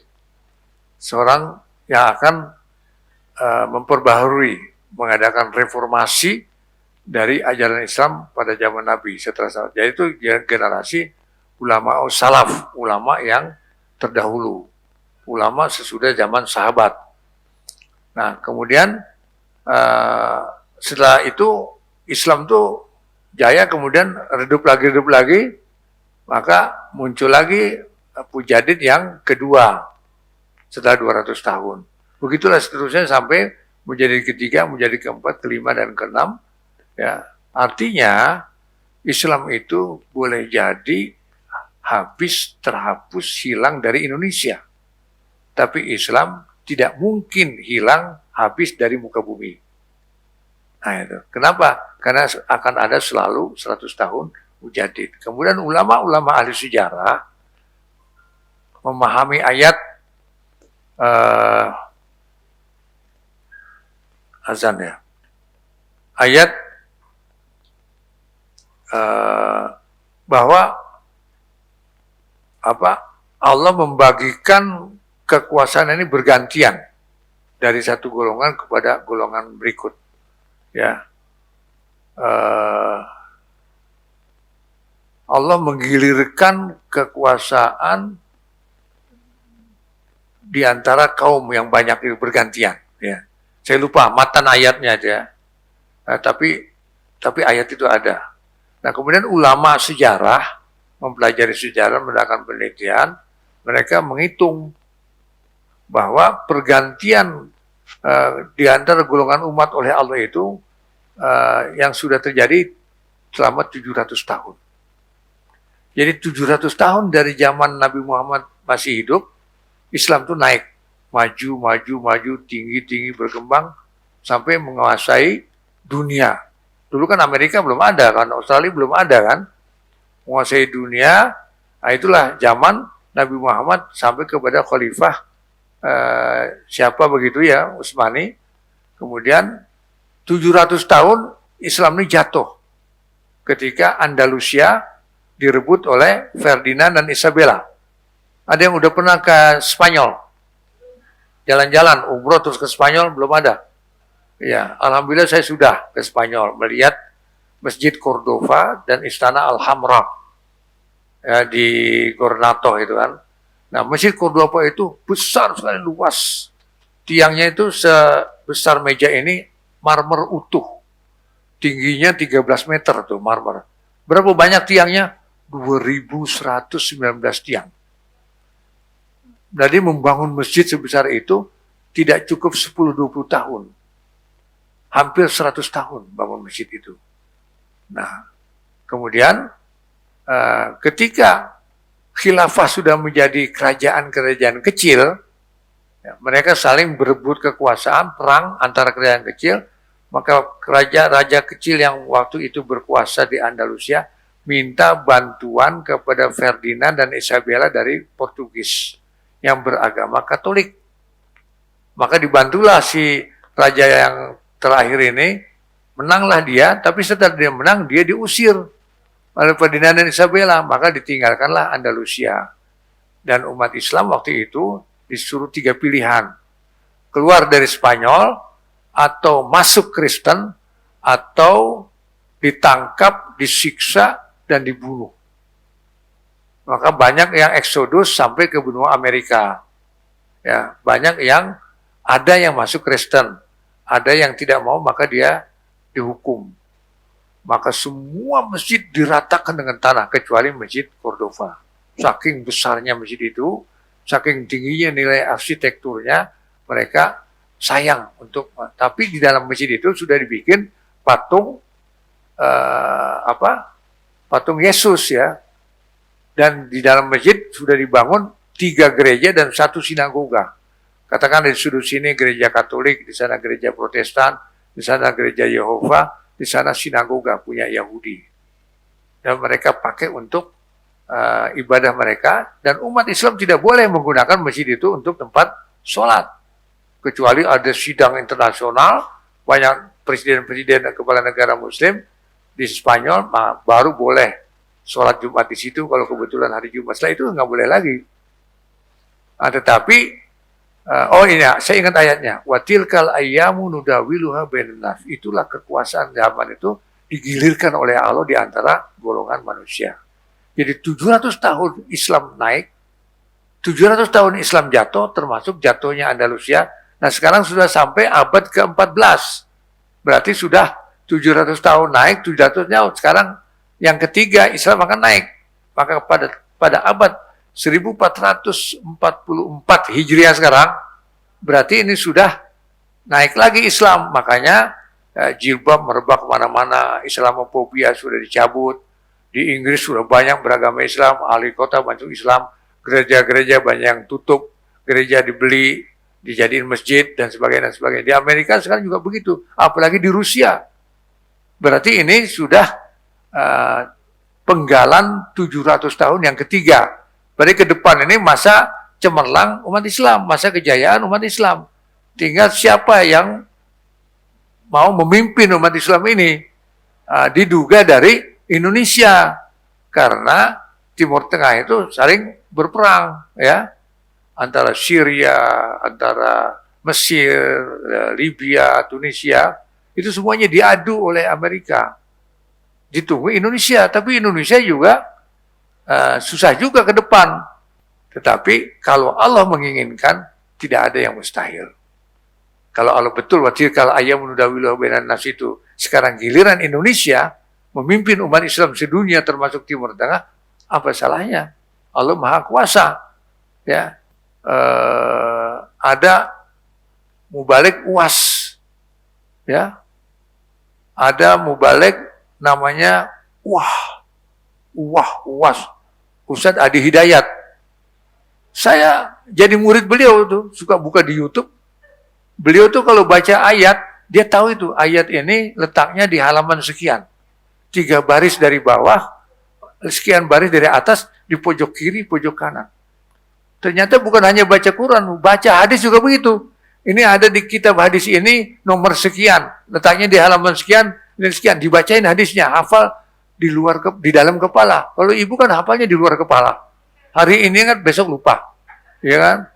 Seorang yang akan memperbaharui, mengadakan reformasi dari ajaran Islam pada zaman Nabi setelah sahabat. Jadi itu generasi ulama salaf, ulama yang terdahulu, ulama sesudah zaman sahabat. Nah, kemudian setelah itu Islam tuh jaya, kemudian redup lagi, maka muncul lagi mujadid yang kedua setelah 200 tahun. Begitulah seterusnya sampai mujadid ketiga, mujadid keempat, kelima, dan keenam. Ya, artinya Islam itu boleh jadi terhapus, hilang dari Indonesia. Tapi Islam tidak mungkin hilang, habis dari muka bumi. Nah itu. Kenapa? Karena akan ada selalu 100 tahun mujadid. Kemudian ulama-ulama ahli sejarah memahami ayat azan ya. Ayat bahwa Allah membagikan kekuasaan ini bergantian dari satu golongan kepada golongan berikut. Ya, Allah menggilirkan kekuasaan di antara kaum yang banyak itu bergantian. Ya, saya lupa matan ayatnya aja. Tapi ayat itu ada. Nah, kemudian ulama sejarah mempelajari sejarah, melakukan penelitian, mereka menghitung bahwa pergantian di antara golongan umat oleh Allah itu yang sudah terjadi selama 700 tahun. Jadi 700 tahun dari zaman Nabi Muhammad masih hidup, Islam itu naik, maju, tinggi berkembang sampai menguasai dunia. Dulu kan Amerika belum ada kan, Australia belum ada kan, menguasai dunia. Nah, itulah zaman Nabi Muhammad sampai kepada Khalifah siapa begitu ya, Utsmani. Kemudian 700 tahun Islam ini jatuh ketika Andalusia direbut oleh Ferdinand dan Isabella. Ada yang udah pernah ke Spanyol? Jalan-jalan, umroh terus ke Spanyol? Belum ada. Ya, alhamdulillah saya sudah ke Spanyol melihat Masjid Cordova dan Istana Alhambra ya, di Gornado itu kan. Nah, Masjid Cordova itu besar sekali, luas. Tiangnya itu sebesar meja ini, marmer utuh. Tingginya 13 meter tuh marmer. Berapa banyak tiangnya? 2119 tiang. Jadi membangun masjid sebesar itu tidak cukup 10-20 tahun. Hampir 100 tahun bangun masjid itu. Nah, kemudian ketika khilafah sudah menjadi kerajaan-kerajaan kecil, ya, mereka saling berebut kekuasaan, perang antara kerajaan kecil, maka raja kecil yang waktu itu berkuasa di Andalusia minta bantuan kepada Ferdinand dan Isabella dari Portugis yang beragama Katolik. Maka dibantulah si raja yang terakhir ini, menanglah dia, tapi setelah dia menang, dia diusir oleh Ferdinand dan Isabella, maka ditinggalkanlah Andalusia. Dan umat Islam waktu itu disuruh 3 pilihan. Keluar dari Spanyol, atau masuk Kristen, atau ditangkap, disiksa, dan dibunuh. Maka banyak yang eksodus sampai ke benua Amerika. Ya, banyak yang ada yang masuk Kristen, ada yang tidak mau, maka dia dihukum. maka semua masjid diratakan dengan tanah kecuali Masjid Cordova. Saking besarnya masjid itu, saking tingginya nilai arsitekturnya, mereka sayang untuk, tapi di dalam masjid itu sudah dibikin patung patung Yesus ya, dan di dalam masjid sudah dibangun 3 gereja dan 1 sinagoga. Katakan di sudut sini gereja Katolik, di sana gereja Protestan, di sana gereja Yehova, di sana sinagoga punya Yahudi, dan mereka pakai untuk ibadah mereka, dan umat Islam tidak boleh menggunakan masjid itu untuk tempat sholat, kecuali ada sidang internasional, banyak presiden-presiden dan kepala negara muslim di Spanyol, baru boleh sholat Jumat di situ, kalau kebetulan hari Jumat. Setelah itu nggak boleh lagi. Tetapi, saya ingat ayatnya, watilkal ayyamu nudawiluha bainan nas. Itulah kekuasaan zaman itu digilirkan oleh Allah di antara golongan manusia. Jadi 700 tahun Islam naik, 700 tahun Islam jatuh, termasuk jatuhnya Andalusia. Nah sekarang sudah sampai abad ke-14. Berarti sudah 700 tahun naik, 700-nya sekarang yang ketiga Islam akan naik. Maka pada abad 1444 Hijriah sekarang, berarti ini sudah naik lagi Islam. Makanya jilbab merebak kemana-mana, Islamofobia sudah dicabut. Di Inggris sudah banyak beragama Islam, ahli kota banyak Islam, gereja-gereja banyak yang tutup, gereja dibeli, dijadiin masjid, dan sebagainya, dan sebagainya. Di Amerika sekarang juga begitu, apalagi di Rusia. Berarti ini sudah penggalan 700 tahun yang ketiga. Berarti ke depan ini masa cemerlang umat Islam, masa kejayaan umat Islam. Tinggal siapa yang mau memimpin umat Islam ini, diduga dari Indonesia, karena Timur Tengah itu saling berperang ya, antara Syria, antara Mesir, Libya, Tunisia, itu semuanya diadu oleh Amerika. Ditunggu Indonesia, tapi Indonesia juga susah juga ke depan. Tetapi kalau Allah menginginkan, tidak ada yang mustahil. Kalau Allah betul watilkal ayyamu nudawiluha bainan nas itu, sekarang giliran Indonesia memimpin umat Islam sedunia termasuk Timur Tengah, apa salahnya? Allah Maha Kuasa. Ya, ada mubalik UAS, ya, ada mubalik namanya UAS, Ustadz Adi Hidayat. Saya jadi murid beliau tuh, suka buka di YouTube. Beliau tuh kalau baca ayat, dia tahu itu ayat ini letaknya di halaman sekian. 3 baris dari bawah, sekian baris dari atas, di pojok kiri, pojok kanan. Ternyata bukan hanya baca Quran, baca hadis juga begitu. Ini ada di kitab hadis ini nomor sekian, letaknya di halaman sekian, dan sekian, dibacain hadisnya, hafal di dalam kepala. Kalau ibu kan hafalnya di luar kepala. Hari ini kan besok lupa. Ya kan?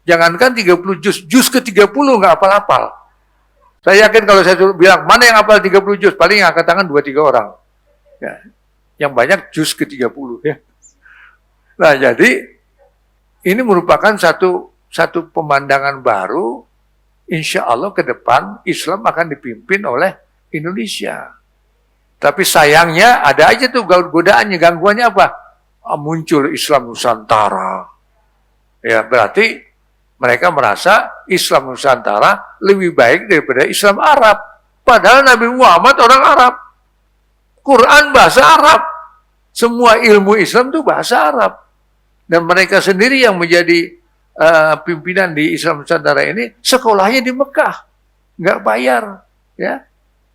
Jangankan 30 juz ke-30 nggak hafal-hafal. Saya yakin kalau saya bilang, mana yang hafal 30 juz? Paling yang angkat tangan 2-3 orang. Ya. Yang banyak juz ke-30. Ya. Nah, jadi ini merupakan satu pemandangan baru. Insya Allah ke depan Islam akan dipimpin oleh Indonesia. Tapi sayangnya ada aja tuh godaannya, gangguannya apa? Muncul Islam Nusantara. Ya, berarti mereka merasa Islam Nusantara lebih baik daripada Islam Arab. Padahal Nabi Muhammad orang Arab. Quran bahasa Arab. Semua ilmu Islam itu bahasa Arab. Dan mereka sendiri yang menjadi pimpinan di Islam Nusantara ini, sekolahnya di Mekah. Nggak bayar. Ya,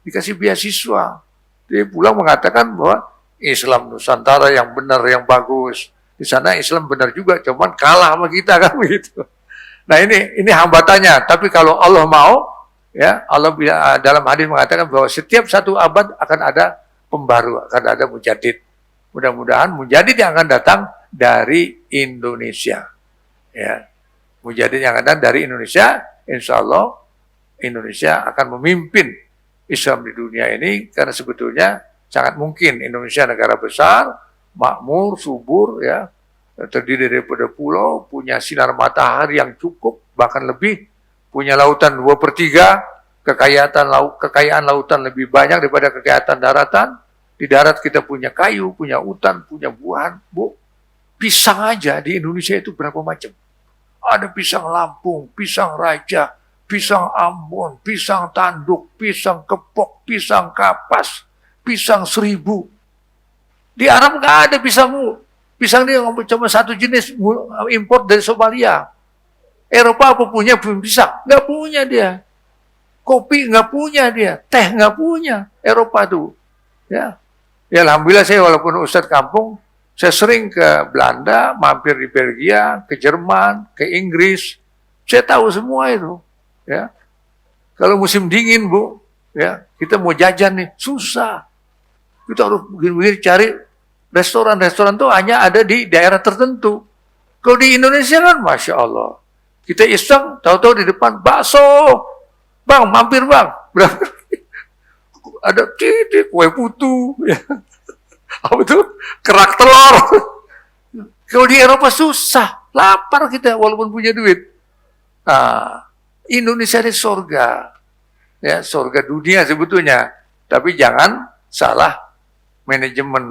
dikasih beasiswa. Dia pulang mengatakan bahwa Islam Nusantara yang benar, yang bagus. Di sana Islam benar juga, cuman kalah sama kita kan begitu. Nah ini hambatannya. Tapi kalau Allah mau, ya Allah dalam hadis mengatakan bahwa setiap 1 abad akan ada pembaru, akan ada mujaddid. Mudah-mudahan mujaddid yang akan datang dari Indonesia. Ya, mujaddid yang akan datang dari Indonesia, insya Allah Indonesia akan memimpin Islam di dunia ini, karena sebetulnya sangat mungkin Indonesia negara besar, makmur, subur, ya, terdiri daripada pulau, punya sinar matahari yang cukup, bahkan lebih, punya lautan 2/3, kekayaan lautan lebih banyak daripada kekayaan daratan. Di darat kita punya kayu, punya hutan, punya buahan. Bu, pisang aja di Indonesia itu berapa macam? Ada pisang Lampung, pisang Raja, pisang Ambon, pisang Tanduk, pisang Kepok, pisang Kapas, pisang Seribu. Di Arab nggak ada pisang. Pisang dia cuma satu jenis, import dari Somalia. Eropa apa punya pisang? Nggak punya dia. Kopi nggak punya dia. Teh nggak punya. Eropa tuh. Ya, alhamdulillah saya walaupun Ustadz kampung, saya sering ke Belanda, mampir di Belgia, ke Jerman, ke Inggris. Saya tahu semua itu. Ya, kalau musim dingin Bu, ya kita mau jajan nih susah. Kita harus begini-begini cari restoran tuh hanya ada di daerah tertentu. Kalau di Indonesia kan, masya Allah, kita iseng, tahu-tahu di depan bakso, bang mampir bang, berapa? Ada titik kue putu, ya. Apa itu? Kerak telur. Kalau di Eropa susah, lapar kita walaupun punya duit. Nah, Indonesia ini surga, ya surga dunia sebetulnya. Tapi jangan salah manajemen.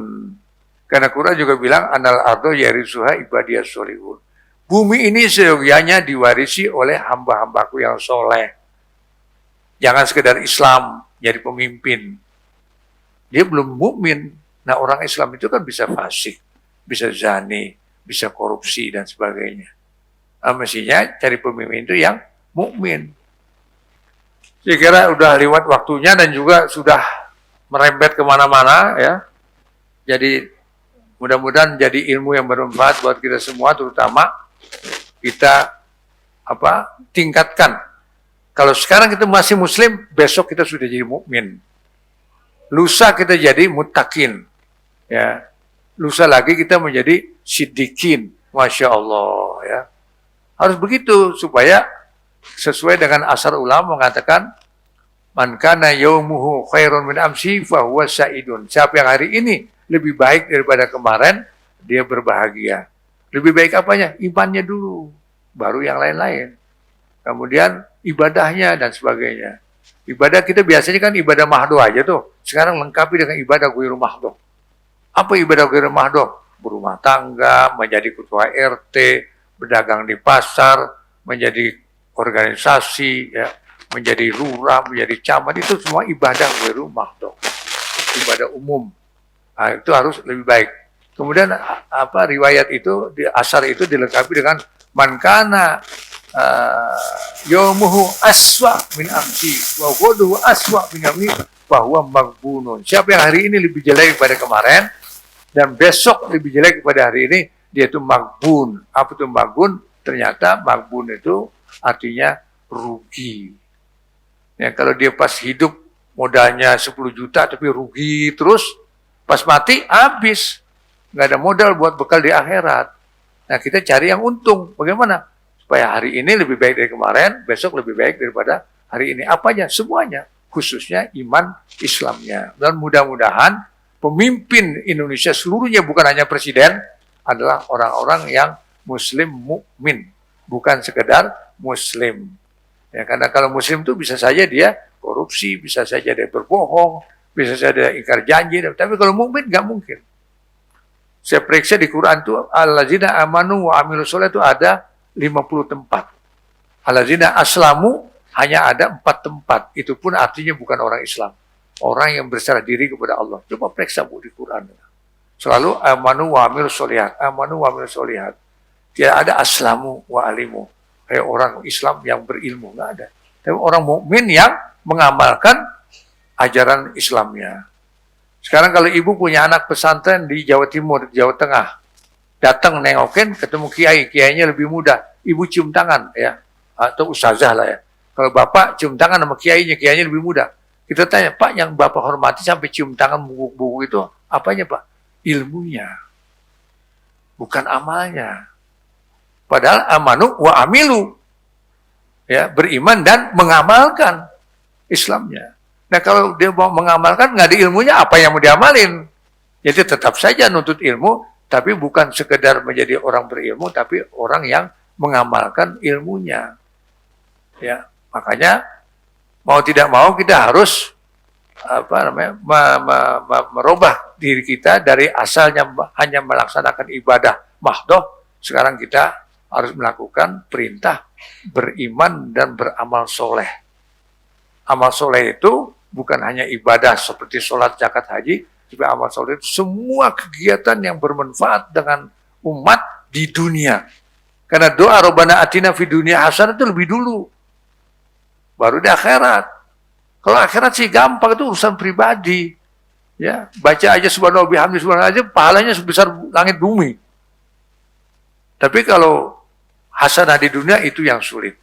Karena Quran juga bilang anal ardo yarisuha ibadiyas sholihun. Bumi ini seyogianya diwarisi oleh hamba-hambaku yang soleh. Jangan sekedar Islam jadi pemimpin. Dia belum mukmin. Nah orang Islam itu kan bisa fasik, bisa zani, bisa korupsi dan sebagainya. Nah, mestinya cari pemimpin itu yang mukmin. Saya kira udah lewat waktunya dan juga sudah merembet kemana-mana ya. Jadi mudah-mudahan jadi ilmu yang bermanfaat buat kita semua, terutama kita tingkatkan. Kalau sekarang kita masih Muslim, besok kita sudah jadi mukmin. Lusa kita jadi muttaqin, ya. Lusa lagi kita menjadi siddiqin, masya Allah, ya. Harus begitu supaya sesuai dengan asar ulama mengatakan, man kana yaumuhu khairun min amsi fa huwa sa'idun. Siapa yang hari ini lebih baik daripada kemarin, dia berbahagia. Lebih baik apanya? Imannya dulu, baru yang lain-lain. Kemudian ibadahnya dan sebagainya. Ibadah kita biasanya kan ibadah mahdoh aja tuh. Sekarang lengkapi dengan ibadah ghairu mahdoh. Apa ibadah ghairu mahdoh? Berumah tangga, menjadi ketua RT, berdagang di pasar, menjadi organisasi, ya, menjadi lurah, menjadi camat, itu semua ibadah ghairu mahdoh. Ibadah umum. Nah, itu harus lebih baik. Kemudian riwayat itu di asar itu dilengkapi dengan man kana yaumuhu aswa min amsi wa ghaduhu aswa min amni fa huwa maghbunun. Siapa yang hari ini lebih jelek daripada kemarin dan besok lebih jelek daripada hari ini, dia itu maghbun. Apa itu maghbun? Ternyata maghbun itu artinya rugi. Ya, kalau dia pas hidup modalnya 10 juta tapi rugi terus, pas mati habis, nggak ada modal buat bekal di akhirat. Nah kita cari yang untung. Bagaimana? Supaya hari ini lebih baik dari kemarin, besok lebih baik daripada hari ini. Apanya? Semuanya. Khususnya iman Islamnya. Dan mudah-mudahan pemimpin Indonesia seluruhnya, bukan hanya presiden, adalah orang-orang yang muslim mukmin, bukan sekedar muslim. Ya, karena kalau muslim itu bisa saja dia korupsi, bisa saja dia berbohong, bisa saja ingkar janji, tapi kalau mukmin nggak mungkin. Saya periksa di Quran itu allazina amanu wa amilus sholih itu ada 50 tempat. Allazina aslamu hanya ada 4 tempat. Itu pun artinya bukan orang Islam. Orang yang berserah diri kepada Allah. Coba periksa Bu di Quran. Selalu amanu wa amilus sholihat, amanu wa amilus sholihat. Tidak ada aslamu wa alimu. Kayak orang Islam yang berilmu, nggak ada. Tapi orang mukmin yang mengamalkan ajaran Islamnya. Sekarang kalau ibu punya anak pesantren di Jawa Timur, di Jawa Tengah, datang nengokin, ketemu kiai, kiainya lebih muda, ibu cium tangan, ya, atau ustazah lah ya. Kalau bapak cium tangan sama kiainya, kiainya lebih muda. Kita tanya, Pak, yang bapak hormati sampai cium tangan buku-buku itu, apanya Pak? Ilmunya, bukan amalnya. Padahal amanu wa amilu, ya, beriman dan mengamalkan Islamnya. Nah kalau dia mau mengamalkan, nggak ada ilmunya, apa yang mau diamalin? Jadi tetap saja nuntut ilmu, tapi bukan sekedar menjadi orang berilmu, tapi orang yang mengamalkan ilmunya. Ya, makanya mau tidak mau kita harus merubah diri kita dari asalnya hanya melaksanakan ibadah mahdoh. Sekarang kita harus melakukan perintah beriman dan beramal soleh. Amal soleh itu bukan hanya ibadah seperti sholat, zakat, haji, tapi amal soleh itu semua kegiatan yang bermanfaat dengan umat di dunia. Karena doa Rabbana atina fid dunya hasanah itu lebih dulu, baru di akhirat. Kalau akhirat sih gampang, itu urusan pribadi. Ya, baca aja subhanallah bihamdi subhanallah aja pahalanya sebesar langit bumi. Tapi kalau hasanah di dunia itu yang sulit.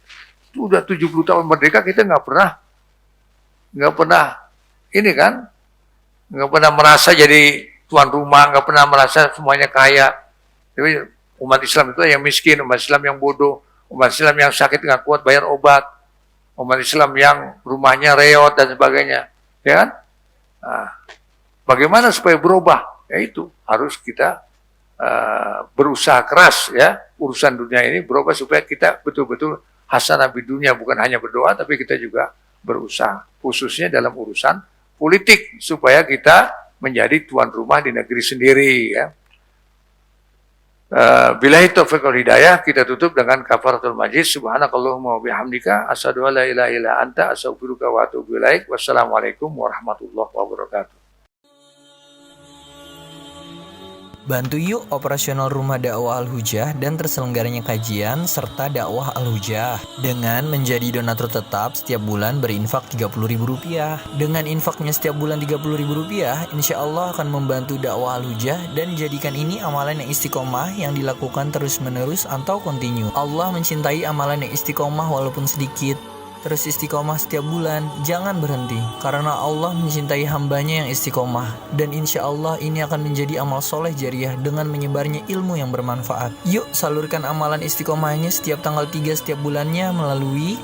Itu udah 70 tahun merdeka kita nggak pernah ini kan, nggak pernah merasa jadi tuan rumah, nggak pernah merasa semuanya kaya. Tapi umat Islam itu yang miskin, umat Islam yang bodoh, umat Islam yang sakit nggak kuat bayar obat, umat Islam yang rumahnya reot dan sebagainya, ya kan? Nah, bagaimana supaya berubah? Ya itu harus kita berusaha keras, ya, urusan dunia ini berubah supaya kita betul-betul hasanah di dunia, bukan hanya berdoa tapi kita juga berusaha, khususnya dalam urusan politik supaya kita menjadi tuan rumah di negeri sendiri, ya. Billahi taufiq wal hidayah, kita tutup dengan kafaratul majlis. Subhanakallahumma wa bihamdika asyhadu an la ilaha illa anta astaghfiruka wa atubu ilaik. Wassalamualaikum warahmatullahi wabarakatuh. Bantu yuk operasional Rumah Dakwah Al-Hujah dan terselenggaranya kajian serta dakwah Al-Hujah dengan menjadi donatur tetap setiap bulan berinfak Rp30.000. Dengan infaknya setiap bulan Rp30.000, insya Allah akan membantu dakwah Al-Hujah dan jadikan ini amalan yang istiqomah yang dilakukan terus-menerus atau kontinu. Allah mencintai amalan yang istiqomah walaupun sedikit. Terus istiqomah setiap bulan, jangan berhenti. Karena Allah mencintai hambanya yang istiqomah. Dan insya Allah ini akan menjadi amal soleh jariah dengan menyebarnya ilmu yang bermanfaat. Yuk salurkan amalan istiqomahnya setiap tanggal 3 setiap bulannya melalui